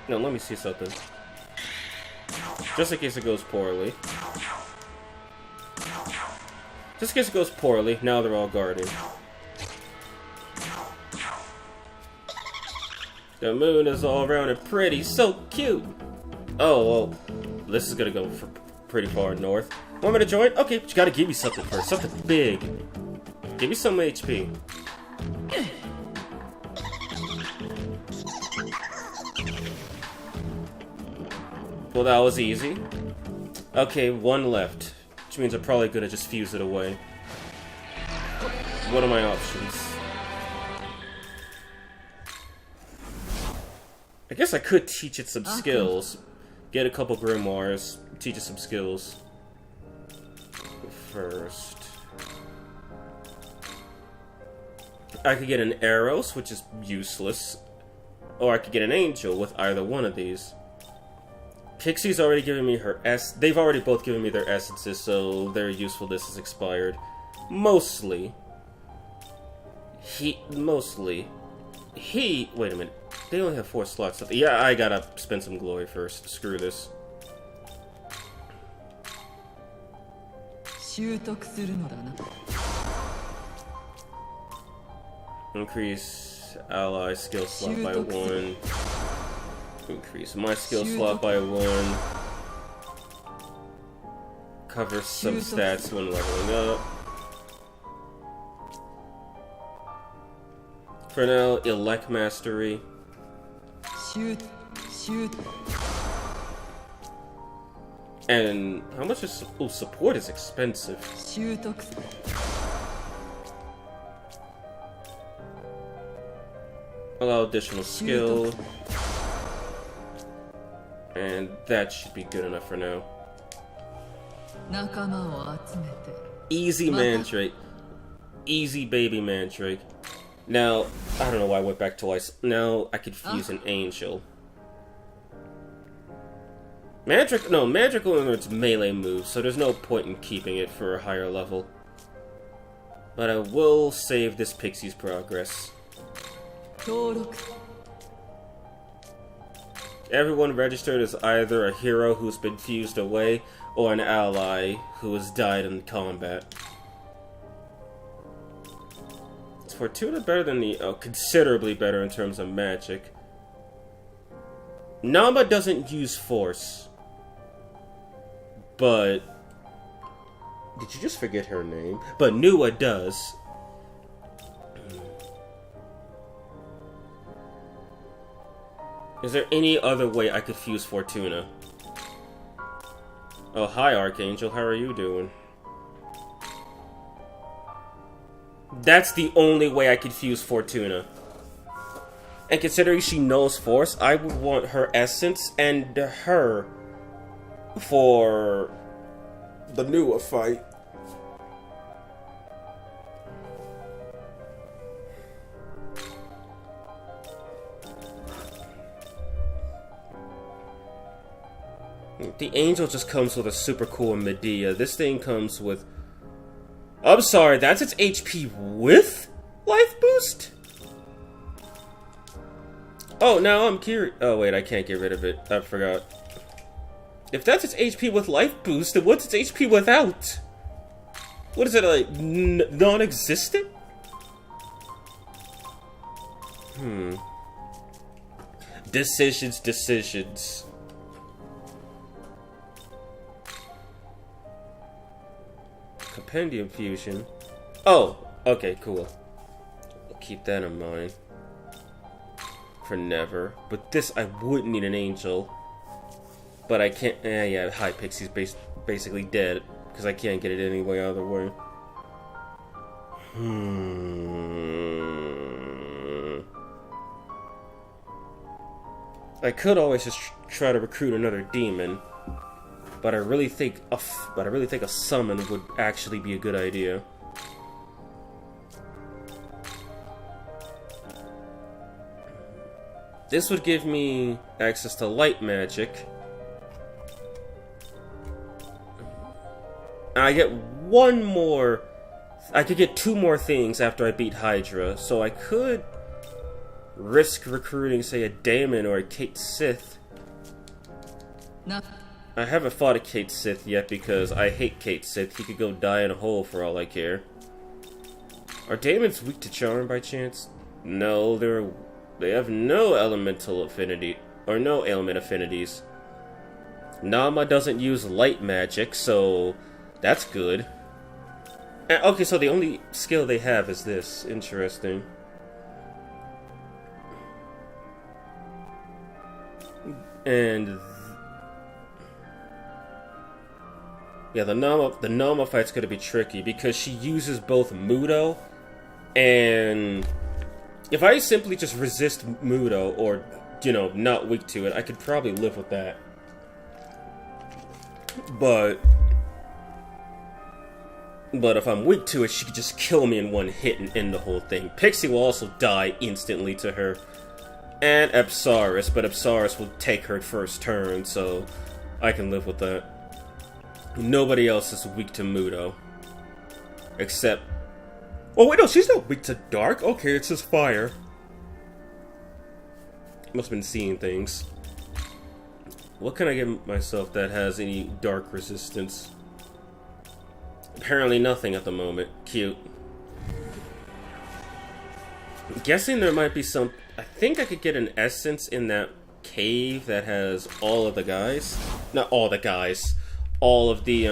No, let me see something. Just in case it goes poorly. Just in case it goes poorly, now they're all guarding. The moon is all around and pretty, so cute! Oh, well, this is gonna go for pretty far north. Want me to join? Okay, but you gotta give me something first, something big. Give me some HP. Well, that was easy. Okay, one left. Which means I'm probably gonna just fuse it away. What are my options? I guess I could teach it some skills. Get a couple grimoires, teach it some skills. First, I could get an arrows, which is useless. Or I could get an angel with either one of these. Pixie's already given me her they've already both given me their essences, so their usefulness is expired. Mostly. Wait a minute. They only have 4 slots. Yeah, I gotta spend some glory first. Screw this. Increase ally skill slot by 1. Increase my skill slot by 1. Cover some stats when leveling up. For now, elect mastery. And how much is support is expensive. Allow additional skill. And that should be good enough for now. Easy mandrake. Easy baby mandrake. Now, I don't know why I went back twice. Now I could fuse an angel. Mandrake only learns melee moves, so there's no point in keeping it for a higher level. But I will save this Pixie's progress. Everyone registered as either a hero who's been fused away, or an ally who has died in combat. Is Fortuna better than the... Oh, considerably better in terms of magic. Nama doesn't use force. But... Did you just forget her name? But Nua does. Is there any other way I could fuse Fortuna? Oh, hi Archangel, how are you doing? That's the only way I could fuse Fortuna. And considering she knows Force, I would want her essence and her for the Nua fight. The angel just comes with a super cool Medea. This thing comes with... I'm sorry, that's its HP with life boost? Oh, now I'm curious. Oh, wait, I can't get rid of it. I forgot. If that's its HP with life boost, then what's its HP without? What is it, like, non-existent? Decisions. Compendium fusion. Oh, okay, cool. I'll keep that in mind. For never. But this, I would need an angel. But I can't... yeah, High Pixie's basically dead. Because I can't get it any way other way. I could always just try to recruit another demon. But I really think a summon would actually be a good idea. This would give me access to light magic. I get one more. I could get 2 more things after I beat Hydra, so I could risk recruiting, say, a Daemon or a Cait Sith. No. I haven't fought a Cait Sith yet because I hate Cait Sith. He could go die in a hole for all I care. Are Daemons weak to charm by chance? No, they have no elemental affinity, or no element affinities. Nama doesn't use light magic, so that's good. Okay, so the only skill they have is this. Interesting. And yeah, the Nama fight's gonna be tricky because she uses both Mudo and if I simply just resist Mudo or, you know, not weak to it, I could probably live with that. But if I'm weak to it, she could just kill me in one hit and end the whole thing. Pixie will also die instantly to her. And Apsaris, but Apsaris will take her first turn, so I can live with that. Nobody else is weak to Mudo. Except... Oh wait, no, she's not weak to dark. Okay, it's just fire. Must have been seeing things. What can I give myself that has any dark resistance? Apparently nothing at the moment. Cute. I'm guessing there might be some... I think I could get an essence in that cave that has all of the guys. Not all the guys. All of the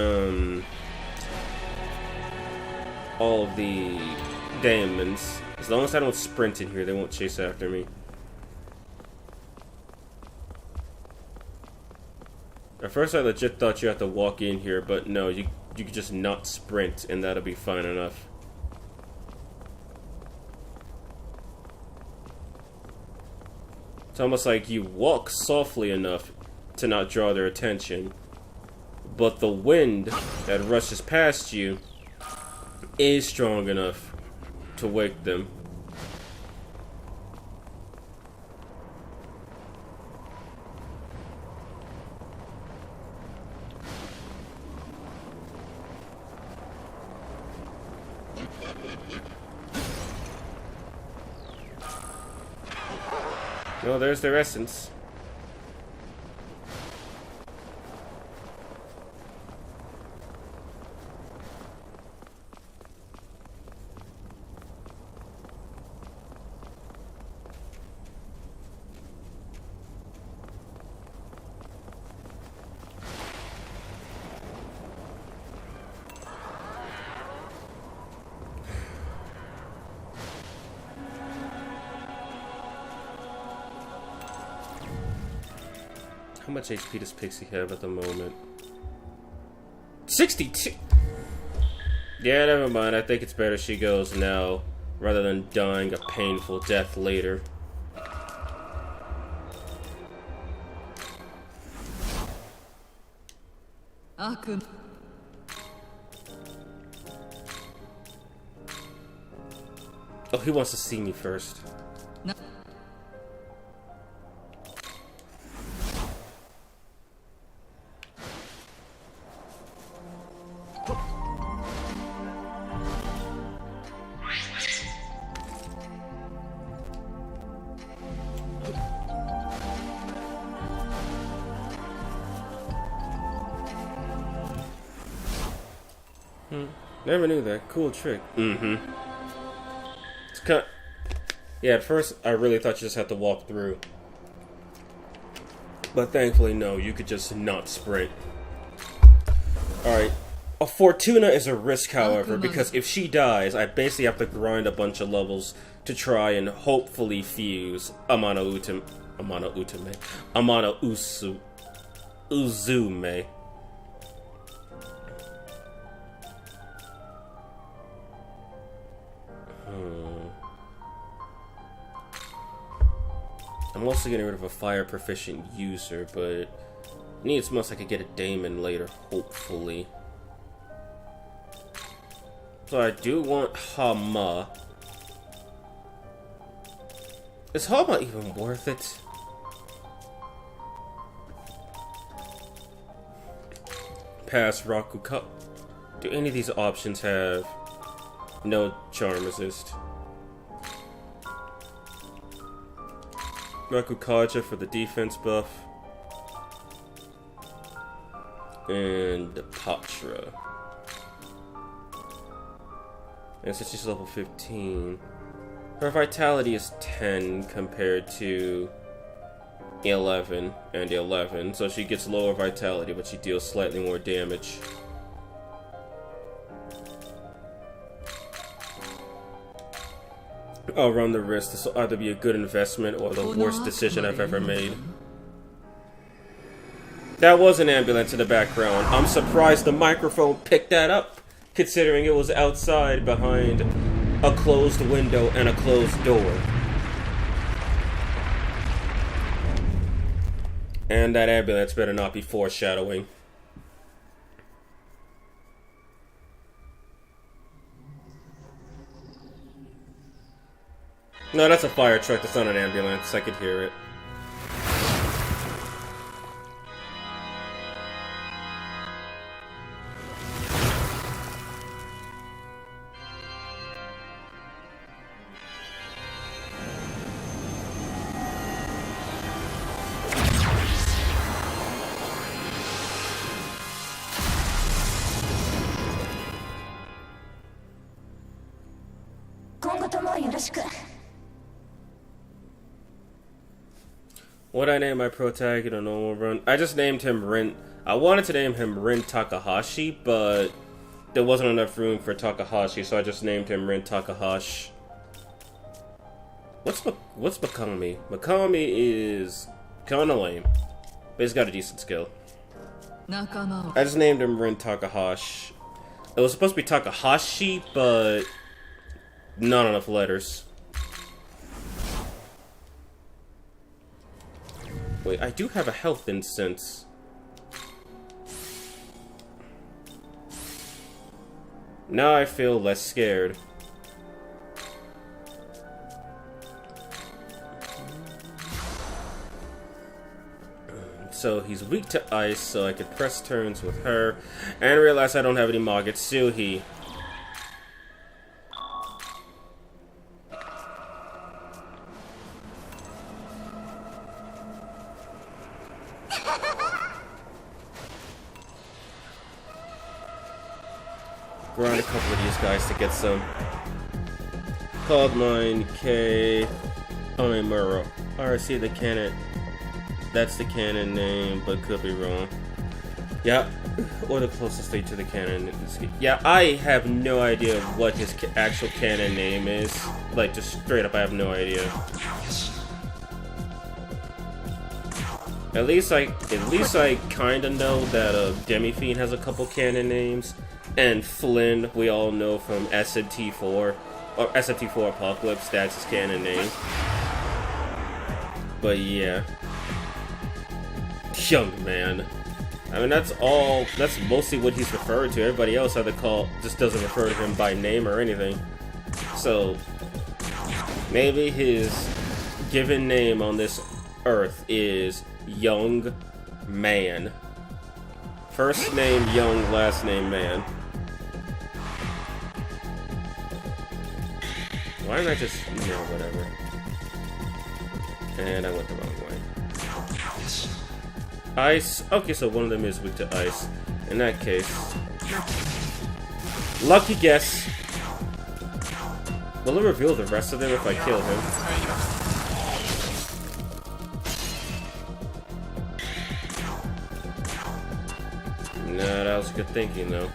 Daemons. As long as I don't sprint in here, they won't chase after me. At first I legit thought you had to walk in here, but no, you could just not sprint and that'll be fine enough. It's almost like you walk softly enough to not draw their attention, but the wind that rushes past you is strong enough to wake them. Well, there's their essence. How much HP does Pixie have at the moment? 62! Yeah, never mind. I think it's better she goes now, rather than dying a painful death later. Akun. Oh, he wants to see me first. No. Never knew that. Cool trick. Mm-hmm. It's kind of... Yeah, at first I really thought you just had to walk through. But thankfully, no. You could just not sprint. Alright. A Fortuna is a risk, however, because if she dies, I basically have to grind a bunch of levels to try and hopefully fuse Uzume. I'm also getting rid of a fire proficient user, but needs must I could get a Daemon later, hopefully. So I do want Hama. Is Hama even worth it? past Rakuka. Do any of these options have no charm resist? Rakukaja for the defense buff. And the Patra. And since she's level 15, her vitality is 10 compared to 11 and 11, so she gets lower vitality, but she deals slightly more damage. I'll run the risk. This will either be a good investment or the worst decision I've ever made. That was an ambulance in the background. I'm surprised the microphone picked that up, considering it was outside behind a closed window and a closed door. And that ambulance better not be foreshadowing. No, that's a fire truck. That's not an ambulance. I could hear it. What I name my protagonist in a normal run? I just named him Rin. I wanted to name him Rin Takahashi, but there wasn't enough room for Takahashi, so I just named him Rin Takahashi. What's Megami? Megami is kinda lame, but he's got a decent skill. I just named him Rin Takahashi. It was supposed to be Takahashi, but not enough letters. Wait, I do have a health incense. Now I feel less scared. So he's weak to ice, so I could press turns with her. And realize I don't have any Magetsuhi. Grind a couple of these guys to get some. Called mine K. Onimura. Alright, see the canon. That's the canon name, but could be wrong. Yeah, or the closest thing to the canon. Yeah, I have no idea what his actual canon name is. Like, just straight up, I have no idea. At least I kinda know that Demi-Fiend has a couple canon names. And Flynn, we all know from SMT4, or SMT4 Apocalypse, that's his canon name. But yeah. Young man. I mean, that's mostly what he's referred to. Everybody else just doesn't refer to him by name or anything. So, maybe his given name on this earth is Young Man. First name Young, last name Man. Why didn't I just, whatever. And I went the wrong way. Ice. Okay, so one of them is weak to ice. In that case. Lucky guess. Will it reveal the rest of them if I kill him? Nah, that was good thinking though.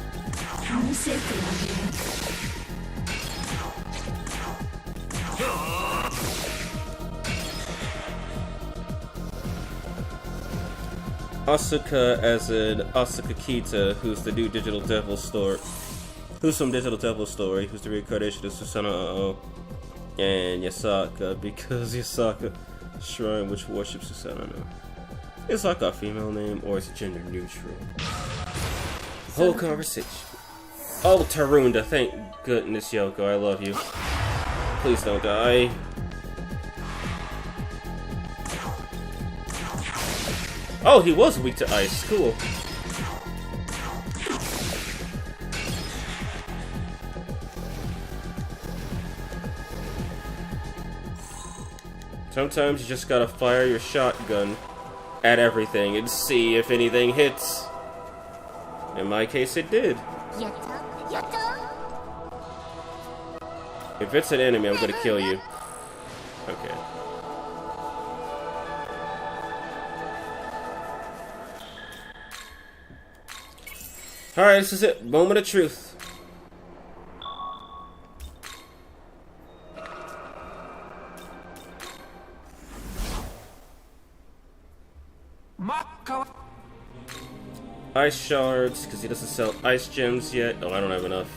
Asuka as in Asuka Kita, who's the new Digital Devil Story. Who's from Digital Devil Story, who's the reincarnation of Susanoo. And Yasaka, because Yasaka shrine which worships Susanoo. Is Yasaka a female name or is it gender neutral? Whole conversation. Oh, Tarunda, thank goodness, Yoko, I love you. Please don't die. Oh, he was weak to ice. Cool. Sometimes you just gotta fire your shotgun at everything and see if anything hits. In my case, it did. If it's an enemy, I'm gonna kill you. Okay. Alright, this is it. Moment of truth. Ice shards, because he doesn't sell ice gems yet. Oh, I don't have enough.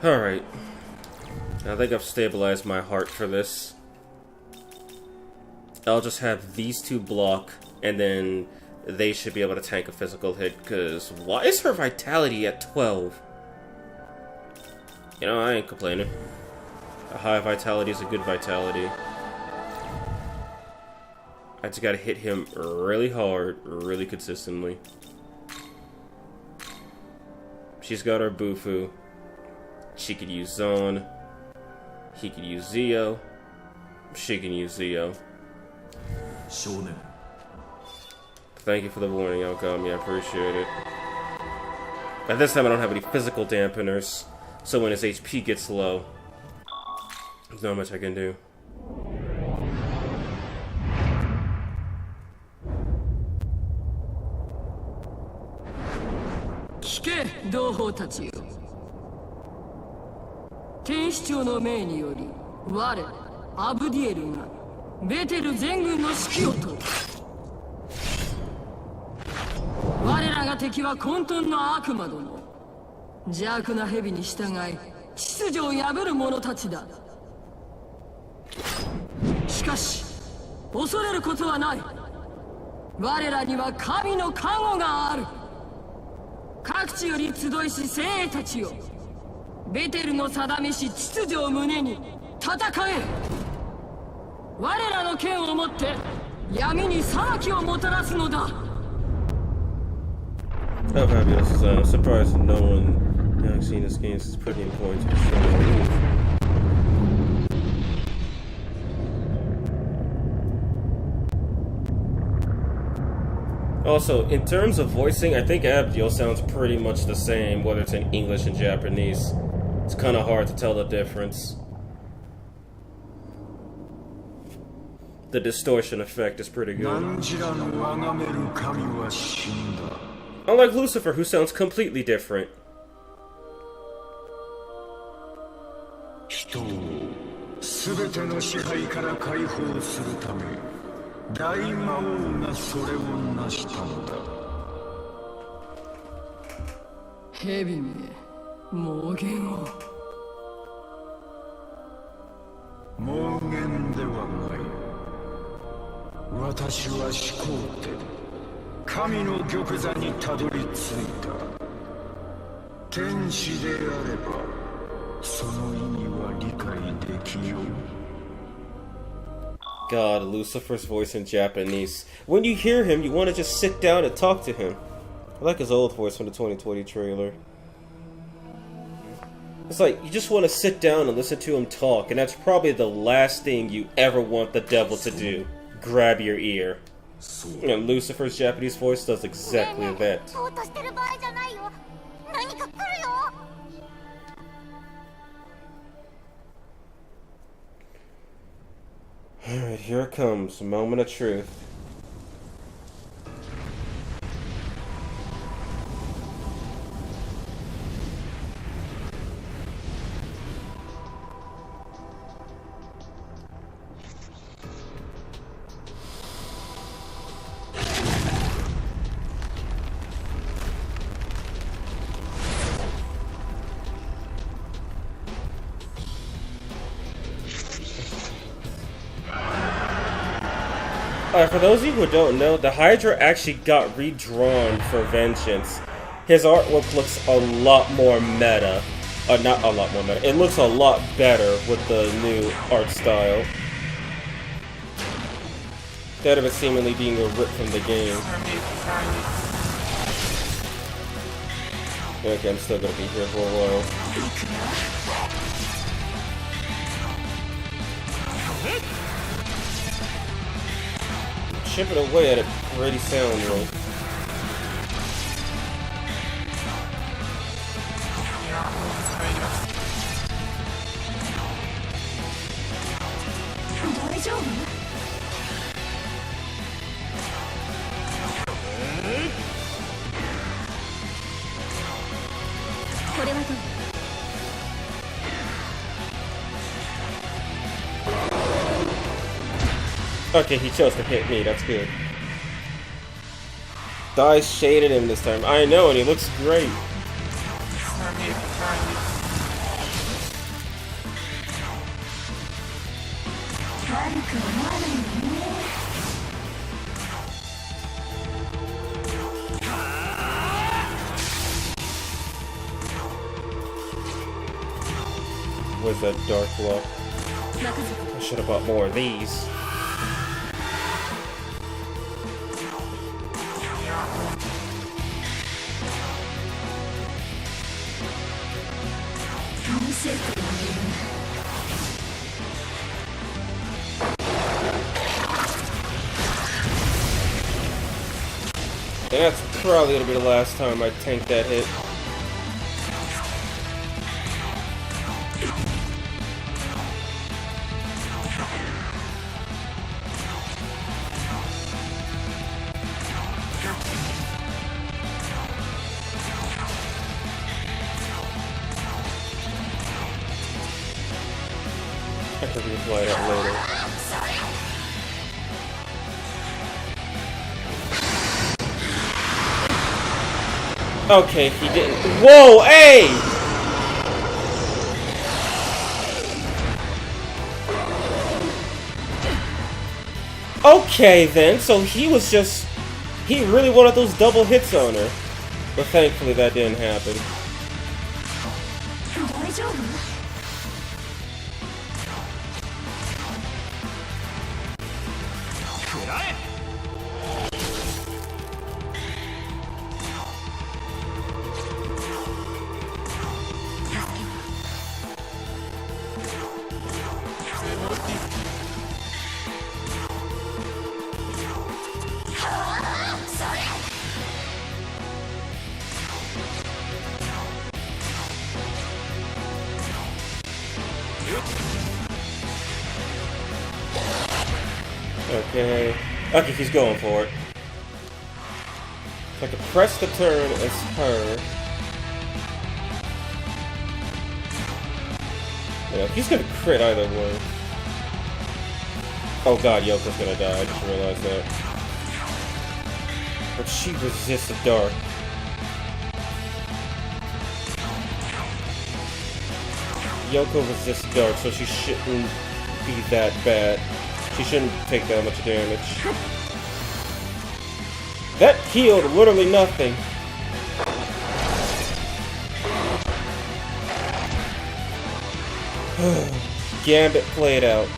Alright. I think I've stabilized my heart for this. I'll just have these two block, and then they should be able to tank a physical hit, because why is her vitality at 12? You know, I ain't complaining. A high vitality is a good vitality. I just gotta hit him really hard, really consistently. She's got her Bufu. She could use Zone. He could use Zio. She can use Zio. Shonen. Thank you for the warning, Alchemy. I appreciate it. At this time, I don't have any physical dampeners, so when his HP gets low, there's not much I can do. Kike, 同胞たちよ。天使長の命により、我、アブディエルがベテル全軍の指揮を執る。我らが敵は混沌の悪魔ども。邪悪な蛇に従い、秩序を破る者たちだ。しかし、恐れることはない。我らには神の加護がある。各地より集いし精鋭たちよ。ベテルの定めし秩序を胸に戦え。我らの剣をもって闇に裁きをもたらすのだ。Oh, fabulous. I'm surprised no one has seen this game. This is pretty important to show. Also, in terms of voicing, I think Abdiel sounds pretty much the same, whether it's in English and Japanese. It's kind of hard to tell the difference. The distortion effect is pretty good. Unlike Lucifer, who sounds completely different. 人を全ての支配から解放するため大魔王がそれを成したのだ。蛇め、妄言を。妄言ではない。私は始皇帝、神の玉座にたどり着いた。天使であればその意味は理解できよう。God, Lucifer's voice in Japanese. When you hear him, you want to just sit down and talk to him. I like his old voice from the 2020 trailer. It's like, you just want to sit down and listen to him talk, and that's probably the last thing you ever want the devil to do. Grab your ear. And Lucifer's Japanese voice does exactly that. Alright, here it comes. Moment of truth. For those of you who don't know, the Hydra actually got redrawn for Vengeance. His artwork looks a lot more meta. Not a lot more meta. It looks a lot better with the new art style. Instead of it seemingly being a rip from the game. Okay, I'm still gonna be here for a while. Chipping away at it pretty soundly. Okay, he chose to hit me, that's good. The eyes shaded him this time. I know, and he looks great. Was that dark look? I should have bought more of these. That's probably gonna be the last time I tank that hit. I can replay that later. Okay, he didn't. Whoa, hey! Okay then, so he was just... He really wanted those double hits on her. But thankfully that didn't happen. Okay. Okay, he's going for it. If I could press the turn as her. Yeah, he's gonna crit either way. Oh god, Yoko's gonna die, I just realized that. But she resists the dark. Yoko resists dark, so she shouldn't be that bad. She shouldn't take that much damage. That healed literally nothing. Gambit played out.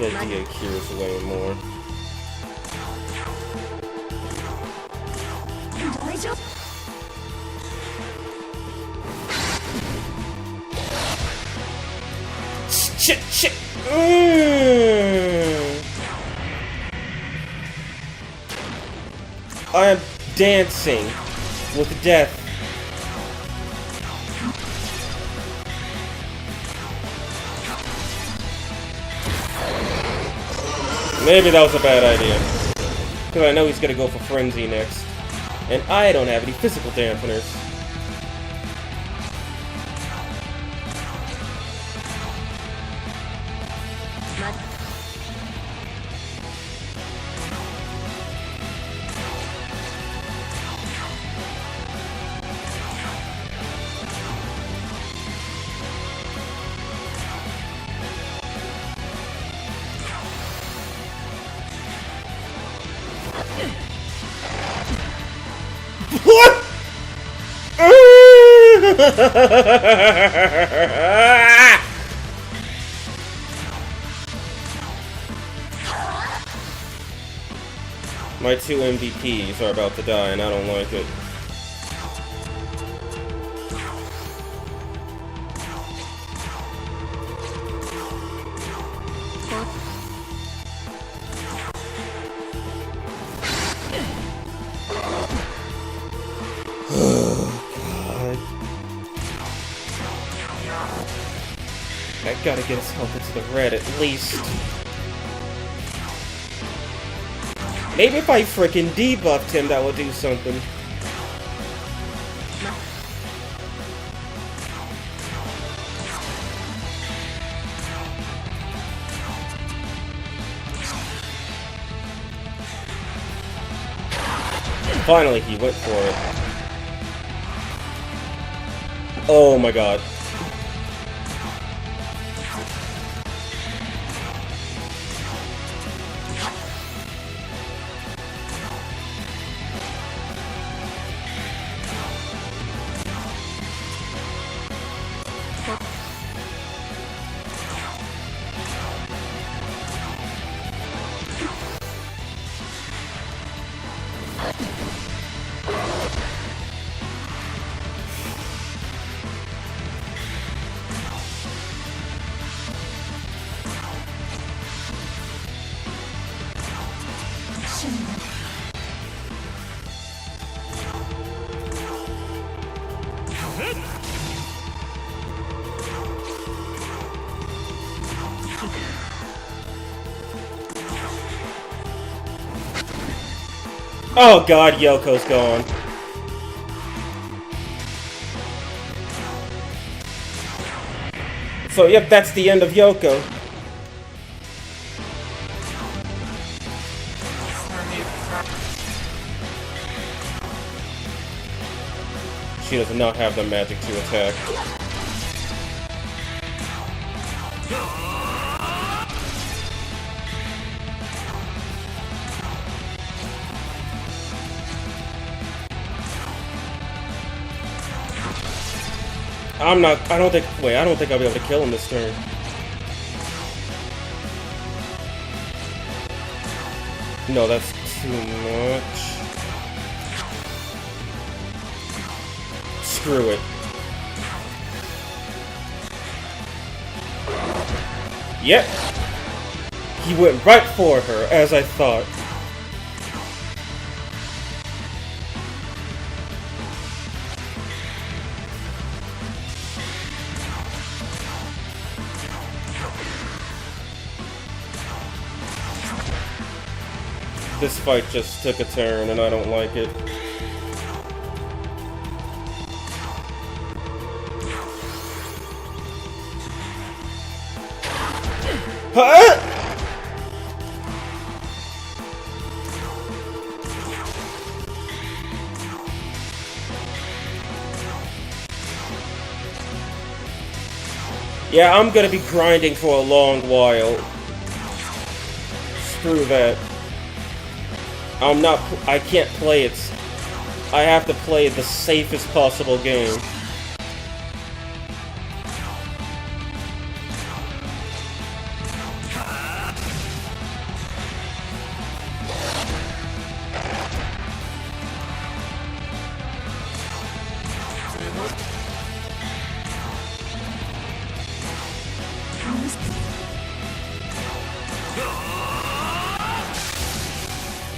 Yeah, you get curious way more. Shit! I am dancing with death. Maybe that was a bad idea. Because I know he's gonna go for Frenzy next. And I don't have any physical dampeners. My 2 MVPs are about to die, and I don't like it. I gotta get his health into the red at least. Maybe if I frickin' debuffed him, that would do something. Finally, he went for it. Oh my god. Oh god, Yoko's gone. So yep, that's the end of Yoko. She does not have the magic to attack. I don't think I'll be able to kill him this turn. No, that's too much. Screw it. Yep. He went right for her, as I thought. This fight just took a turn, and I don't like it. Huh? Yeah, I'm gonna be grinding for a long while. Screw that. I can't play it. I have to play the safest possible game.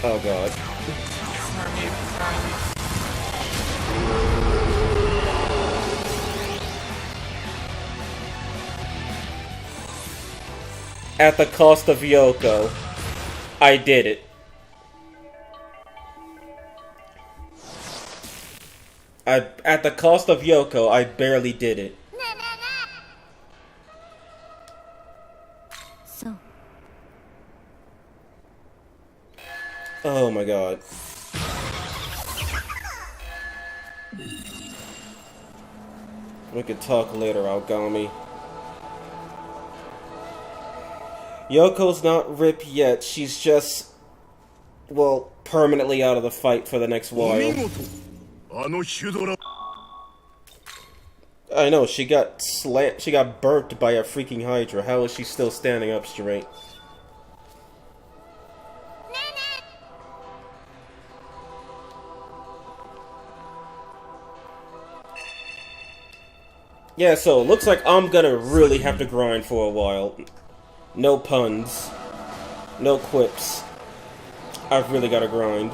Oh god. At the cost of Yoko, I did it. At the cost of Yoko, I barely did it. So. Oh my god. We can talk later, Aogami. Yoko's not RIP yet. She's just, well, permanently out of the fight for the next while. I know, she got burnt by a freaking Hydra. How is she still standing up straight? Yeah, so looks like I'm gonna really have to grind for a while. No puns. No quips. I've really gotta grind.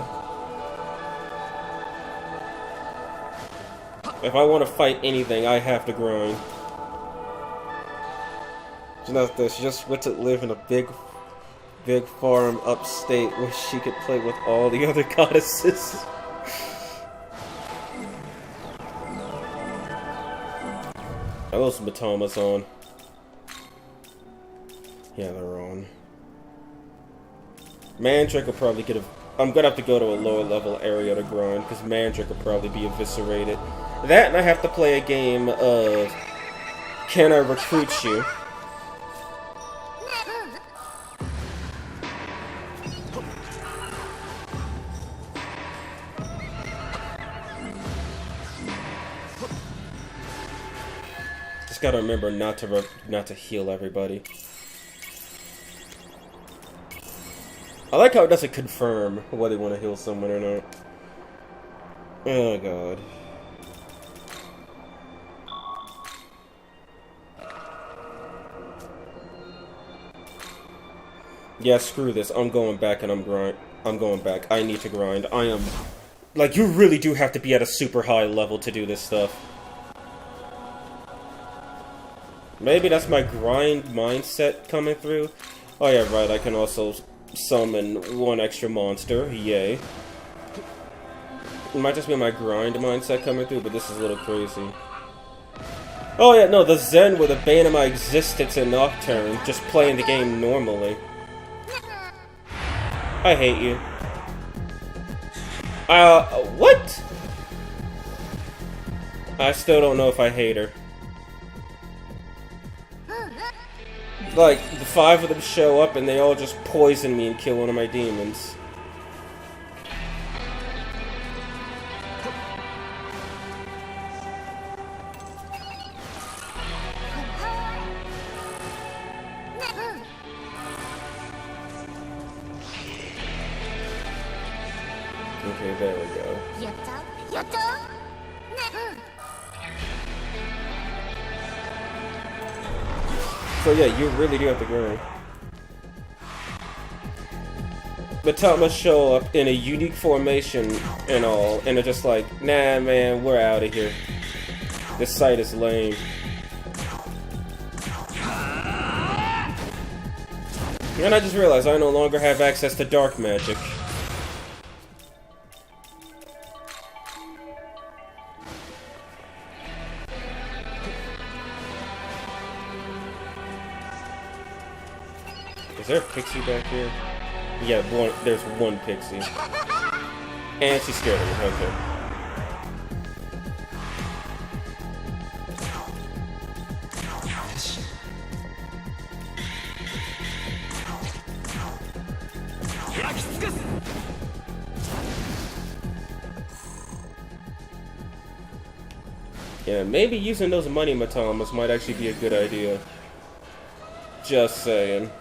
If I want to fight anything, I have to grind. She's not this. She just went to live in a big farm upstate where she could play with all the other goddesses. Are those Matamas on? Yeah, they're on. Mandrake will probably get a... I'm gonna have to go to a lower level area to grind, because Mandrake will probably be eviscerated. That, and I have to play a game of... Can I recruit you? Just gotta remember not to heal everybody. I like how it doesn't confirm whether they want to heal someone or not. Oh god. Yeah, screw this. I'm going back and I'm going back. I need to grind. I am... Like, you really do have to be at a super high level to do this stuff. Maybe that's my grind mindset coming through. Oh yeah, right. I can also summon one extra monster. Yay. It might just be my grind mindset coming through, but this is a little crazy. Oh yeah, no, the Zen were the bane of my existence in Nocturne, just playing the game normally. I hate you. What? I still don't know if I hate her. Like, the 5 of them show up and they all just poison me and kill one of my demons. Okay, there we go. So yeah, you really do have to grind. But Thomas show up in a unique formation and all, and they're just like, nah man, we're out of here. This site is lame. And I just realized I no longer have access to dark magic. Is there a Pixie back here? Yeah, there's one Pixie. And she's scared of me, okay. Yeah, maybe using those money Matamas might actually be a good idea. Just saying.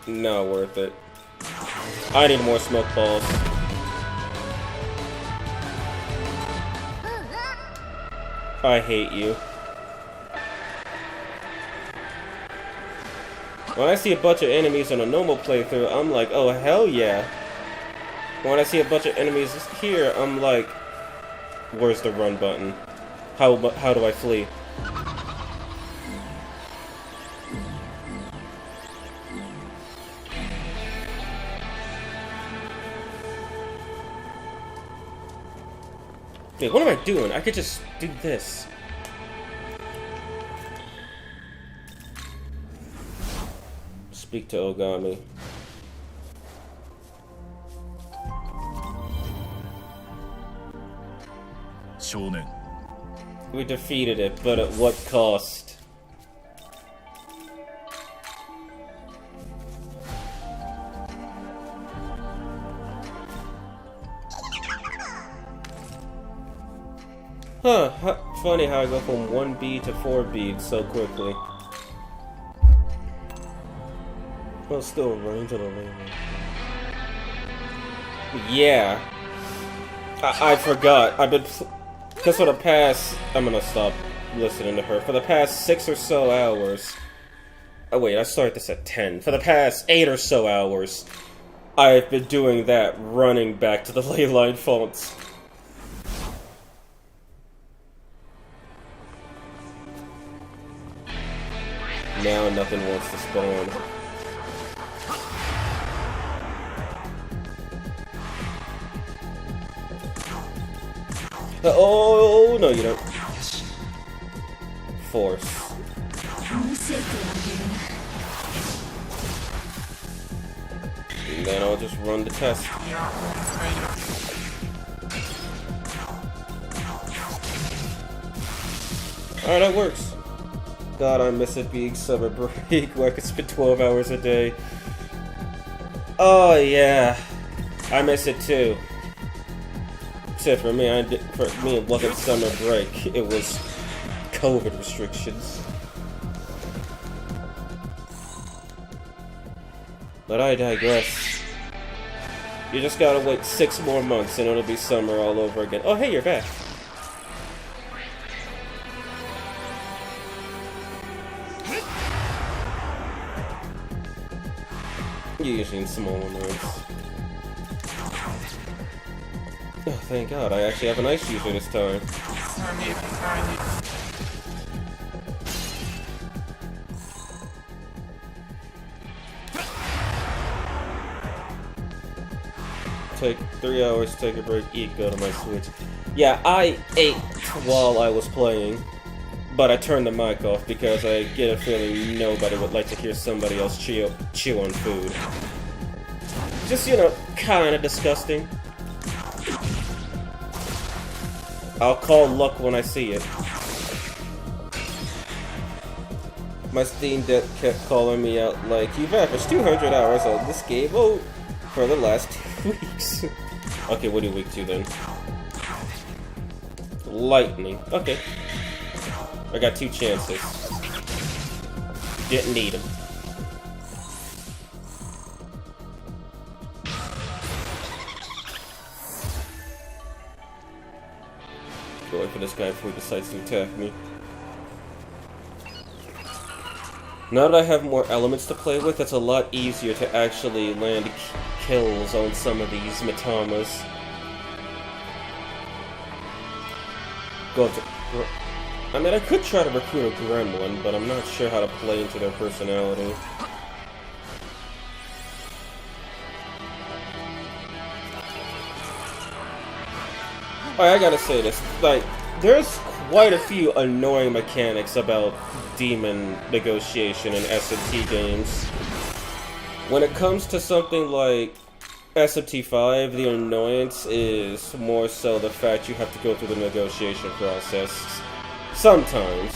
Not worth it. I need more smoke balls. I hate you. When I see a bunch of enemies on a normal playthrough, I'm like, oh hell yeah. When I see a bunch of enemies here, I'm like, where's the run button? How do I flee? Wait, what am I doing? I could just do this. speak to Ogami. Shonen. We defeated it, but at what cost? Huh, funny how I go from 1 bead to 4 beads so quickly. Well, still range on the lane. Yeah. I forgot. I've been... Because for the past... I'm gonna stop listening to her. For the past 6 or so hours... Oh wait, I started this at 10. For the past 8 or so hours, I've been doing that, running back to the Leyline Fonts. Now nothing wants to spawn. Oh, no you don't. Force. And then I'll just run the test. Alright, that works. God, I miss it being summer break where I could spend 12 hours a day. Oh yeah, I miss it too. Except for me, it wasn't summer break. It was COVID restrictions. But I digress. You just gotta wait 6 more months and it'll be summer all over again. Oh hey, you're back. Usually in small amounts. Oh, thank God, I actually have an ice user this time. Take 3 hours, take a break, eat, go to my Switch. Yeah, I ate while I was playing, but I turned the mic off because I get a feeling nobody would like to hear somebody else chew on food. Just, you know, kinda disgusting. I'll call luck when I see it. My Steam Deck kept calling me out like, you've averaged 200 hours on this game for the last 2 weeks. Okay, what do week 2 then? Lightning. Okay. I got 2 chances. Didn't need them. Go wait for this guy before he decides to attack me. Now that I have more elements to play with, it's a lot easier to actually land kills on some of these Mitamas. I mean, I could try to recruit a gremlin, but I'm not sure how to play into their personality. Alright, I gotta say this. Like, there's quite a few annoying mechanics about demon negotiation in SMT games. When it comes to something like SMT5, the annoyance is more so the fact you have to go through the negotiation process. Sometimes.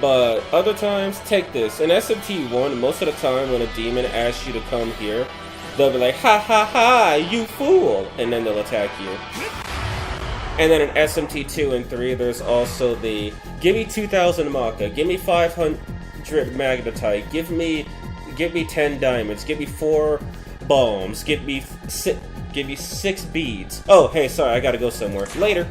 But other times, take this. In SMT1, most of the time when a demon asks you to come here, they'll be like, ha ha ha, you fool! And then they'll attack you. And then in SMT2 and 3, there's also the, give me 2,000 Maka, give me 500 Magnetite, give me 10 diamonds, give me 4 bombs, give me 6 beads. Oh, hey, sorry, I gotta go somewhere. Later!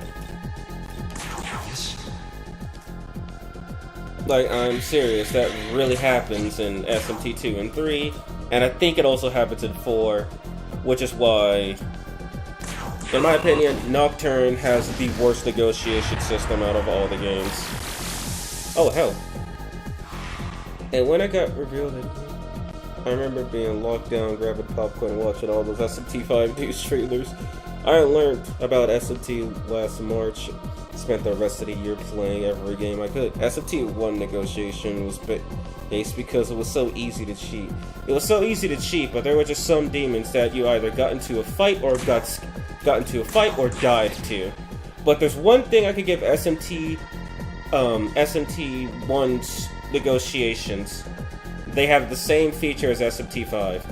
Like, I'm serious, that really happens in SMT2 and 3, and I think it also happens in 4, which is why, in my opinion, Nocturne has the worst negotiation system out of all the games. Oh, hell. And when I got revealed, I remember being locked down, grabbing popcorn, and watching all those SMT5 news trailers. I learned about SMT last March. Spent the rest of the year playing every game I could. SMT1 negotiation was base because it was so easy to cheat. It was so easy to cheat, but there were just some demons that you either got into a fight or got into a fight or died to. But there's one thing I could give SMT1's negotiations. They have the same feature as SMT5.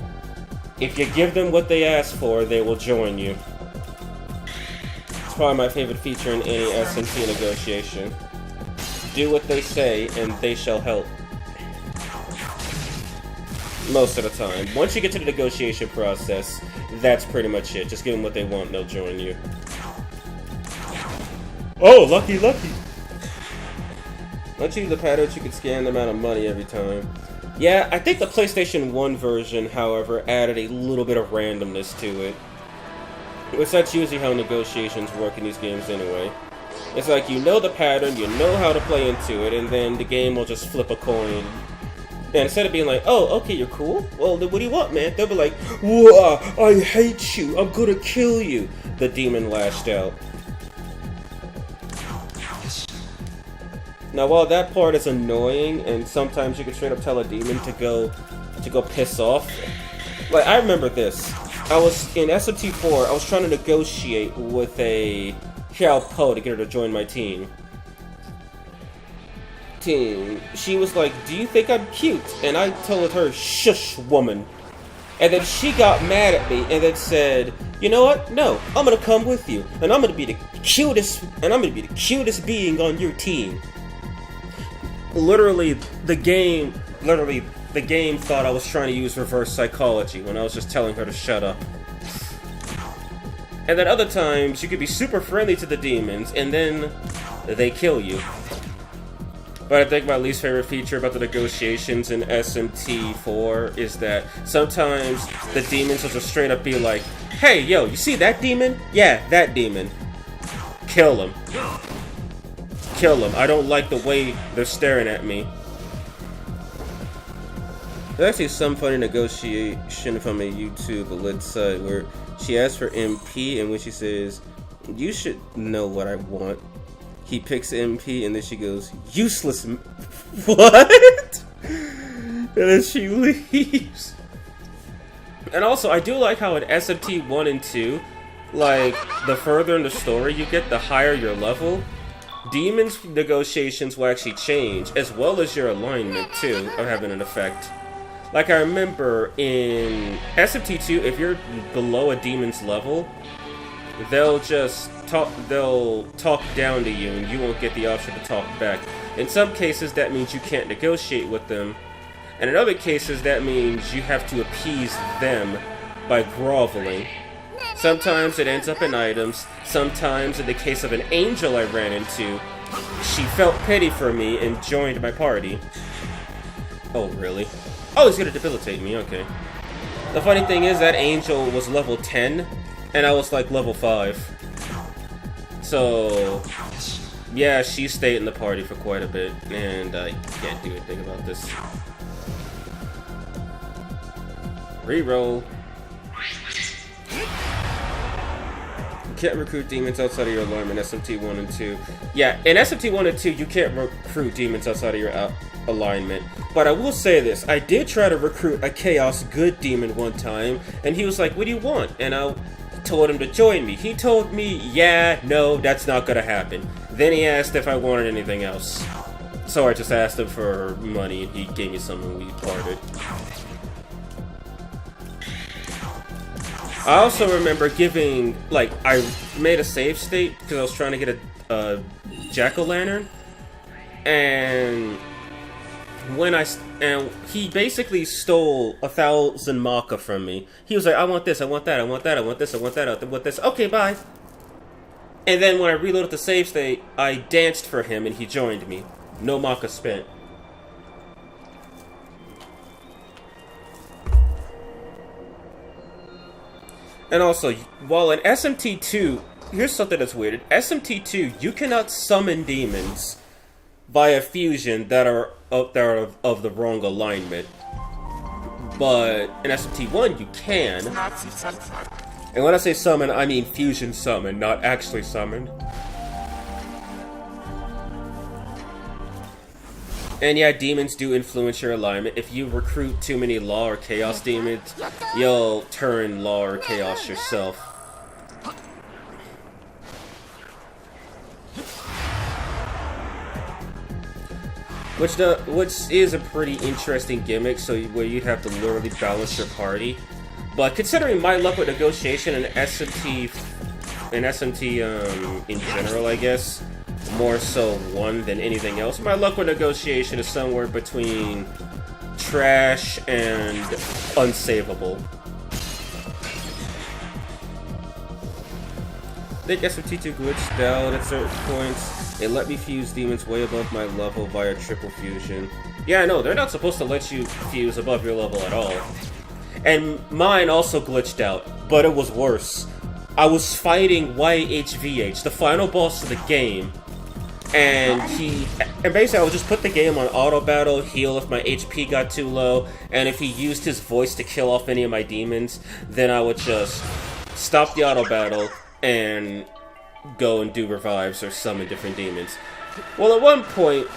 If you give them what they ask for, they will join you. It's probably my favorite feature in any SMT negotiation. Do what they say, and they shall help. Most of the time. Once you get to the negotiation process, that's pretty much it. Just give them what they want, and they'll join you. Oh, lucky, lucky! Once you use the pattern, you can scan the amount of money every time. Yeah, I think the PlayStation 1 version, however, added a little bit of randomness to it. Which that's usually how negotiations work in these games anyway. It's like, you know the pattern, you know how to play into it, and then the game will just flip a coin. And instead of being like, oh, okay, you're cool? Well, then what do you want, man? They'll be like, whoa, I hate you, I'm gonna kill you. The demon lashed out. Now, while that part is annoying, and sometimes you can straight up tell a demon to go piss off, like, I remember this. I was in SMT4, I was trying to negotiate with a Xiao Po to get her to join my team. She was like, do you think I'm cute? And I told her, shush, woman. And then she got mad at me and then said, you know what? No, I'm gonna come with you, and I'm gonna be the cutest being on your team. Literally, the game thought I was trying to use reverse psychology when I was just telling her to shut up. And then other times, you could be super friendly to the demons, and then they kill you. But I think my least favorite feature about the negotiations in SMT4 is that sometimes the demons will just straight up be like, hey, yo, you see that demon? Yeah, that demon. Kill him. Kill them. I don't like the way they're staring at me. There's actually some funny negotiation from a YouTube lit site where she asks for MP, and when she says, you should know what I want, he picks MP, and then she goes, useless. What? And then she leaves. And also, I do like how in SMT 1 and 2, like, the further in the story you get, the higher your level. Demons negotiations will actually change, as well as your alignment, too, are having an effect. Like, I remember in SMT2, if you're below a demon's level, they'll talk down to you, and you won't get the option to talk back. In some cases, that means you can't negotiate with them, and in other cases, that means you have to appease them by groveling. Sometimes it ends up in items. Sometimes, in the case of an angel I ran into, she felt pity for me and joined my party. Oh, really? Oh, he's gonna debilitate me, okay. The funny thing is that angel was level 10, and I was like level 5. So, yeah, she stayed in the party for quite a bit, and I can't do anything about this. Reroll. Can't recruit demons outside of your alignment, SMT 1 and 2. Yeah, in SMT 1 and 2, you can't recruit demons outside of your alignment. But I will say this, I did try to recruit a Chaos Good demon one time, and he was like, what do you want? And I told him to join me. He told me, yeah, no, that's not gonna happen. Then he asked if I wanted anything else. So I just asked him for money, and he gave me some and we parted. I also remember giving, like, I made a save state because I was trying to get a jack-o'-lantern, and he basically stole 1,000 Maka from me. He was like, I want this, I want that, I want that, I want this, I want that, I want this. Okay, bye. And then when I reloaded the save state, I danced for him and he joined me. No Maka spent. And also, while in SMT2, here's something that's weird. In SMT2, you cannot summon demons via fusion that are of the wrong alignment. But in SMT1, you can. And when I say summon, I mean fusion summon, not actually summon. And yeah, demons do influence your alignment. If you recruit too many law or chaos demons, you'll turn law or chaos yourself. Which is a pretty interesting gimmick, so where you'd have to literally balance your party. But considering my luck with negotiation and SMT in general, I guess, more so 1 than anything else, my luck with negotiation is somewhere between trash and unsavable. I think SMT2 glitched out at certain points. It let me fuse demons way above my level via triple fusion. Yeah, I know, they're not supposed to let you fuse above your level at all. And mine also glitched out, but it was worse. I was fighting YHVH, the final boss of the game, and basically I would just put the game on auto battle, heal if my HP got too low, and if he used his voice to kill off any of my demons, then I would just stop the auto battle and go and do revives or summon different demons. Well, at one point,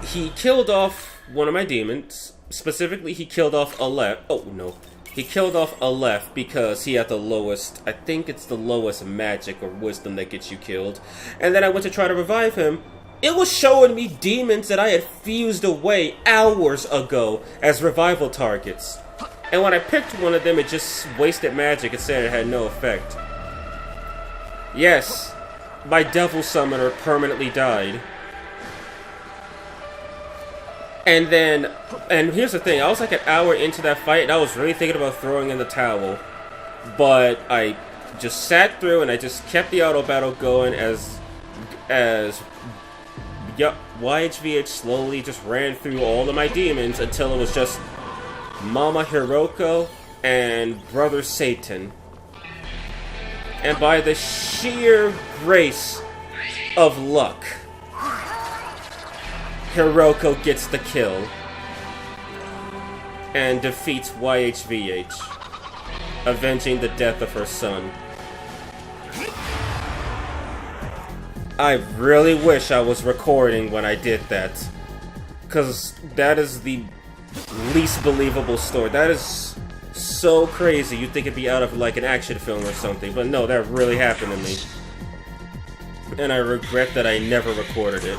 he killed off one of my demons. Specifically, he killed off Aleph. Oh, no. He killed off Aleph because he had the lowest, I think it's the lowest magic or wisdom that gets you killed. And then I went to try to revive him. It was showing me demons that I had fused away hours ago as revival targets. And when I picked one of them, it just wasted magic and said it had no effect. Yes, my devil summoner permanently died. And here's the thing, I was like an hour into that fight, and I was really thinking about throwing in the towel. But I just sat through, and I just kept the auto battle going as YHVH slowly just ran through all of my demons until it was just Mama Hiroko and Brother Satan. And by the sheer grace of luck, Hiroko gets the kill and defeats YHVH, avenging the death of her son. I really wish I was recording when I did that, because that is the least believable story. That is so crazy. You'd think it'd be out of like an action film or something, but no, that really happened to me. And I regret that I never recorded it.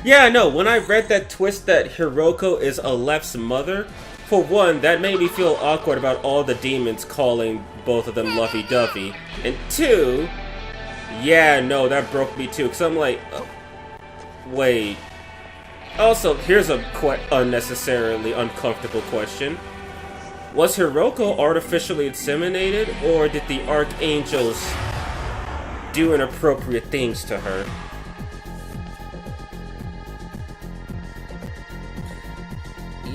Yeah, no, when I read that twist that Hiroko is Aleph's mother, for one, that made me feel awkward about all the demons calling both of them Luffy Duffy. And two, yeah, no, that broke me too, because I'm like, wait. Also, here's a unnecessarily uncomfortable question. Was Hiroko artificially inseminated, or did the archangels do inappropriate things to her?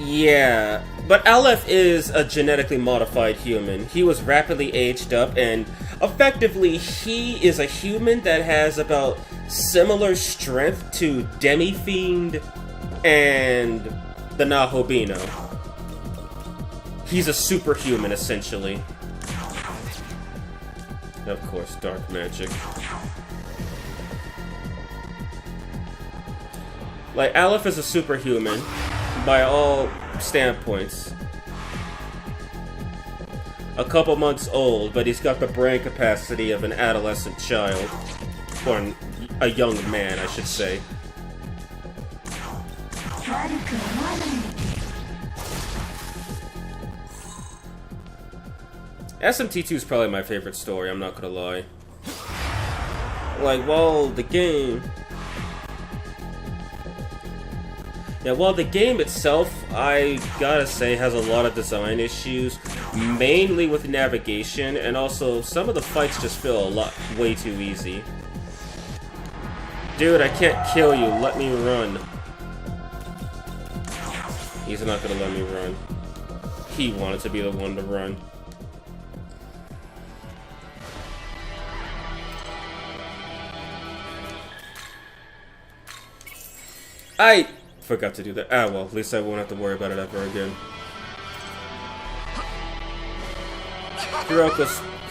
Yeah, but Aleph is a genetically modified human. He was rapidly aged up, and effectively, he is a human that has about similar strength to Demi-Fiend and the Nahobino. He's a superhuman, essentially. Of course, dark magic. Like, Aleph is a superhuman by all standpoints. A couple months old, but he's got the brain capacity of an adolescent child. Or a young man, I should say. SMT2 is probably my favorite story, I'm not gonna lie. Like, while the game itself, I gotta say, has a lot of design issues, mainly with navigation, and also some of the fights just feel way too easy. Dude, I can't kill you, let me run. He's not gonna let me run. He wanted to be the one to run. I forgot to do that. Ah, well, at least I won't have to worry about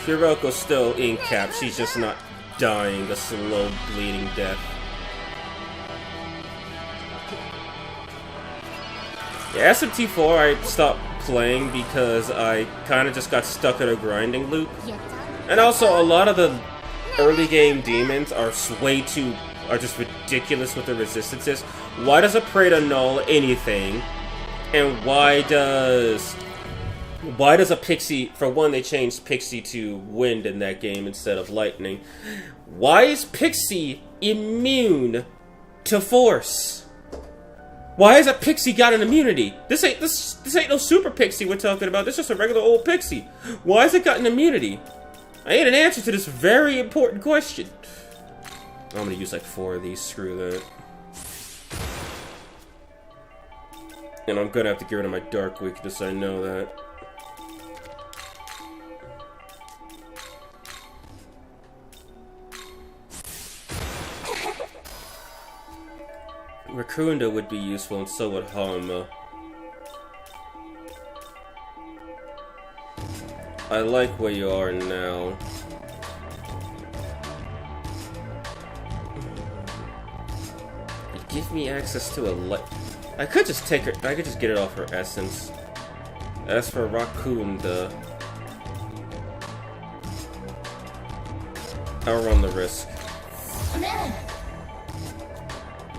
Hiroko's still in cap, she's just not dying a slow bleeding death. Yeah, SMT4 I stopped playing because I kind of just got stuck in a grinding loop. And also, a lot of the early game demons are just ridiculous with their resistances. Why does a Prey annul anything? And why does a Pixie, for one, they changed Pixie to wind in that game instead of lightning. Why is Pixie immune to force? Why has a Pixie got an immunity? This ain't no super Pixie we're talking about. This is just a regular old Pixie. Why has it got an immunity? I need an answer to this very important question. I'm gonna use like 4 of these, screw that. And I'm gonna have to get rid of my dark weakness, I know that. Rakunda would be useful, and so would Hama. I like where you are now. You give me access to a I could just take her. I could just get it off her essence. As for Rakunda, I'll run the risk.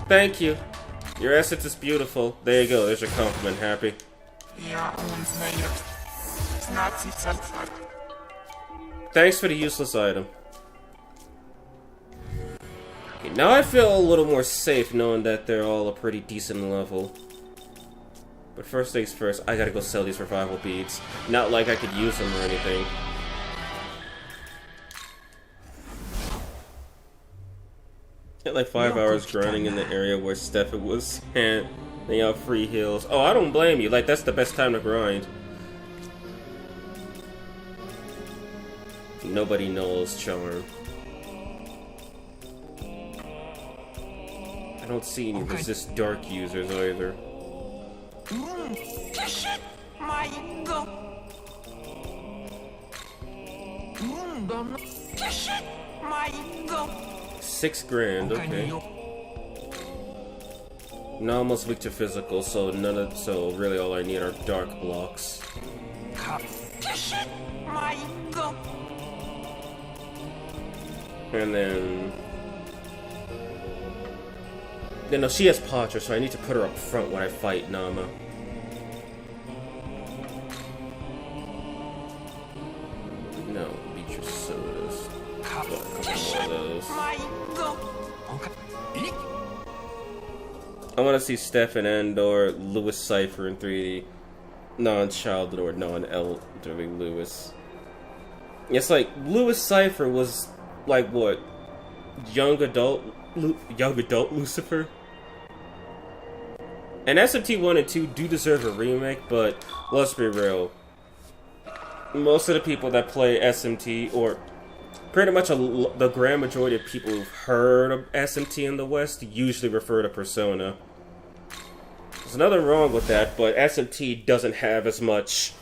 Thank you. Your essence is beautiful. There you go. There's your compliment, Happy. Thanks for the useless item. Okay, now I feel a little more safe knowing that they're all a pretty decent level. But first things first, I gotta go sell these revival beads. Not like I could use them or anything. Had like 5 hours grinding in the area where Stefan was handing out free heals. Oh, I don't blame you. Like, that's the best time to grind. Nobody knows charm. I don't see any resist dark users either. 6 grand, okay. Now almost weak to physical, so so really all I need are dark blocks. And then no, she has Patra, so I need to put her up front when I fight Nama. No, beat your sodas. I want to see Stefan and/or Lewis Cypher in 3D. Non-childhood or non-elderly Lewis. It's like Lewis Cypher was like what? Young adult Lucifer? And SMT 1 and 2 do deserve a remake, but let's be real. Most of the people that play SMT, or pretty much the grand majority of people who've heard of SMT in the West, usually refer to Persona. There's nothing wrong with that, but SMT doesn't have as much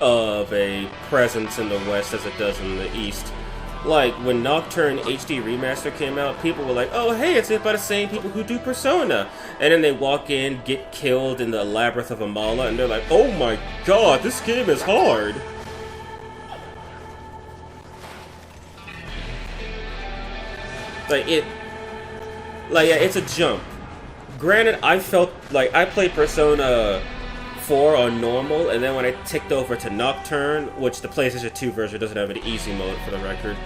of a presence in the West as it does in the East. Like, when Nocturne HD Remaster came out, people were like, oh hey, it's made by the same people who do Persona. And then they walk in, get killed in the Labyrinth of Amala, and they're like, oh my god, this game is hard. Yeah, it's a jump. Granted, I felt like I played Persona 4 on normal, and then when I ticked over to Nocturne, which the PlayStation 2 version doesn't have an easy mode for the record,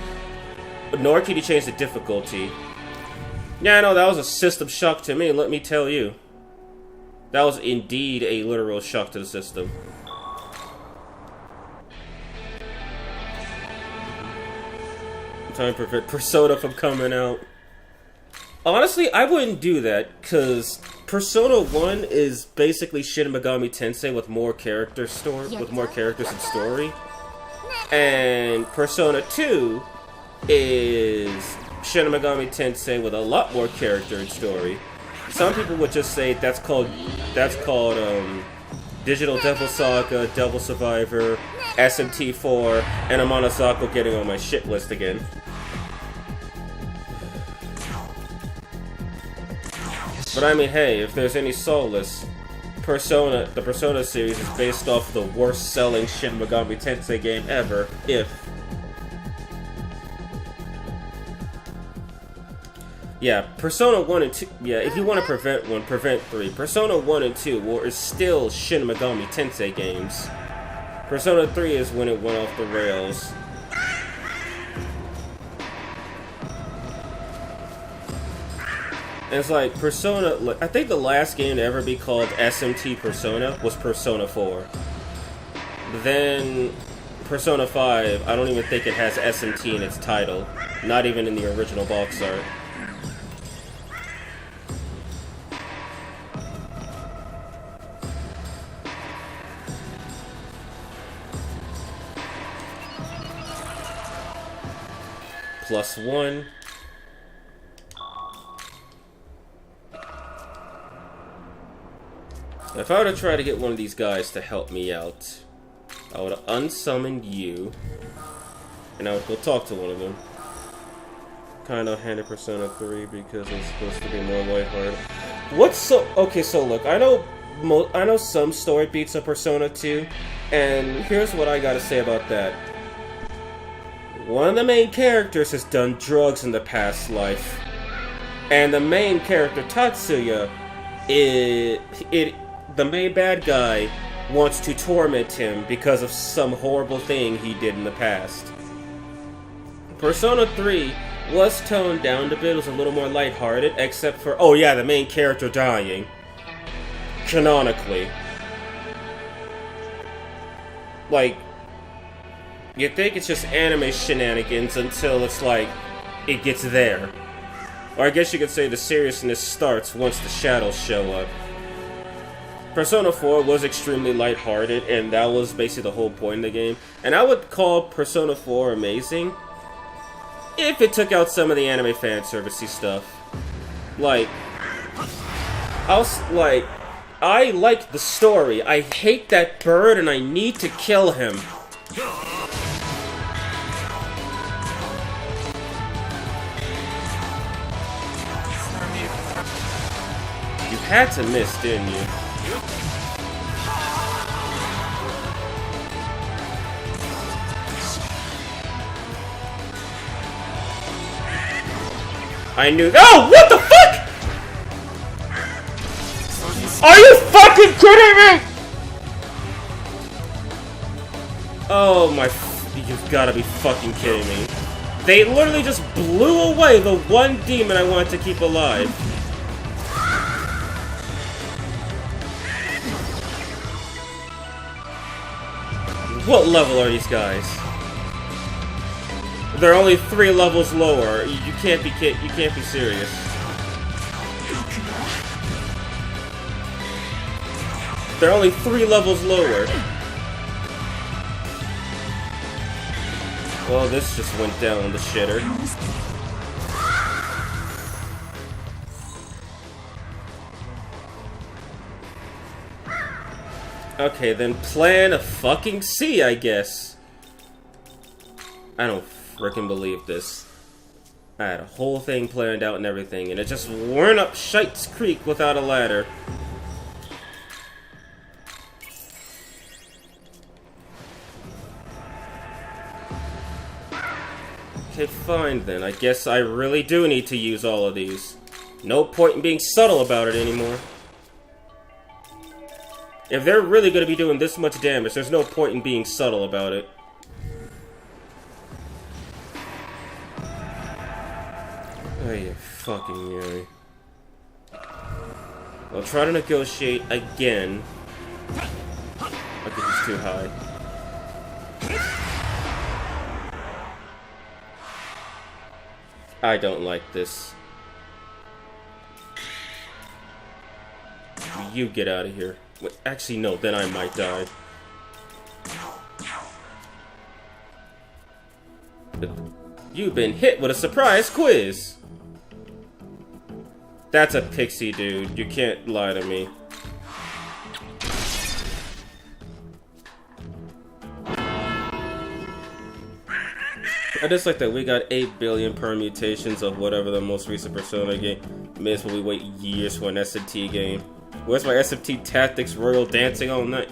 nor can you change the difficulty. Yeah, I know, that was a system shock to me, let me tell you. That was indeed a literal shock to the system. Time to prevent Persona from coming out. Honestly, I wouldn't do that, because Persona 1 is basically Shin Megami Tensei with more characters and story. And Persona 2 is Shin Megami Tensei with a lot more character and story. Some people would just say that's called Digital Devil Saga, Devil Survivor, SMT4, and I'm on Nuzlocke getting on my shit list again. But I mean, hey, if there's any solace, the Persona series is based off the worst-selling Shin Megami Tensei game ever, Yeah, Persona 1 and 2, yeah, if you want to prevent 1, prevent 3. Persona 1 and 2 are still Shin Megami Tensei games. Persona 3 is when it went off the rails. And it's like, Persona, I think the last game to ever be called SMT Persona was Persona 4. But then, Persona 5, I don't even think it has SMT in its title. Not even in the original box art. +1. If I were to try to get one of these guys to help me out, I would unsummoned you, and I would go talk to one of them. Kinda handed Persona 3 because it's supposed to be more lighthearted. What's so... Okay, so look, I know some story beats of Persona 2, and here's what I gotta say about that. One of the main characters has done drugs in the past life, and the main character, Tatsuya, the main bad guy wants to torment him because of some horrible thing he did in the past. Persona 3 was toned down a bit, it was a little more lighthearted, except for, oh yeah, the main character dying. Canonically. Like, you think it's just anime shenanigans until it's like, it gets there. Or I guess you could say the seriousness starts once the shadows show up. Persona 4 was extremely lighthearted, and that was basically the whole point of the game. And I would call Persona 4 amazing if it took out some of the anime fan servicey stuff. Like, I like the story. I hate that bird and I need to kill him. You had to miss, didn't you? I knew. Oh, what the fuck? Are you fucking kidding me? Oh my, you've gotta be fucking kidding me. They literally just blew away the one demon I wanted to keep alive. What level are these guys? They're only 3 levels lower. You can't be serious. They're only 3 levels lower. Well, this just went down the shitter. Okay, then plan a fucking C, I guess. I don't frickin' believe this. I had a whole thing planned out and everything, and it just went up Shites Creek without a ladder. Okay, fine then. I guess I really do need to use all of these. No point in being subtle about it anymore. If they're really going to be doing this much damage, there's no point in being subtle about it. Oh, you fucking Yuri. I'll try to negotiate again. Okay, he's too high. I don't like this. You get out of here. Wait, actually, no, then I might die. You've been hit with a surprise quiz! That's a Pixie, dude. You can't lie to me. just like that we got 8 billion permutations of whatever the most recent Persona game. May as well we wait years for an SMT game. Where's my SMT Tactics Royal Dancing all night?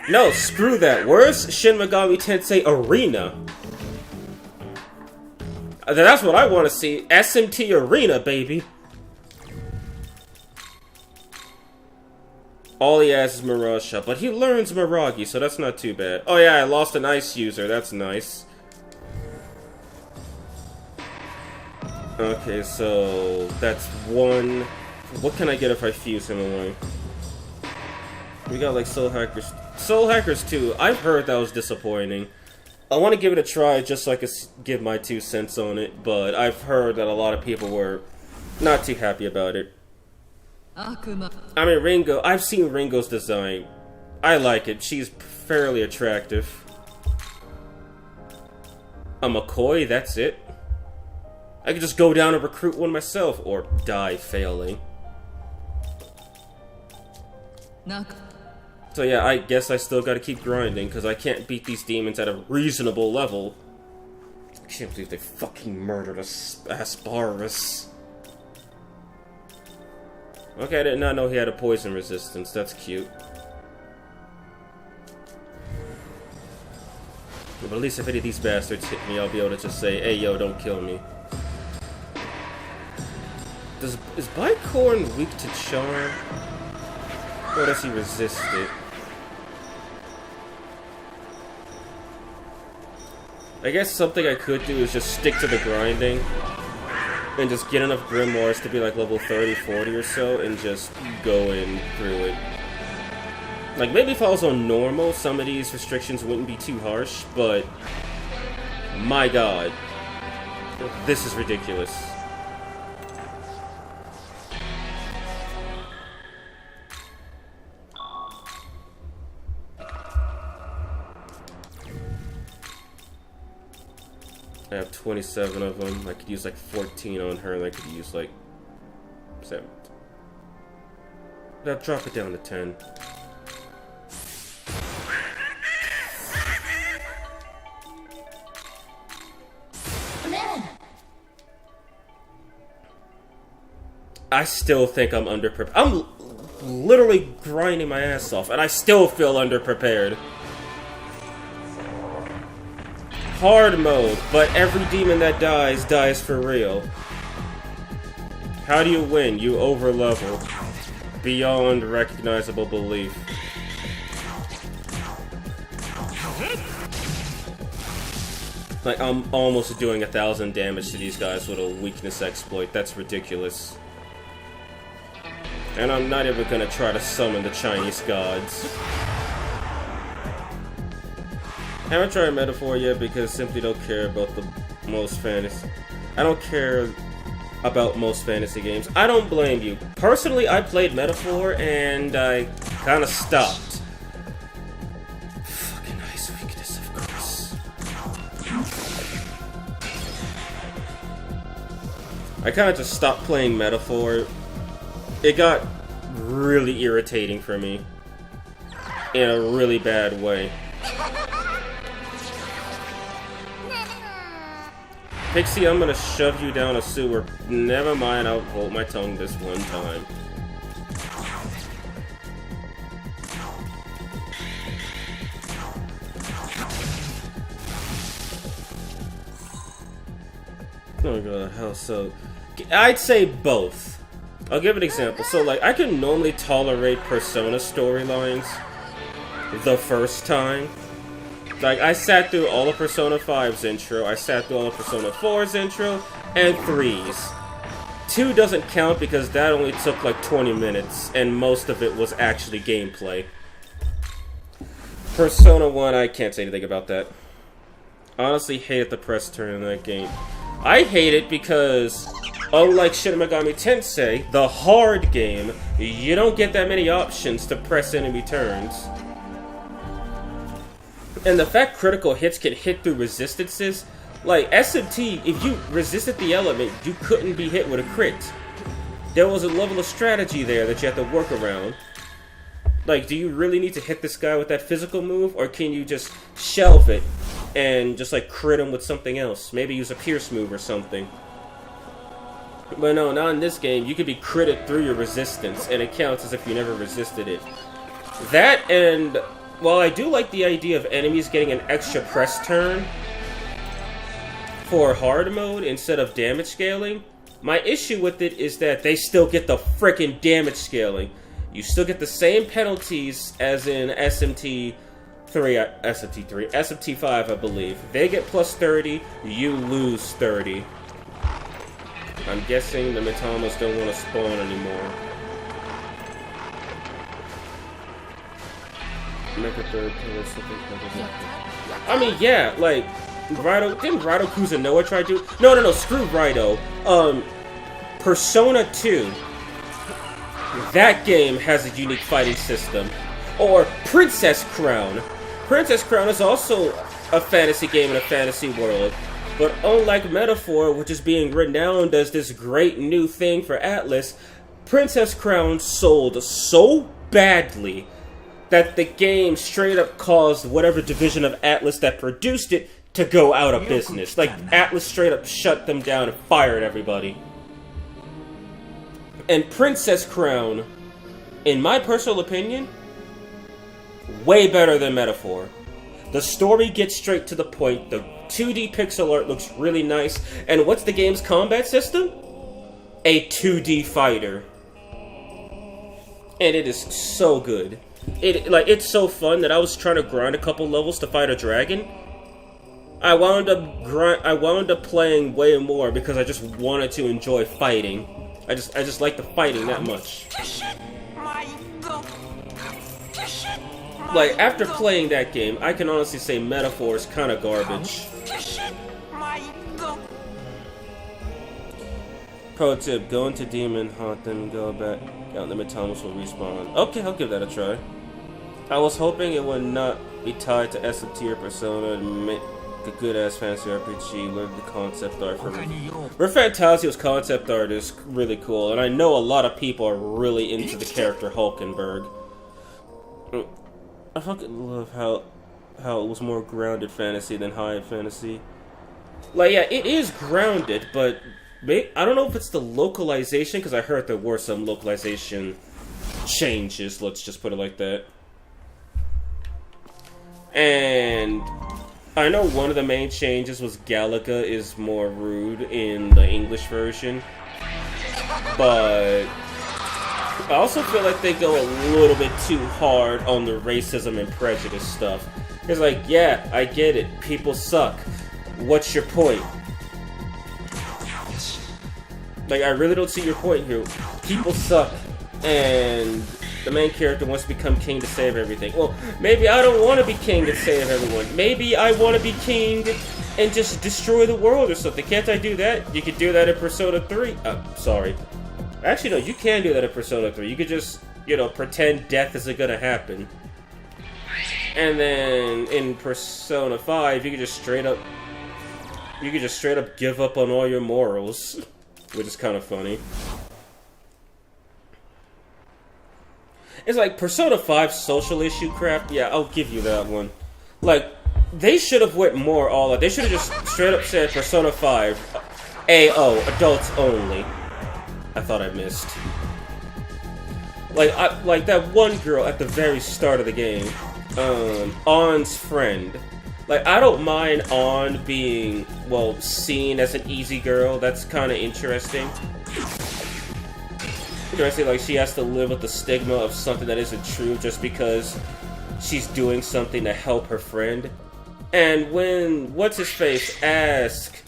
No, screw that. Where's Shin Megami Tensei Arena? That's what I want to see. SMT Arena, baby. All he has is Mirage Shot, but he learns Miragi, so that's not too bad. Oh yeah, I lost an ice user. That's nice. Okay, so that's one. What can I get if I fuse him away? We got like Soul Hackers. Soul Hackers 2. I've heard that was disappointing. I want to give it a try just so I can give my 2 cents on it, but I've heard that a lot of people were not too happy about it. I mean, Ringo, I've seen Ringo's design. I like it. She's fairly attractive. A McCoy, that's it. I could just go down and recruit one myself, or die failing. So yeah, I guess I still gotta keep grinding, because I can't beat these demons at a reasonable level. I can't believe they fucking murdered Asparus. Okay, I did not know he had a poison resistance. That's cute. But at least if any of these bastards hit me, I'll be able to just say, hey yo, don't kill me. Is Bicorn weak to charm? Or does he resist it? I guess something I could do is just stick to the grinding and just get enough grimoires to be like level 30, 40 or so and just go in through it. Like maybe if I was on normal, some of these restrictions wouldn't be too harsh, but my god, this is ridiculous. I have 27 of them. I could use like 14 on her, and I could use like 7. I'll drop it down to 10. I still think I'm underprepared. I'm literally grinding my ass off, and I still feel underprepared. Hard mode, but every demon that dies, dies for real. How do you win? You overlevel. Beyond recognizable belief. Like, I'm almost doing 1,000 damage to these guys with a weakness exploit. That's ridiculous. And I'm not even gonna try to summon the Chinese gods. Haven't tried Metaphor yet because simply don't care about the most fantasy. I don't care about most fantasy games. I don't blame you. Personally, I played Metaphor and I kind of stopped. Fucking ice weakness, of course. I kind of just stopped playing Metaphor. It got really irritating for me in a really bad way. Pixie, I'm gonna shove you down a sewer. Never mind, I'll hold my tongue this one time. Oh god, how so? I'd say both. I'll give an example. So, like, I can normally tolerate Persona storylines the first time. Like, I sat through all of Persona 5's intro, I sat through all of Persona 4's intro, and 3's. 2 doesn't count because that only took like 20 minutes, and most of it was actually gameplay. Persona 1, I can't say anything about that. Honestly, hated the press turn in that game. I hate it because, unlike Shin Megami Tensei, the hard game, you don't get that many options to press enemy turns. And the fact critical hits can hit through resistances, like SMT, if you resisted the element, you couldn't be hit with a crit. There was a level of strategy there that you had to work around. Like, do you really need to hit this guy with that physical move, or can you just shelve it, and just like crit him with something else. Maybe use a pierce move or something. But no, not in this game. You can be critted through your resistance, and it counts as if you never resisted it. That, and while I do like the idea of enemies getting an extra press turn for hard mode instead of damage scaling, my issue with it is that they still get the frickin' damage scaling. You still get the same penalties as in SMT5, I believe. They get plus 30, you lose 30. I'm guessing the Metamas don't want to spawn anymore. Make a third pillar, something. I mean, yeah, like, didn't Raido Kuzunoa try to? No, screw Raido. Persona 2. That game has a unique fighting system. Or Princess Crown. Princess Crown is also a fantasy game in a fantasy world. But unlike Metaphor, which is being renowned as this great new thing for Atlas, Princess Crown sold so badly that the game straight up caused whatever division of Atlas that produced it to go out of business. Like, Atlas straight up shut them down and fired everybody. And Princess Crown, in my personal opinion, way better than Metaphor. The story gets straight to the point, the 2D pixel art looks really nice, and what's the game's combat system? A 2D fighter. And it is so good. It's so fun that I was trying to grind a couple levels to fight a dragon. I wound up playing way more because I just wanted to enjoy fighting. I just like the fighting that much. Like, after playing that game, I can honestly say Metaphor is kind of garbage. Pro tip, go into Demon, haunt them, and go back out, the Metamas will respawn. Okay, I'll give that a try. I was hoping it would not be tied to SMT or Persona and make a good-ass fantasy RPG, learn the concept art from it. Fantasio's concept art is really cool, and I know a lot of people are really into the character Hulkenberg. I fucking love how it was more grounded fantasy than high fantasy. Like, yeah, it is grounded, but I don't know if it's the localization, because I heard there were some localization changes, let's just put it like that. And I know one of the main changes was Galaga is more rude in the English version, but I also feel like they go a little bit too hard on the racism and prejudice stuff. It's like, yeah, I get it, people suck. What's your point? Like, I really don't see your point here. People suck, and the main character wants to become king to save everything. Well, maybe I don't want to be king to save everyone. Maybe I want to be king and just destroy the world or something. Can't I do that? You could do that in Persona 3. Sorry. Actually, no, you can do that in Persona 3. You could just, pretend death isn't gonna happen. And then in Persona 5, you could just straight up give up on all your morals, which is kind of funny. It's like Persona 5 social issue crap. Yeah, I'll give you that one. Like, they should have went more all out. They should have just straight up said Persona 5 AO, adults only. I thought I missed. Like that one girl at the very start of the game, Ann's friend. Like, I don't mind Ann being, well, seen as an easy girl. That's kind of interesting. Interesting, like, she has to live with the stigma of something that isn't true just because she's doing something to help her friend. And when What's-His-Face asks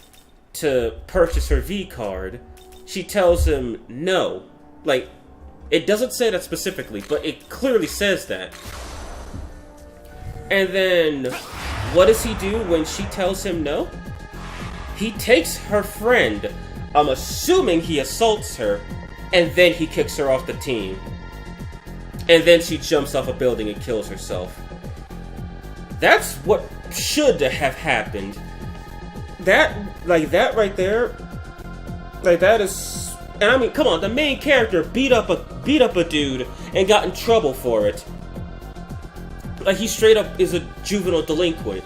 to purchase her V-card, she tells him no. Like, it doesn't say that specifically, but it clearly says that. And then, what does he do when she tells him no? He takes her friend, I'm assuming he assaults her, and then he kicks her off the team. And then she jumps off a building and kills herself. That's what should have happened. That right there, like, that is... And I mean, come on, the main character beat up a dude and got in trouble for it. Like, he straight up is a juvenile delinquent.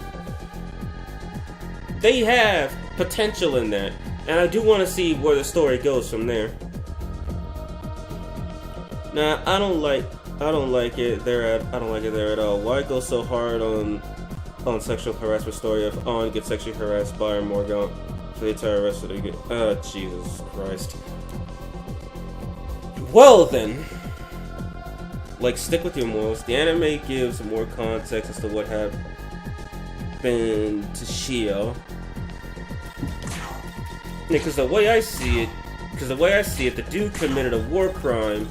they have potential in that, and I do want to see where the story goes from there. Nah, I don't like it there at all. Why go so hard on sexual harassment story if On gets sexually harassed by Morgan for the entire rest of the game? Oh, Jesus Christ. Well then, like, stick with your morals. The anime gives more context as to what happened to Shio. Because the way I see it, the dude committed a war crime,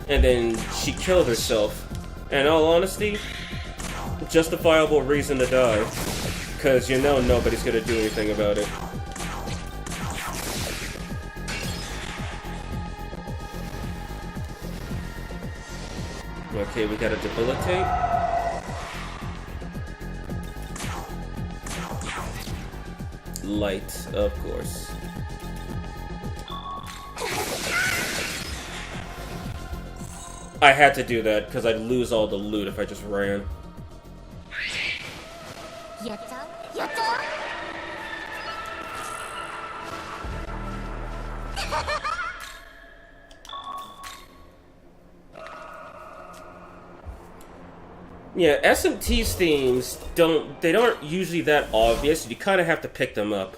and then she killed herself. And in all honesty, justifiable reason to die. Because you know nobody's gonna do anything about it. Okay, we gotta debilitate. Light, of course. I had to do that because I'd lose all the loot if I just ran. Yeah, SMT's themes aren't usually that obvious. You kind of have to pick them up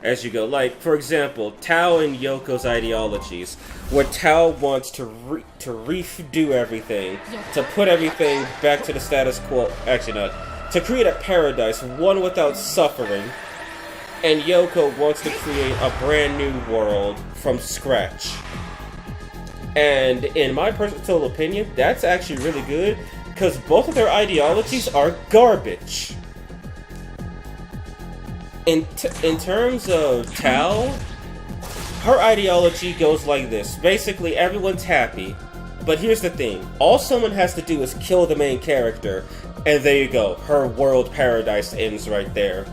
as you go. Like, for example, Tao and Yoko's ideologies, where Tao wants to redo everything, to put everything back to the status quo. Actually, not. To create a paradise, one without suffering. And Yoko wants to create a brand new world from scratch. And in my personal opinion, that's actually really good, because both of their ideologies are garbage. In terms of Tao, her ideology goes like this. Basically, everyone's happy. But here's the thing. All someone has to do is kill the main character. And there you go. Her world paradise ends right there.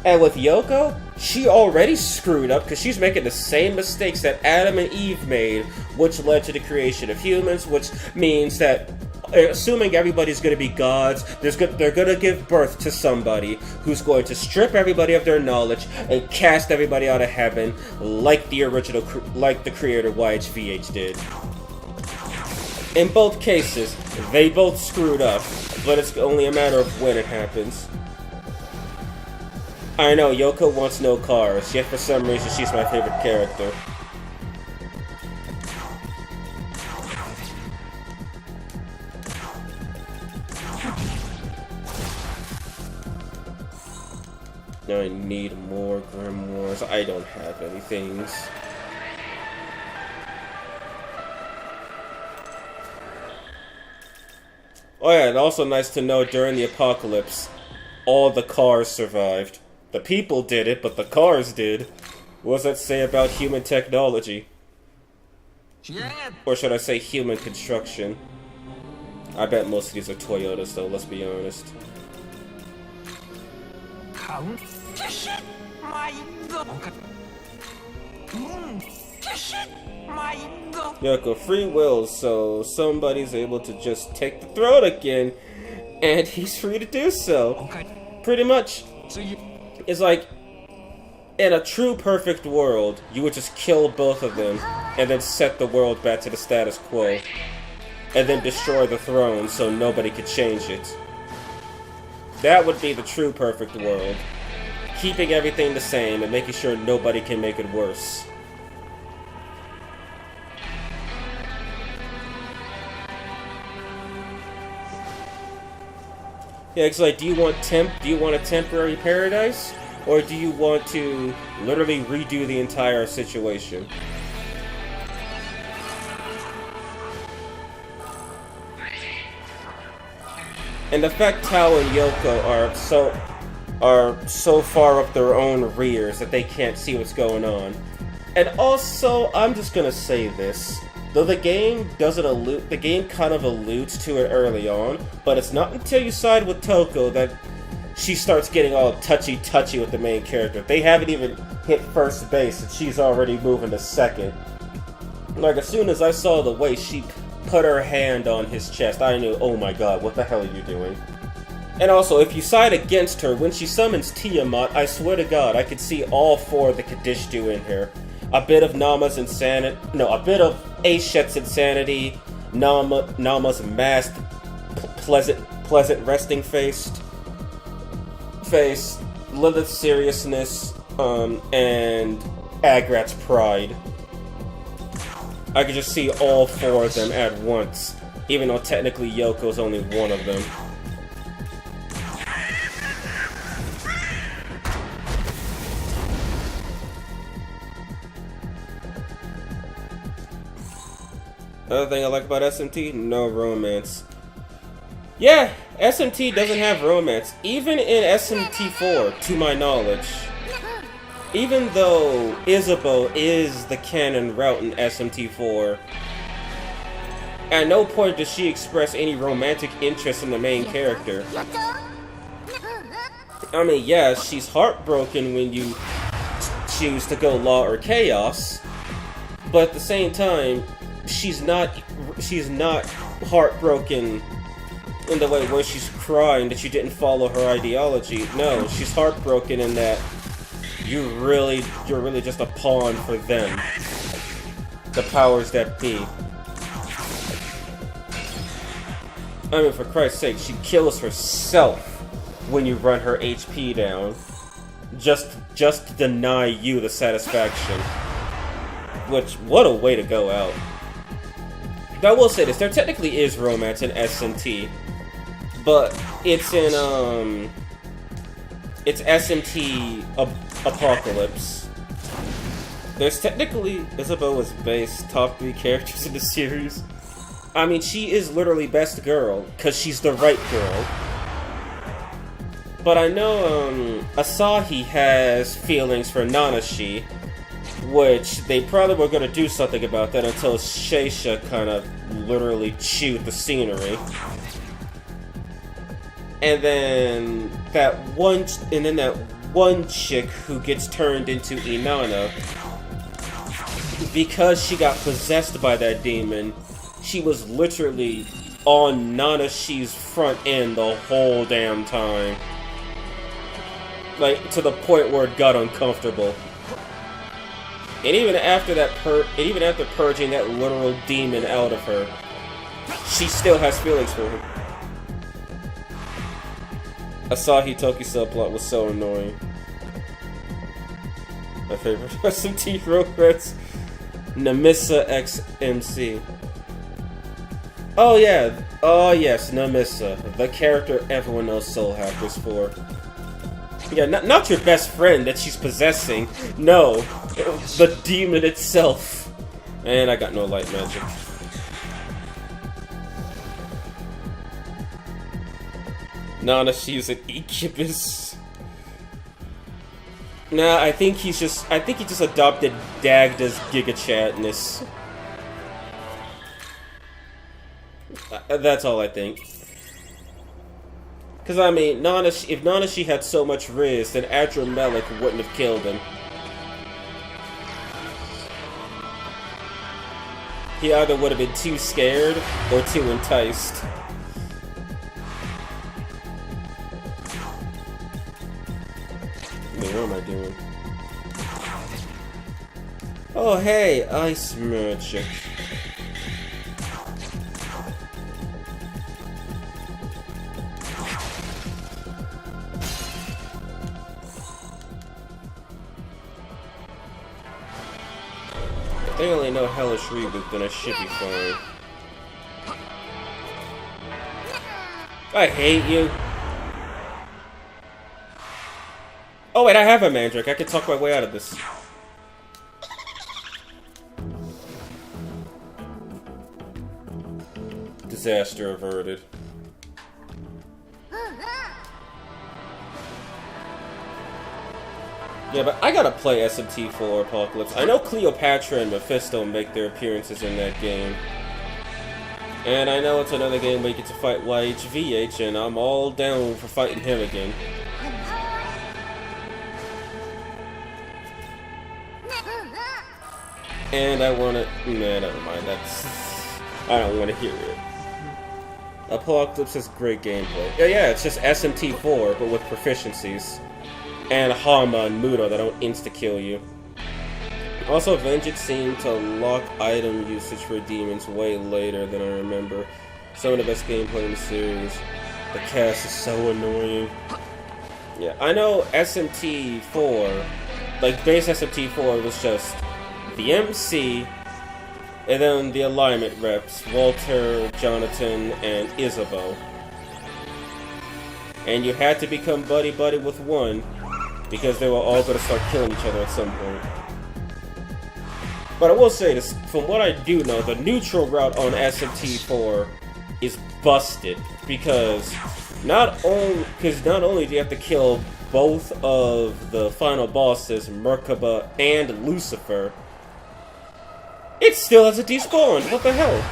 And with Yoko, she already screwed up because she's making the same mistakes that Adam and Eve made, which led to the creation of humans, which means that, assuming everybody's going to be gods, they're going to give birth to somebody who's going to strip everybody of their knowledge and cast everybody out of heaven, like the creator YHVH did. In both cases, they both screwed up, but it's only a matter of when it happens. I know, Yoko wants no cars, yet for some reason she's my favorite character. I need more grimoires. I don't have any things. Oh yeah, and also nice to know during the apocalypse, all the cars survived. The people did it, but the cars did. What does that say about human technology? Or should I say human construction? I bet most of these are Toyotas though, let's be honest. Yoko, free will, so somebody's able to just take the throne again, and he's free to do so. Pretty much. It's like, in a true perfect world, you would just kill both of them, and then set the world back to the status quo, and then destroy the throne so nobody could change it. That would be the true perfect world. Keeping everything the same and making sure nobody can make it worse. Yeah, it's like, do you want a temporary paradise? Or do you want to literally redo the entire situation? And the fact Tao and Yoko are so far up their own rears that they can't see what's going on. And also, I'm just gonna say this. Though the game kind of alludes to it early on, but it's not until you side with Toko that she starts getting all touchy-touchy with the main character. They haven't even hit first base, and she's already moving to second. Like, as soon as I saw the way she put her hand on his chest, I knew, oh my god, what the hell are you doing? And also, if you side against her, when she summons Tiamat, I swear to God, I could see all 4 of the Kadishtu in here. A bit of Nama's insanity, a bit of Ashet's insanity, Nama's masked, pleasant resting face, Lilith's seriousness, and Agrat's pride. I could just see all 4 of them at once, even though technically Yoko's only one of them. Another thing I like about SMT, no romance. Yeah, SMT doesn't have romance, even in SMT4, to my knowledge. Even though Isabeau is the canon route in SMT4, at no point does she express any romantic interest in the main character. I mean, yeah, she's heartbroken when you choose to go Law or Chaos, but at the same time, she's not heartbroken in the way where she's crying that you didn't follow her ideology. No, she's heartbroken in that you're really just a pawn for them, the powers that be. I mean, for Christ's sake, she kills herself when you run her HP down, just to deny you the satisfaction. Which, what a way to go out. But I will say this, there technically is romance in SMT, but it's in, it's SMT Apocalypse. There's technically, Isabeau is based top 3 characters in the series. I mean, she is literally best girl, because she's the right girl. But I know, Asahi has feelings for Nanashi, which they probably were going to do something about that until Sheisha kind of literally chewed the scenery. And then that one chick who gets turned into Inanna, because she got possessed by that demon, she was literally on Nanashi's front end the whole damn time. Like, to the point where it got uncomfortable. And even after that after purging that literal demon out of her, she still has feelings for him. Asahi Toki subplot was so annoying. My favorite SMT romance, Namissa x MC. Oh yeah, oh yes, Namissa, the character everyone knows soul hackers for. Yeah, not your best friend that she's possessing. No, the demon itself. And I got no light magic. Nana, she's an incubus. Nah, I think he just adopted Dagda's Giga Chatness. That's all I think. Because, I mean, if Nanashi had so much Riz, then Adramelech wouldn't have killed him. He either would have been too scared or too enticed. I mean, what am I doing? Oh, hey, Ice Magic. If they only know Hellish Reboot, then I should be fine. I hate you. Oh wait, I have a Mandrake. I can talk my way out of this. Disaster averted. Yeah, but I gotta play SMT4 Apocalypse. I know Cleopatra and Mephisto make their appearances in that game. And I know it's another game where you get to fight YHVH, and I'm all down for fighting him again. And I wanna... Nah, never mind. I don't wanna hear it. Apocalypse is great gameplay. Yeah, it's just SMT4, but with proficiencies. And Hama and Mudo that don't insta-kill you. Also, Vengeance seemed to lock item usage for demons way later than I remember. Some of the best gameplay in the series. The cast is so annoying. Yeah, I know SMT4, like base SMT4 was just the MC, and then the alignment reps, Walter, Jonathan, and Isabeau. And you had to become buddy-buddy with one, because they were all going to start killing each other at some point. But I will say this, from what I do know, the neutral route on SMT4 is busted, because not only do you have to kill both of the final bosses, Merkaba and Lucifer, it still hasn't despawned. What the hell?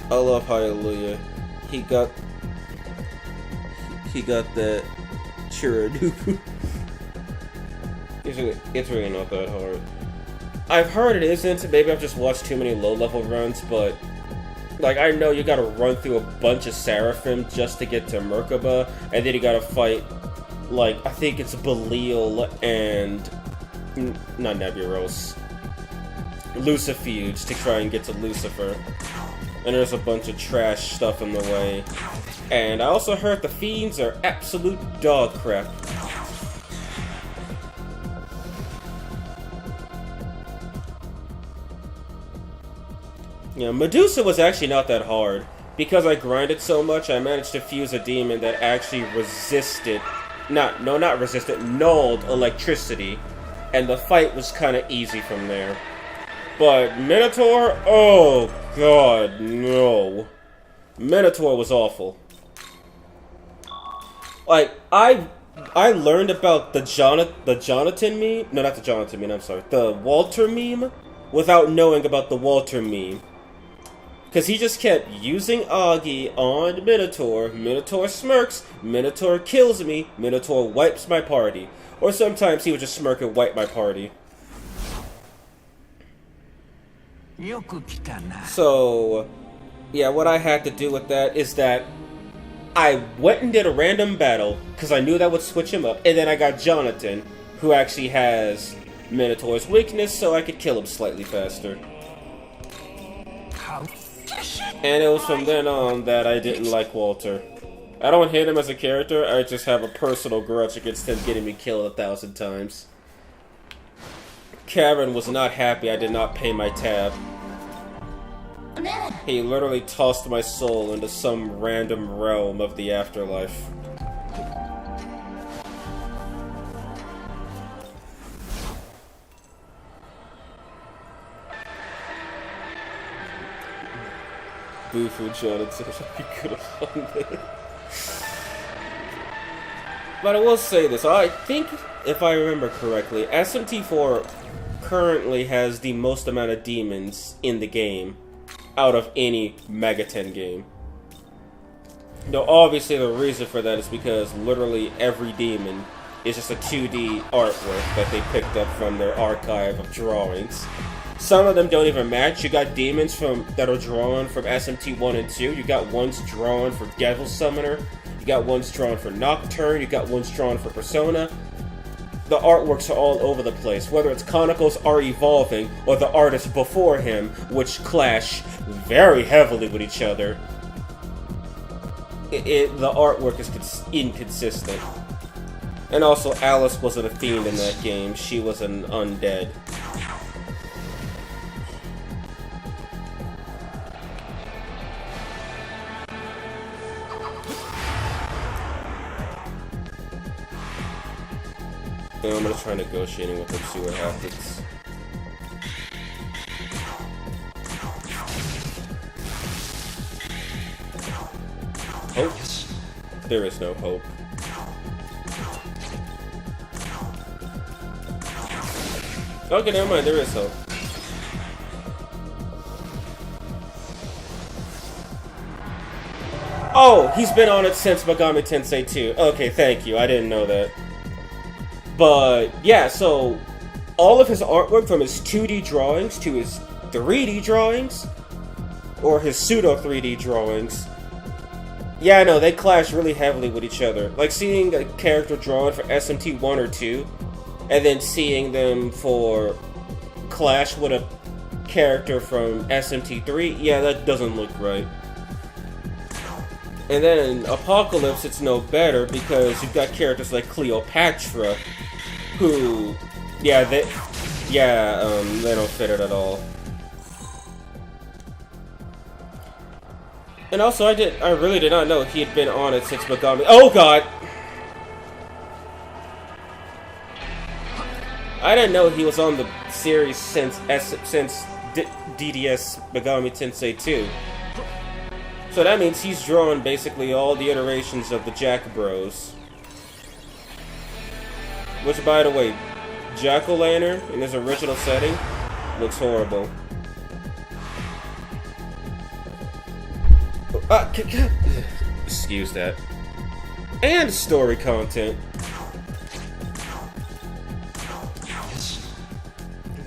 I love Hallelujah. He got that Chiranuku. It's really not that hard. I've heard it isn't. Maybe I've just watched too many low-level runs, but like I know you gotta run through a bunch of Seraphim just to get to Merkaba, and then you gotta fight, like, I think it's Belial and not Nebulos, Lucifuge to try and get to Lucifer. And there's a bunch of trash stuff in the way. And I also heard the fiends are absolute dog crap. Yeah, Medusa was actually not that hard. Because I grinded so much, I managed to fuse a demon that actually resisted, nulled electricity. And the fight was kind of easy from there. But Minotaur? Oh god, no. Minotaur was awful. Like, I learned about the Jonathan meme. No, not the Jonathan meme, I'm sorry. The Walter meme without knowing about the Walter meme. Because he just kept using Augie on Minotaur. Minotaur smirks. Minotaur kills me. Minotaur wipes my party. Or sometimes he would just smirk and wipe my party. So, yeah, what I had to do with that is that I went and did a random battle, because I knew that would switch him up, and then I got Jonathan, who actually has Minotaur's weakness, so I could kill him slightly faster. And it was from then on that I didn't like Walter. I don't hate him as a character, I just have a personal grudge against him getting me killed 1,000 times. Karen was not happy I did not pay my tab. He literally tossed my soul into some random realm of the afterlife. Boo-foo Jonathan, I could have found that. But I will say this, I think, if I remember correctly, SMT4 currently has the most amount of demons in the game out of any Megaten game. Now, obviously the reason for that is because literally every demon is just a 2D artwork that they picked up from their archive of drawings. Some of them don't even match. You got demons that are drawn from SMT 1 and 2. You got ones drawn for Devil Summoner. You got ones drawn for Nocturne. You got ones drawn for Persona. The artworks are all over the place. Whether it's Chronicles are evolving or the artists before him, which clash very heavily with each other. The artwork is inconsistent. And also, Alice wasn't a fiend in that game. She was an undead. And I'm gonna try negotiating with him, see what happens. Hope? There is no hope. Okay, never mind, there is hope. Oh, he's been on it since Megami Tensei 2. Okay, thank you, I didn't know that. But, yeah, so all of his artwork from his 2D drawings to his 3D drawings or his pseudo 3D drawings. Yeah, no, they clash really heavily with each other. Like seeing a character drawn for SMT 1 or 2, and then seeing them for clash with a character from SMT 3, yeah, that doesn't look right. And then in Apocalypse, it's no better because you've got characters like Cleopatra, who, yeah, they don't fit it at all. And also, I really did not know he had been on it since Megami. Oh God! I didn't know he was on the series since DDS Megami Tensei 2. So that means he's drawn basically all the iterations of the Jack Bros. Which, by the way, Jack-O-Lantern in his original setting looks horrible. Excuse that. And story content.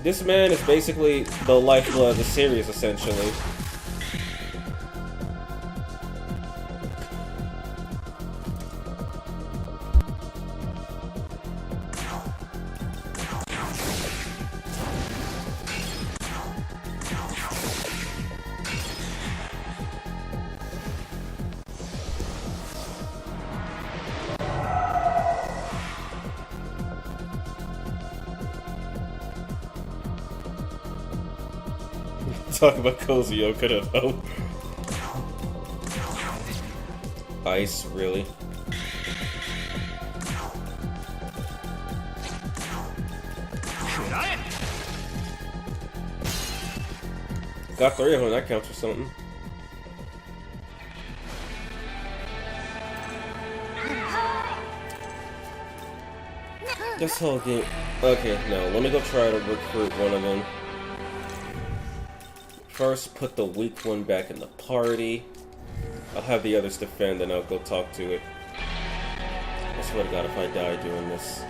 This man is basically the lifeblood of the series, essentially. Talk about Cozy Okada though. Ice, really? Got 3 of them, that counts for something. This whole game. Okay, no, let me go try to recruit one of them. First, put the weak one back in the party. I'll have the others defend, and I'll go talk to it. I swear to God, if I die doing this,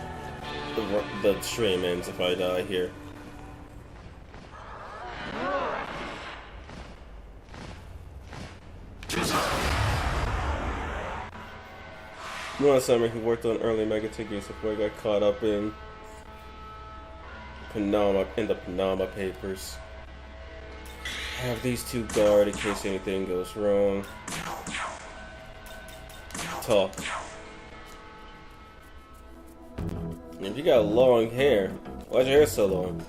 the stream ends if I die here. One summer, he worked on early Mega tickets before he got caught up in the Panama Papers. Have these two guard in case anything goes wrong. Talk. If you got long hair, why's your hair so long?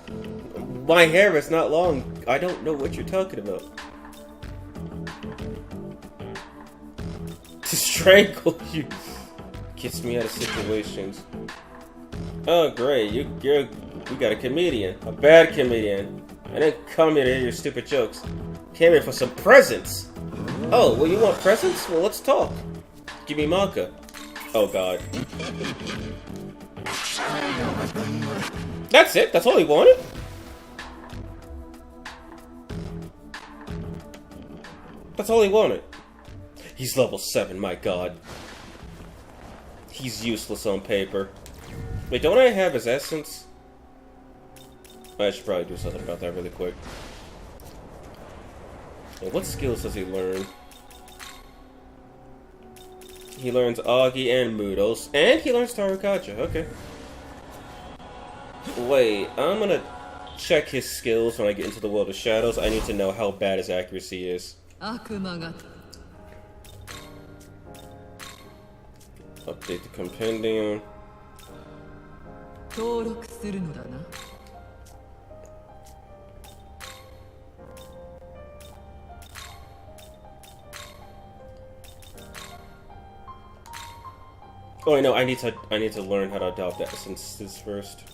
My hair is not long. I don't know what you're talking about. To strangle you gets me out of situations. Oh great, you got a comedian, a bad comedian. I didn't come here to hear your stupid jokes. Came here for some presents. Oh, well, you want presents? Well, let's talk. Give me manga. Oh God. That's it? That's all he wanted? That's all he wanted. He's level 7, my God. He's useless on paper. Wait, don't I have his essence? I should probably do something about that really quick. And what skills does he learn? He learns Agi and Mudos, and he learns Tarukaja. Okay. Wait, I'm gonna check his skills when I get into the World of Shadows. I need to know how bad his accuracy is. Update the compendium. Oh, I know. I need to learn how to adopt essences first.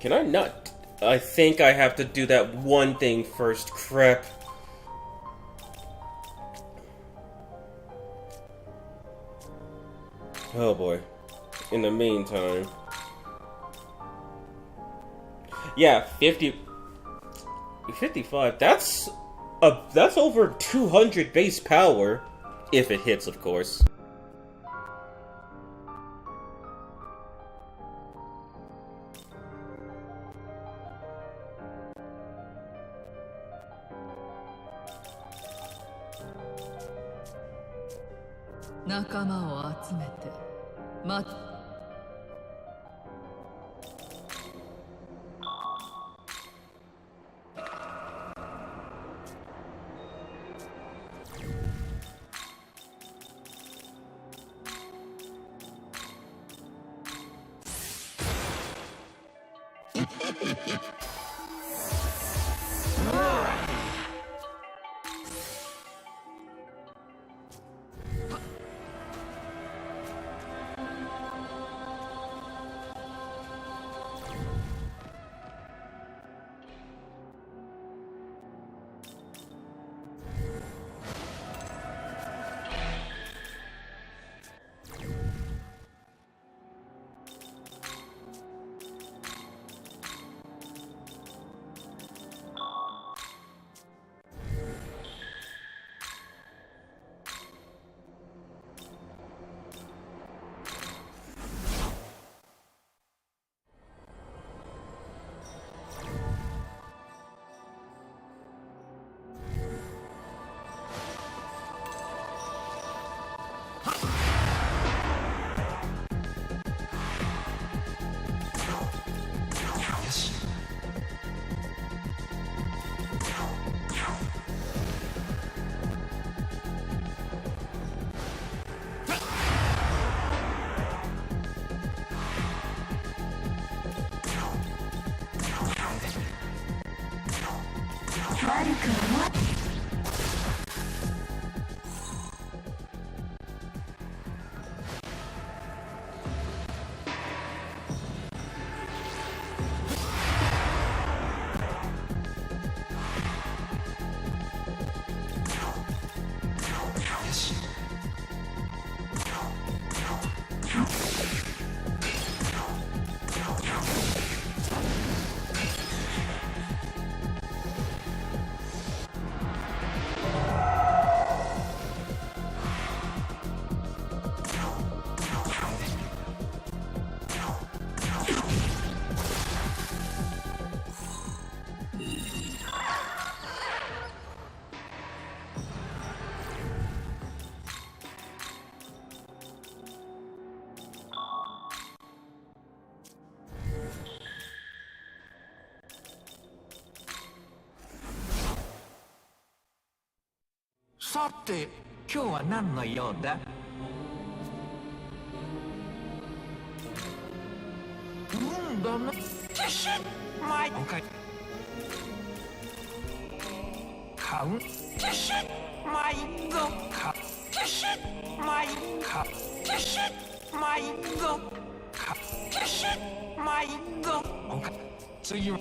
Can I not? I think I have to do that one thing first. Crap. Oh boy. In the meantime. Yeah, 55. That's over 200 base power, if it hits, of course. 仲間を集めてまさて、今日は何の用だ？だな。テシッマイ。カウン。テシッマイゴカ。テシッマイカ。テシッマイゴカ。テシッマイゴ。次は。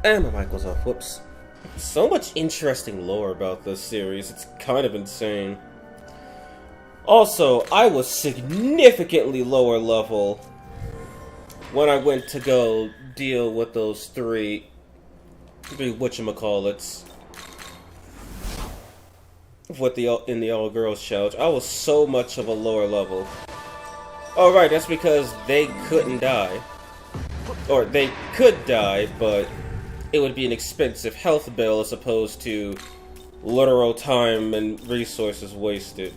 And my mic was off, whoops. So much interesting lore about this series, it's kind of insane. Also, I was significantly lower level when I went to go deal with those three whatchamacallits in the all-girls challenge. I was so much of a lower level. Oh right, that's because they couldn't die. Or they could die, but it would be an expensive health bill as opposed to literal time and resources wasted.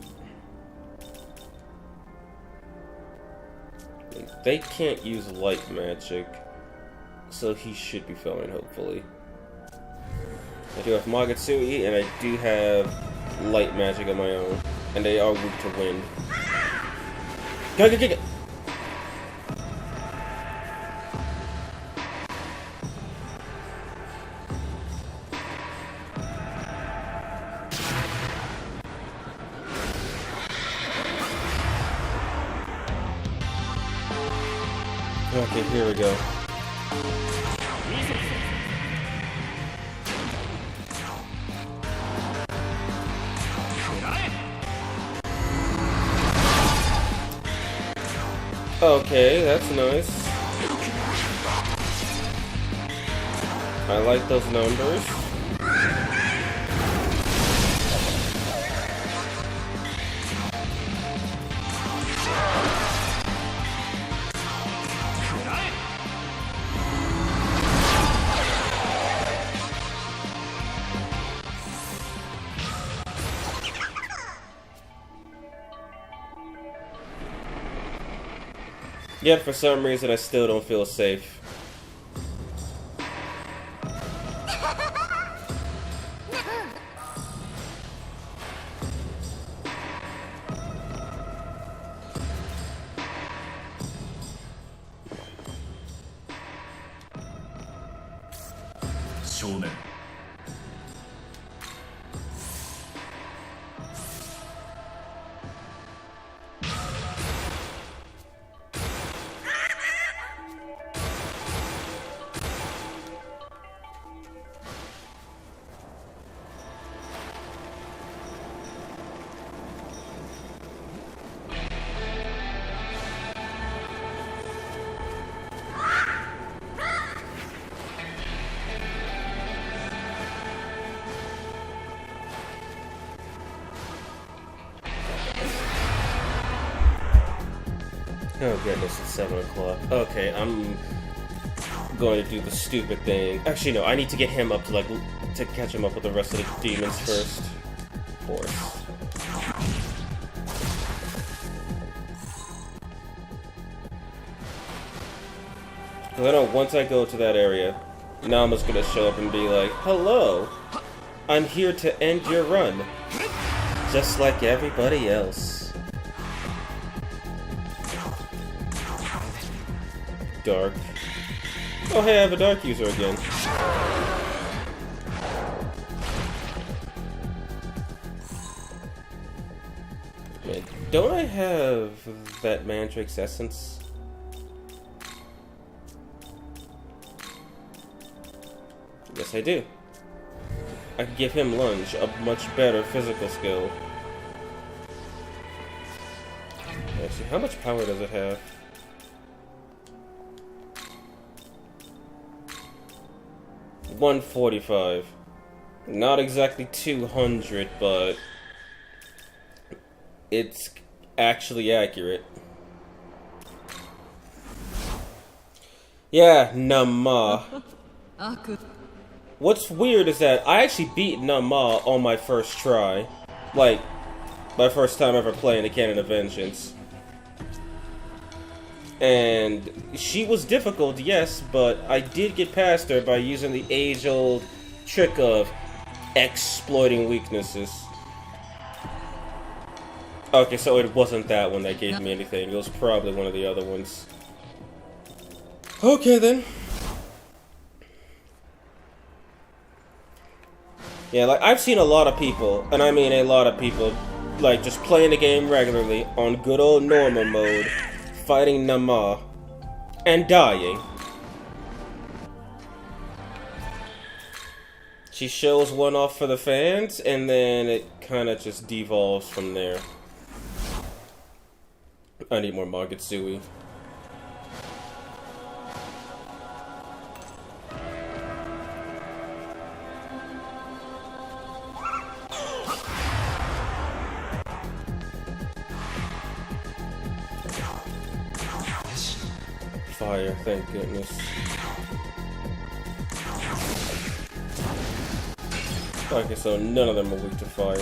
They can't use light magic, so he should be fine, hopefully. I do have Magatsui, and I do have light magic of my own, and they are weak to wind. Go! Okay, here we go. Okay, that's nice. I like those numbers. Yet for some reason I still don't feel safe. Shonen. Oh goodness, it's 7 o'clock. Okay, I'm going to do the stupid thing. Actually, no, I need to get him up to, like, to catch him up with the rest of the demons first. Of course. Because I know once I go to that area, Nama's gonna show up and be like, "Hello, I'm here to end your run. Just like everybody else." Dark. Oh hey, I have a dark user again. Wait, don't I have that Mandrake's essence? Yes, I do. I can give him lunge, a much better physical skill. Actually, how much power does it have? 145. Not exactly 200, but it's actually accurate. Yeah, Nama. What's weird is that I actually beat Nama on my first try. Like, my first time ever playing the Canon of Vengeance. And she was difficult, yes, but I did get past her by using the age-old trick of exploiting weaknesses. Okay, so it wasn't that one that gave me anything. It was probably one of the other ones. Okay, then. Yeah, like, I've seen a lot of people, and I mean a lot of people, like, just playing the game regularly on good old normal mode, fighting Nama, and dying. She shows one off for the fans, and then it kind of just devolves from there. I need more Magotsui. Fire, thank goodness. Okay, so none of them are weak to fire.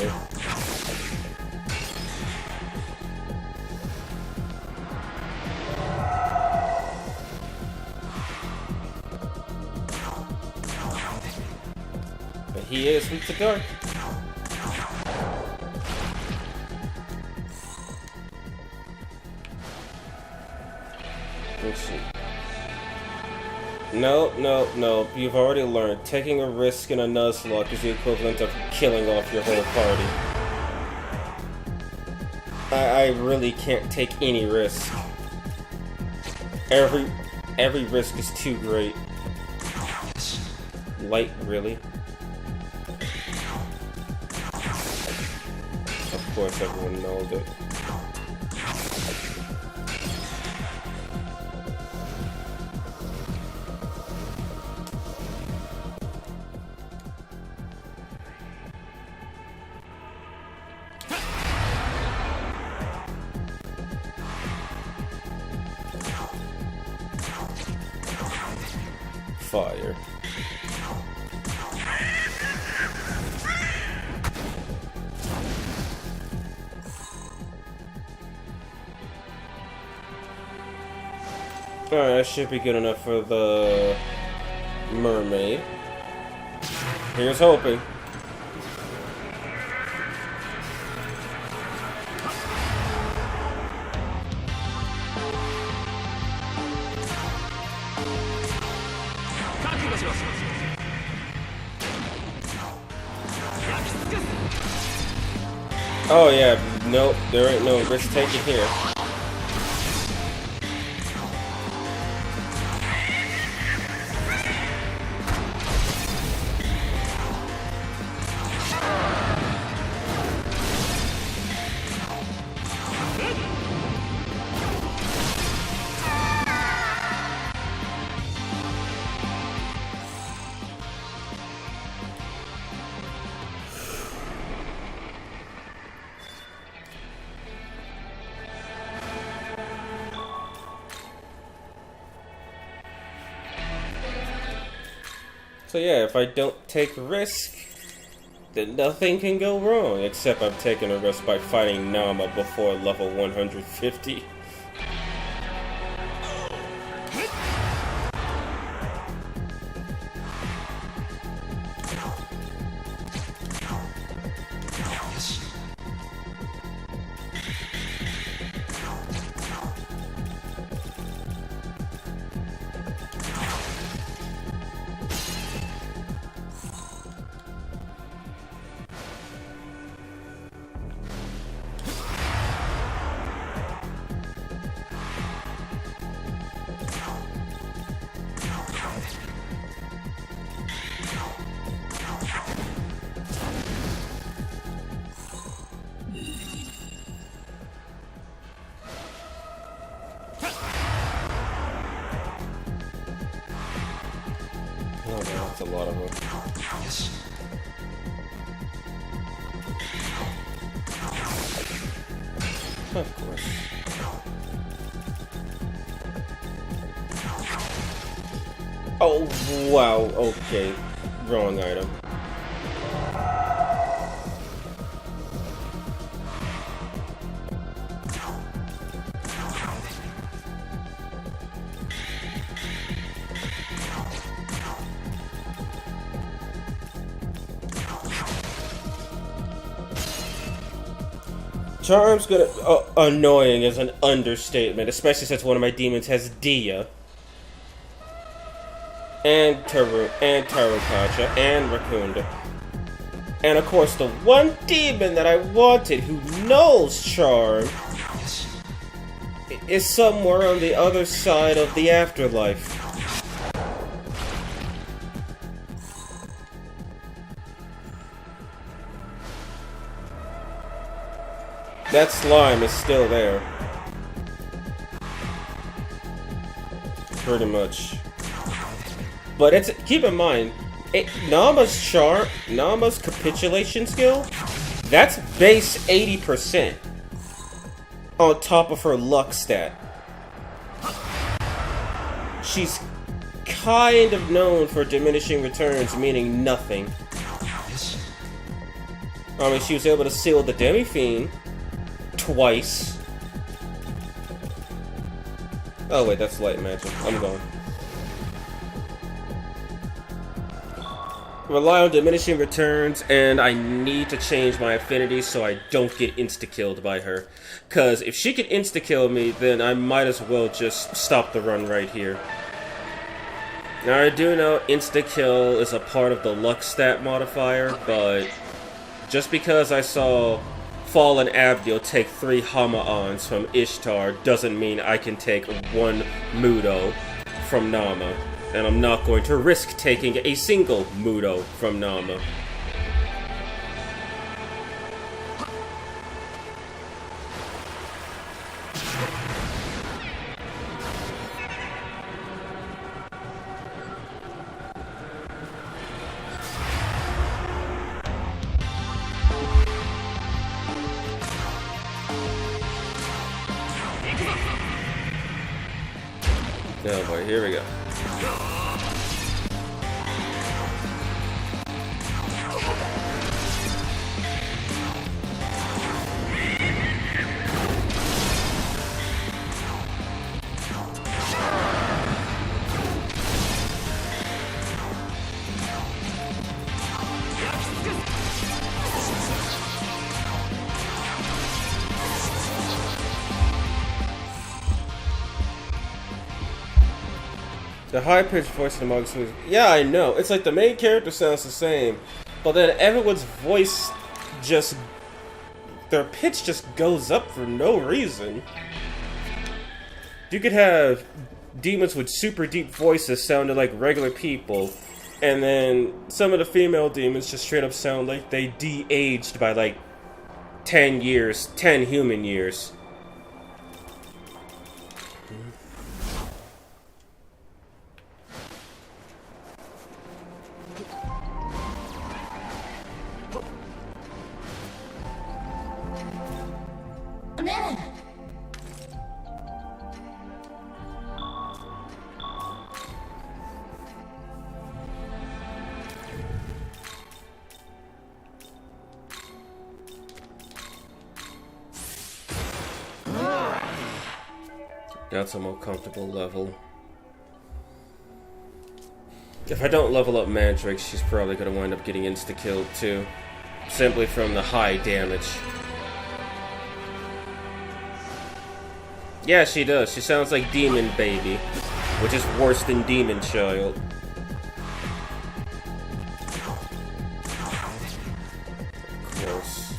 But he is weak to dark. Let's see. No, no, no. You've already learned. Taking a risk in a Nuzlocke is the equivalent of killing off your whole party. I really can't take any risk. every risk is too great. Light, really? Of course, everyone knows it. Fire. Alright, that should be good enough for the mermaid. Here's hoping. Oh yeah, nope, there ain't no risk taking here. So yeah, if I don't take a risk, then nothing can go wrong, except I'm taking a risk by fighting Nama before level 150. Oh man, that's a lot of them. Of course. Oh, wow, okay. Wrong item. Charm's gonna... annoying is an understatement, especially since one of my demons has Dia. And Tarukacha, and Rakunda. And of course, the one demon that I wanted who knows Charm is somewhere on the other side of the afterlife. That slime is still there. Pretty much. But it's, keep in mind, Nama's capitulation skill, that's base 80% on top of her luck stat. She's kind of known for diminishing returns, meaning nothing. I mean, she was able to seal the Demi-Fiend twice. Oh wait, that's light magic. I'm going. Rely on diminishing returns, and I need to change my affinity so I don't get insta-killed by her. Cause if she could insta-kill me, then I might as well just stop the run right here. Now I do know insta-kill is a part of the luck stat modifier, but just because I saw Fallen Abdil take 3 Hama-ons from Ishtar doesn't mean I can take 1 Mudo from Nama, and I'm not going to risk taking a single Mudo from Nama. Oh boy, here we go. The high-pitched voice in the manga was, yeah, I know. It's like the main character sounds the same, but then everyone's voice just, their pitch just goes up for no reason. You could have demons with super deep voices sounding like regular people, and then some of the female demons just straight up sound like they de-aged by like 10 years, 10 human years. That's a more comfortable level. If I don't level up Mandrake, she's probably gonna wind up getting insta-killed too. Simply from the high damage. Yeah, she does. She sounds like Demon Baby, which is worse than Demon Child. Of course.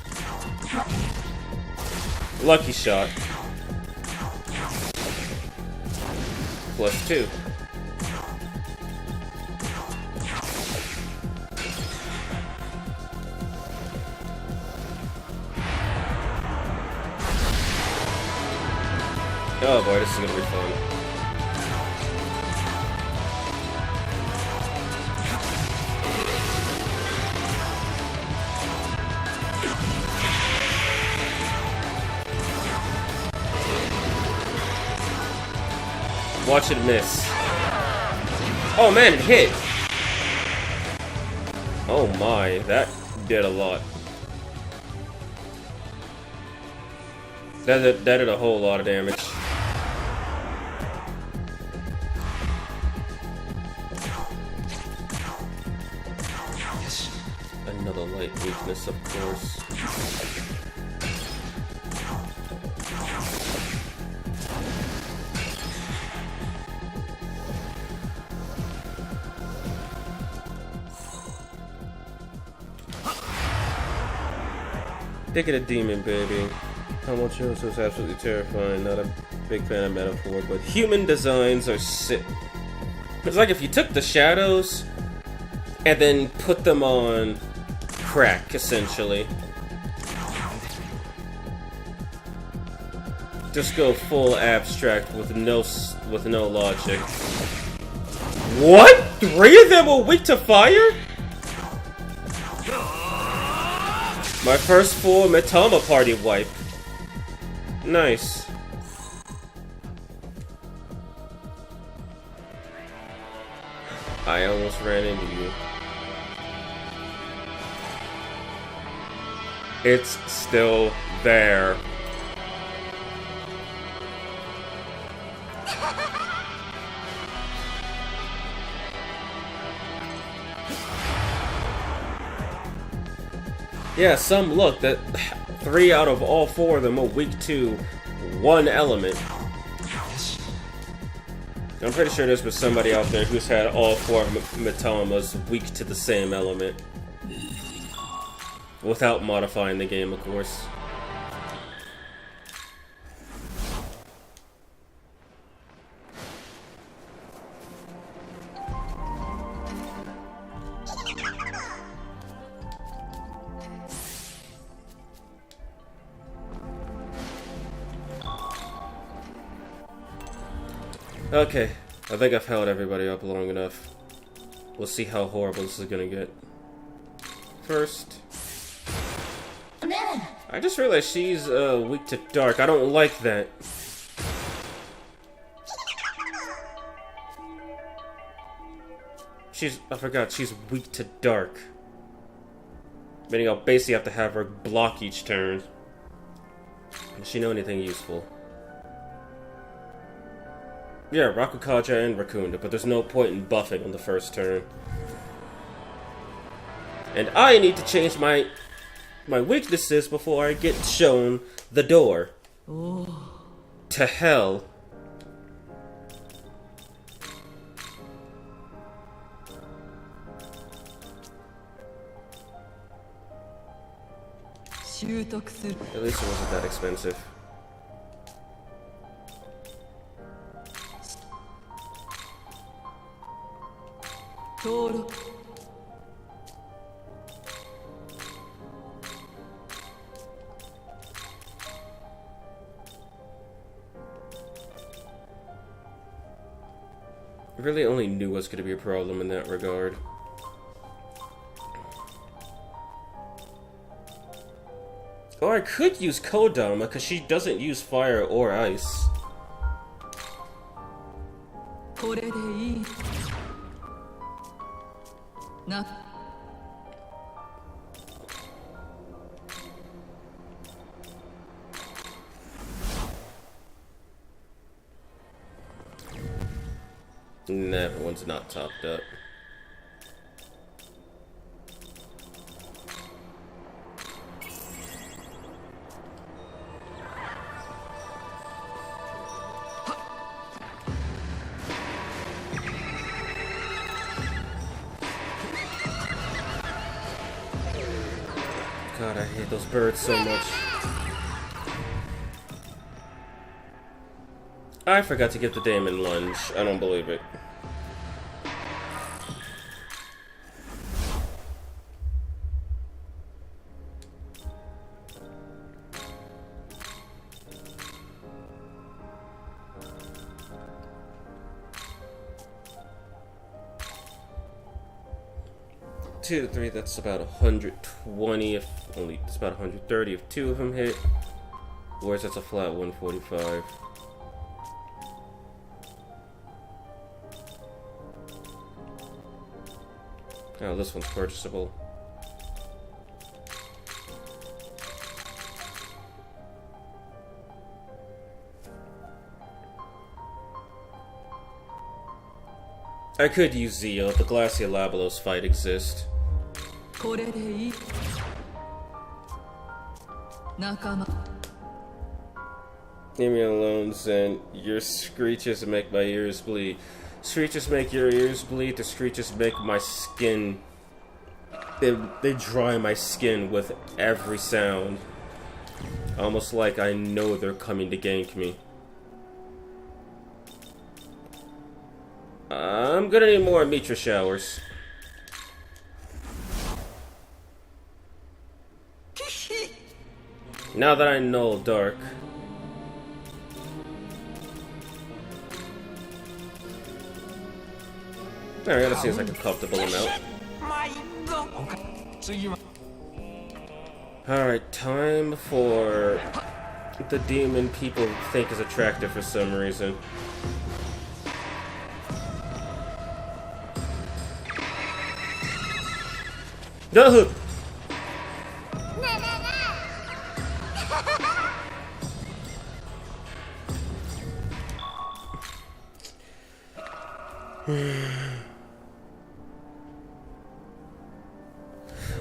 Lucky shot. +2. Oh boy, this is gonna be fun. Watch it miss. Oh man, it hit! Oh my, that did a lot. That did a whole lot of damage. Another light weakness, of course. Think of the Demon Baby. Homogeneous is absolutely terrifying. Not a big fan of metaphor, but human designs are sick. It's like if you took the shadows and then put them on crack, essentially. Just go full abstract with no logic. What? 3 of them are weak to fire? My first full Mitama party wipe. Nice. I almost ran into you. It's still there. Yeah, some look that 3 out of all 4 of them are weak to one element. I'm pretty sure there's been somebody out there who's had all 4 Mitamas weak to the same element. Without modifying the game, of course. Okay, I think I've held everybody up long enough. We'll see how horrible this is gonna get. First, I just realized she's weak to dark. I don't like that. I forgot, she's weak to dark. Meaning I'll basically have to have her block each turn. Does she know anything useful? Yeah, Rakukaja and Rakunda, but there's no point in buffing on the first turn. And I need to change my weaknesses before I get shown the door. Oh. To hell. At least it wasn't that expensive. I really only knew was going to be a problem in that regard. Or I could use Kodama, because she doesn't use fire or ice. Nah, everyone's not topped up. God, I hate those birds so much. I forgot to get the Daemon lunge. I don't believe it. Two to three, that's about 120 if only, it's about 130 if two of them hit. Whereas that's a flat 145. Oh, this one's purchasable. I could use Zio if the Glacia Labelos fight exists. Leave me alone, Zen. Your screeches make my ears bleed. Screeches make your ears bleed. The screeches make my skin... They dry my skin with every sound. Almost like I know they're coming to gank me. I'm gonna need more Mitra showers. Now that I know dark. Alright, that seems like a comfortable amount. Alright, time for the demon people think is attractive for some reason. No!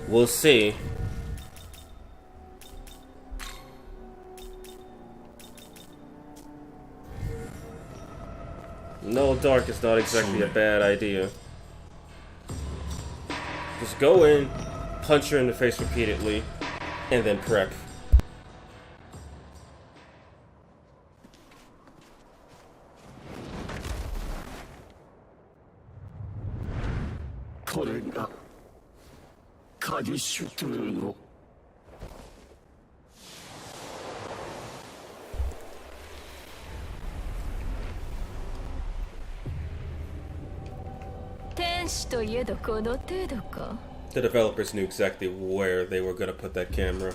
We'll see. No, dark is not exactly a bad idea. Just go in, punch her in the face repeatedly, and then prep. The developers knew exactly where they were gonna put that camera.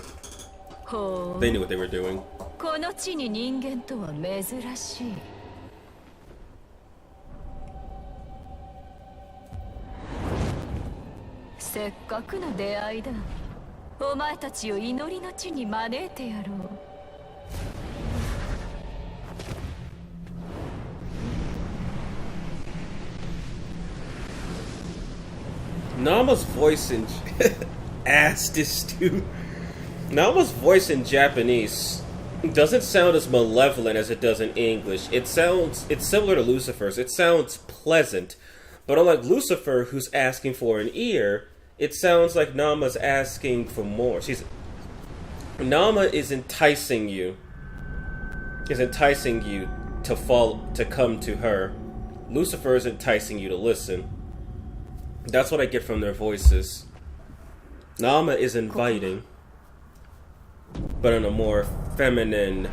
They knew what they were doing. この地に人間とは珍しい。せっかくの出会いだ。お前たちを祈りの地に招いてやろう。Nama's voice in ass this dude. Nama's voice in Japanese doesn't sound as malevolent as it does in English. It's similar to Lucifer's. It sounds pleasant. But unlike Lucifer, who's asking for an ear, it sounds like Nama's asking for more. Nama is enticing you. To come to her. Lucifer is enticing you to listen. That's what I get from their voices. Nama is inviting, but in a more feminine,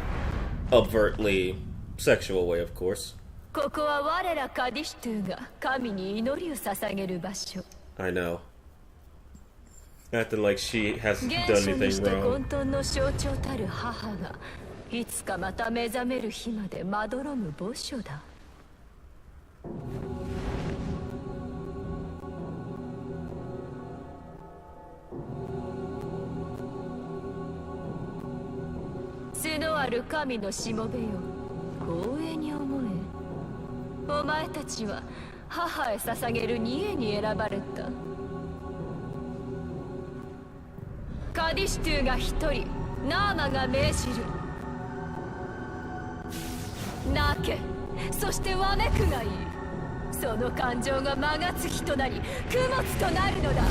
overtly sexual way, of course. ここは我らカディシトゥが神に祈りを捧げる場所。I know. Acting like she hasn't 現 done 象に anything して wrong. 混沌の象徴たる母がいつかまた目覚める日までまどろむ墓所だ。角ある神のしもべよ、光栄に思え。お前たちは母へ捧げる二会に選ばれた。カディシトゥが一人、ナーマが命じる。泣け、そしてわめくがいい。その感情が間が月となり、供物となるのだ。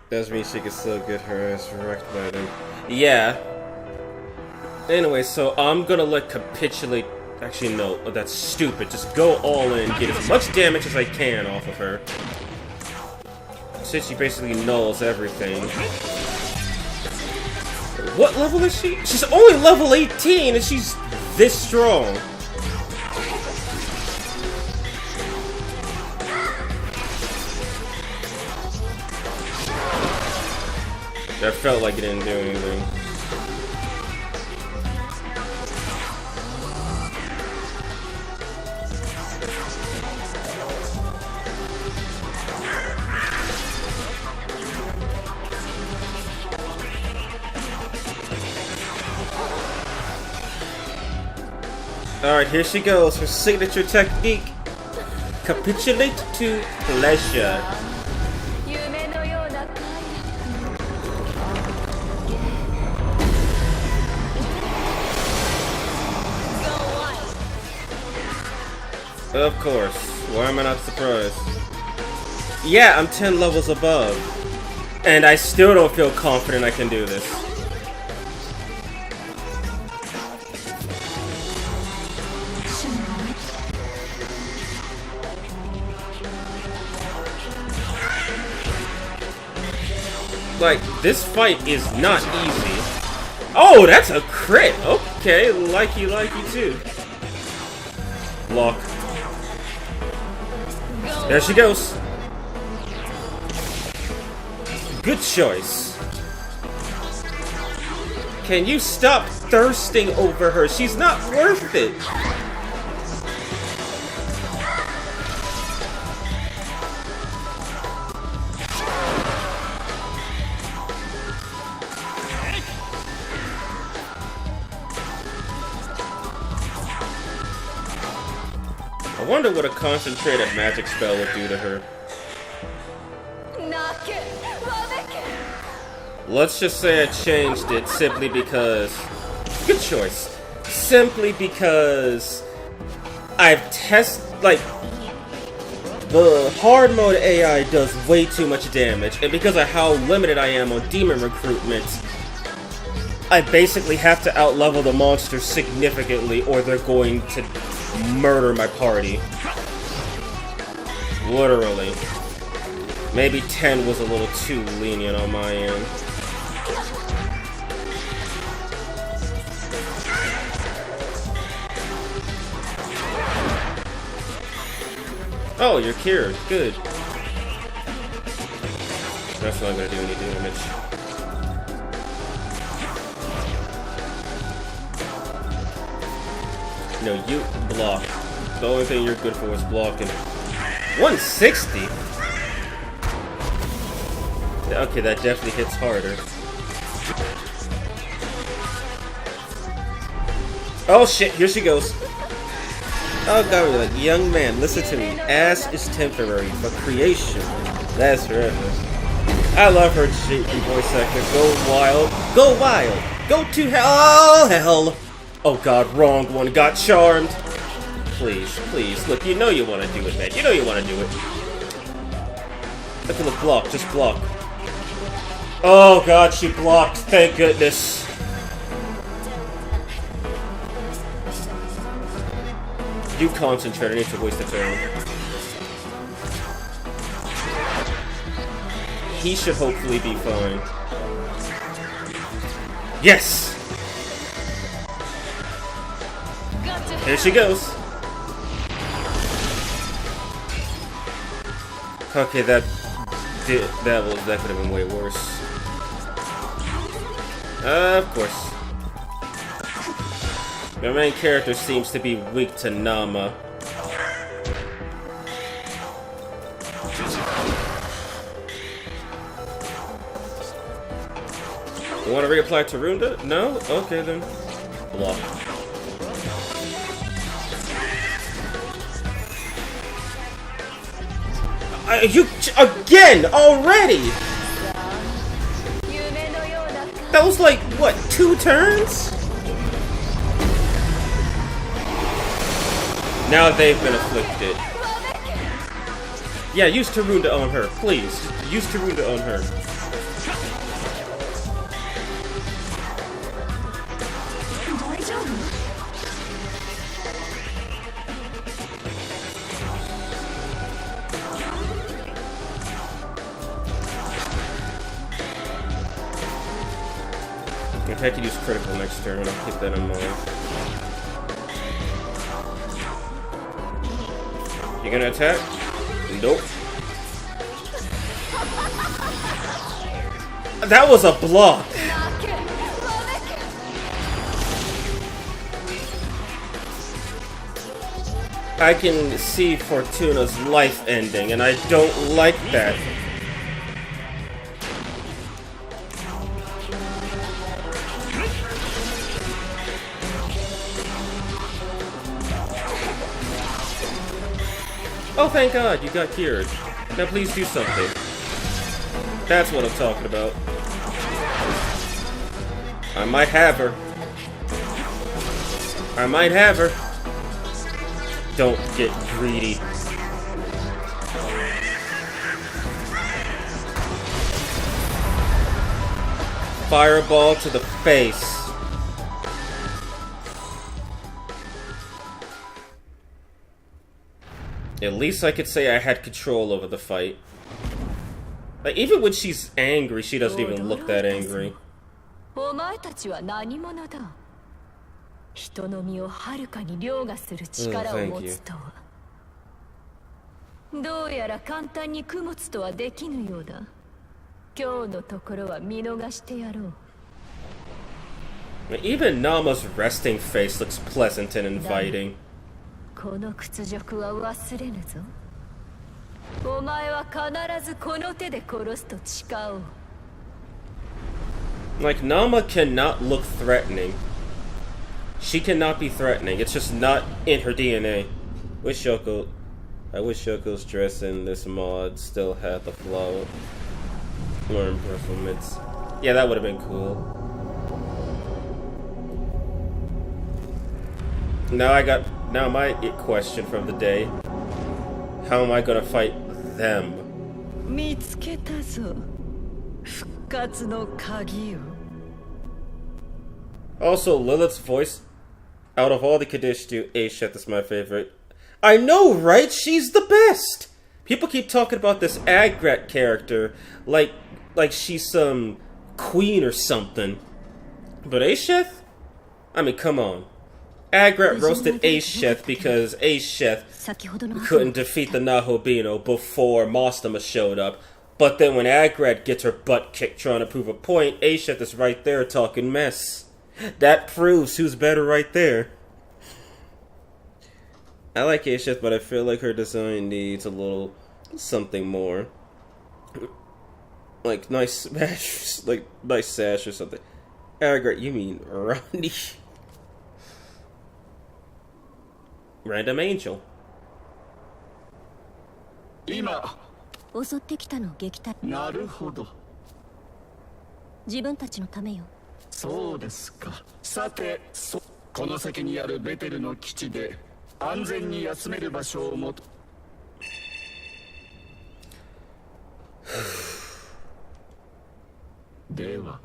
Does mean she can still get her ass wrecked by them. Yeah. Anyway, so I'm gonna capitulate. Actually, no, that's stupid. Just go all in, get as much damage as I can off of her. Since she basically nulls everything. What level is she? She's only level 18 and she's this strong. That felt like it didn't do anything. Alright, here she goes. Her signature technique. Capitulate to pleasure. Of course. Why am I not surprised? Yeah, I'm 10 levels above. And I still don't feel confident I can do this. Like, this fight is not easy. Oh, that's a crit! Okay, likey too. Block. There she goes. Good choice. Can you stop thirsting over her? She's not worth it. I wonder what a concentrated magic spell would do to her. Let's just say I changed it simply because... Good choice. Simply because... I've tested... Like... The hard mode AI does way too much damage, and because of how limited I am on demon recruitment, I basically have to outlevel the monsters significantly or they're going to murder my party. Literally. Maybe 10 was a little too lenient on my end. Oh, you're cured. Good. That's not gonna do any damage. No, you block. The only thing you're good for is blocking. 160? Okay, that definitely hits harder. Oh shit, here she goes. Oh god, we're like, young man, listen to me. Ass is temporary, but creation lasts forever. I love her shaky voice actor. Go wild. Go wild. Go to hell. Oh, hell. Oh god, wrong one. Got charmed. Please, please. Look, you know you want to do it, man. You know you want to do it. Look, block. Just block. Oh god, she blocked. Thank goodness. You concentrate. I need to waste the turn. He should hopefully be fine. Yes! Here she goes. Okay, that could have been way worse. Of course. The main character seems to be weak to Nama. You want to reapply to Runda? No? Okay then. Block. You again already? That was like what, 2 turns? Now they've been afflicted. Yeah, use Tarunda on her, please. Use Tarunda on her. If I could use critical next turn, I'll keep that in mind. You gonna attack? Nope. That was a block! I can see Fortuna's life ending, and I don't like that. Oh, thank God, you got cured. Now please do something. That's what I'm talking about. I might have her. I might have her. Don't get greedy. Fireball to the face. At least I could say I had control over the fight. Like, even when she's angry, she doesn't even look that angry. Oh, thank you. Even Nama's resting face looks pleasant and inviting. Like, Nama cannot look threatening. She cannot be threatening. It's just not in her DNA. I wish Yoko's dress in this mod still had the flower improvements. Yeah, that would have been cool. Now my question from the day. How am I gonna fight them? Also, Lilith's voice, out of all the Kadishtu, Aisheth is my favorite. I know, right? She's the best! People keep talking about this Agrat character like she's some queen or something. But Aisheth? I mean, come on. Agrat roasted Asheth because Asheth 先ほどの couldn't defeat the Nahobino before Mostama showed up. But then when Agrat gets her butt kicked trying to prove a point, Asheth is right there talking mess. That proves who's better right there. I like Asheth, but I feel like her design needs a little something more. Like nice sash or something. Agrat, you mean Ronnie? Random Angel. 今、襲ってきたのを撃退。なるほど。自分たちのためよ。そうですか。さて、この先にあるベテルの基地で安全に休める場所を求では。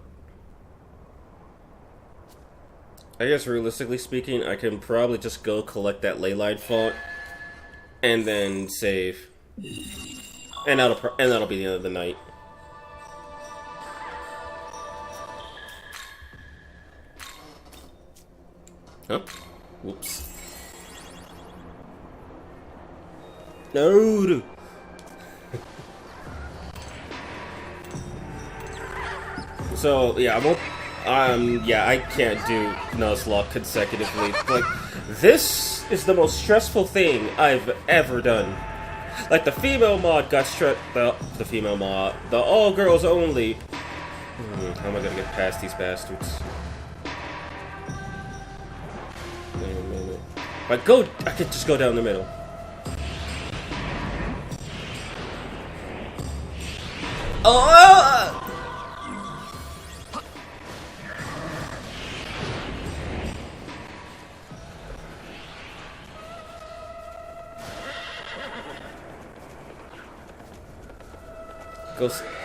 I guess realistically speaking, I can probably just go collect that Leyline Font and then save, and that'll be the end of the night. Huh? Whoops. No. So yeah, I can't do Nuzlocke consecutively. Like, this is the most stressful thing I've ever done. Like, the female mod got the female mod, the all girls only. How am I gonna get past these bastards? Wait a minute. I could just go down the middle. Oh!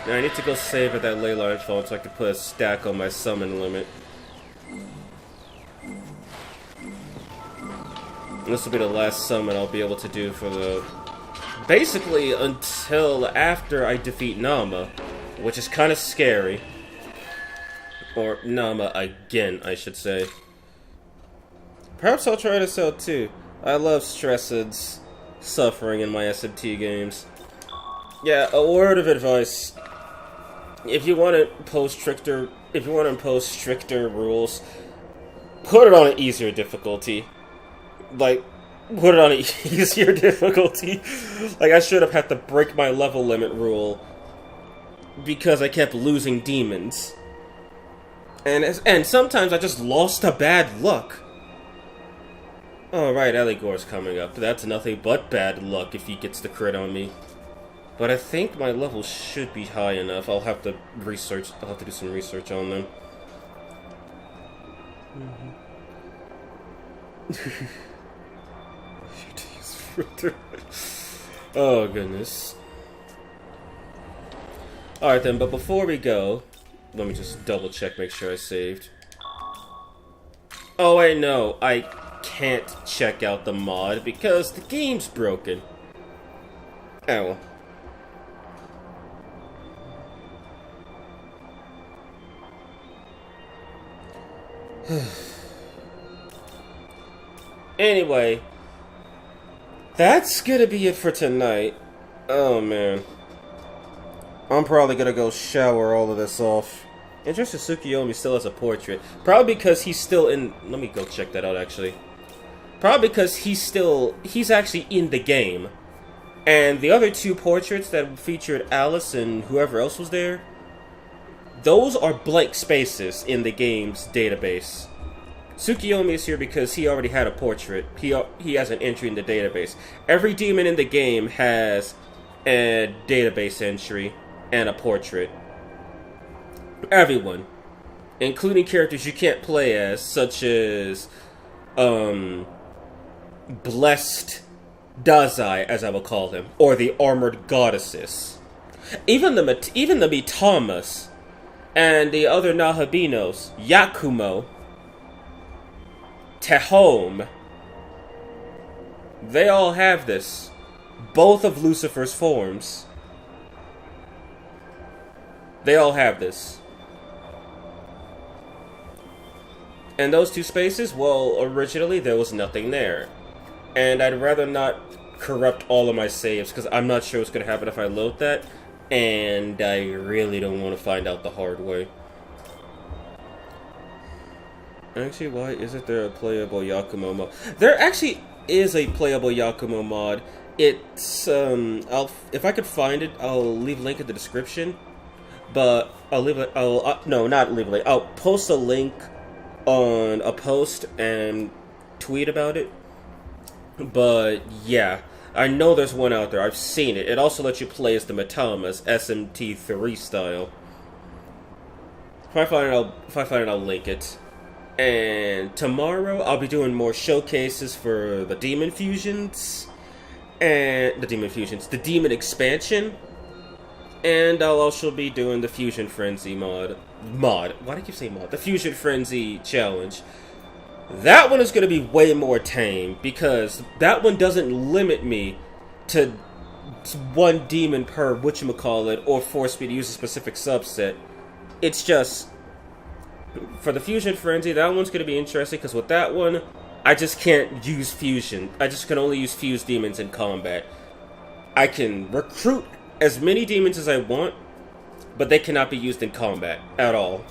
I need to go save at that Leyline Font so I can put a stack on my summon limit. This will be the last summon I'll be able to do for the... basically until after I defeat Nama, which is kind of scary. Or Nama again, I should say. Perhaps I'll try this out too. I love Stressed's suffering in my SMT games. Yeah, a word of advice. If you want to impose stricter rules, put it on an easier difficulty. Like, put it on an easier difficulty. Like, I should have had to break my level limit rule because I kept losing demons. And sometimes I just lost to bad luck. Oh, right, Eligor's coming up. That's nothing but bad luck if he gets the crit on me. But I think my level should be high enough. I'll have to do some research on them. Oh, goodness. Alright then, but before we go, let me just double check, make sure I saved. Oh wait, no, I can't check out the mod because the game's broken. Oh well. Anyway, that's gonna be it for tonight. Oh man, I'm probably gonna go shower all of this off. Interesting, Tsukiyomi still has a portrait. Probably because he's still in... Let me go check that out, actually. Probably because he's actually in the game. And the other two portraits that featured Alice and whoever else was there, those are blank spaces in the game's database. Tsukiyomi is here because he already had a portrait. He has an entry in the database. Every demon in the game has a database entry and a portrait. Everyone, including characters you can't play as, such as Blessed Dazai, as I will call him, or the Armored Goddesses. Even the Mitamas and the other Nahabinos, Yakumo, Tehome, they all have this. Both of Lucifer's forms. They all have this. And those two spaces, well, originally there was nothing there. And I'd rather not corrupt all of my saves, because I'm not sure what's going to happen if I load that. And I really don't want to find out the hard way. Actually, why isn't there a playable Yakumo mod? There actually is a playable Yakumo mod. It's, if I could find it, I'll leave a link in the description. But I'll leave it, no, not leave a link. I'll post a link on a post and tweet about it. But, yeah. I know there's one out there. I've seen it. It also lets you play as the Metamas, SMT3 style. If I find it, I'll link it. And tomorrow, I'll be doing more showcases for the Demon Fusions. And the Demon Expansion. And I'll also be doing the Fusion Frenzy mod. Why do I keep saying mod? The Fusion Frenzy challenge. That one is going to be way more tame, because that one doesn't limit me to one demon per whatchamacallit, or force me to use a specific subset. It's just, for the Fusion Frenzy, that one's going to be interesting, because with that one, I just can't use fusion. I just can only use fused demons in combat. I can recruit as many demons as I want, but they cannot be used in combat at all.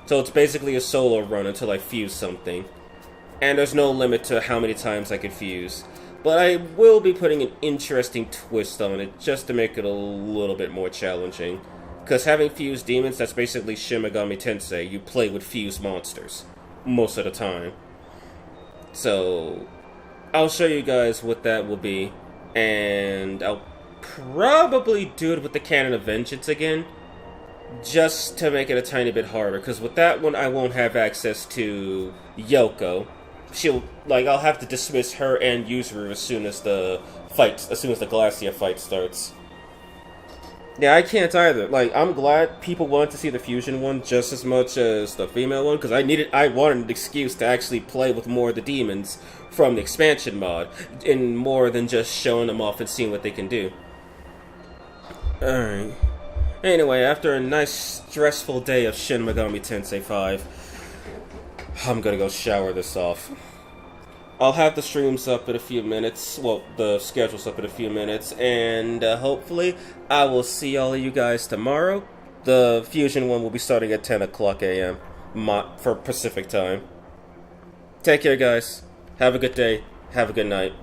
So it's basically a solo run until I fuse something. And there's no limit to how many times I could fuse. But I will be putting an interesting twist on it, just to make it a little bit more challenging. Because having fused demons, that's basically Shin Megami Tensei. You play with fused monsters, most of the time. So, I'll show you guys what that will be. And I'll probably do it with the Canon of Vengeance again, just to make it a tiny bit harder. Because with that one, I won't have access to Yoko. I'll have to dismiss her and Yuzuru as soon as the Glacia fight starts. Yeah, I can't either. I'm glad people wanted to see the fusion one just as much as the female one, because I wanted an excuse to actually play with more of the demons from the expansion mod, and more than just showing them off and seeing what they can do. Alright. Anyway, after a nice stressful day of Shin Megami Tensei 5, I'm gonna go shower this off. I'll have the streams up in a few minutes. Well, the schedule's up in a few minutes. And hopefully, I will see all of you guys tomorrow. The Fusion one will be starting at 10 o'clock a.m. For Pacific time. Take care, guys. Have a good day. Have a good night.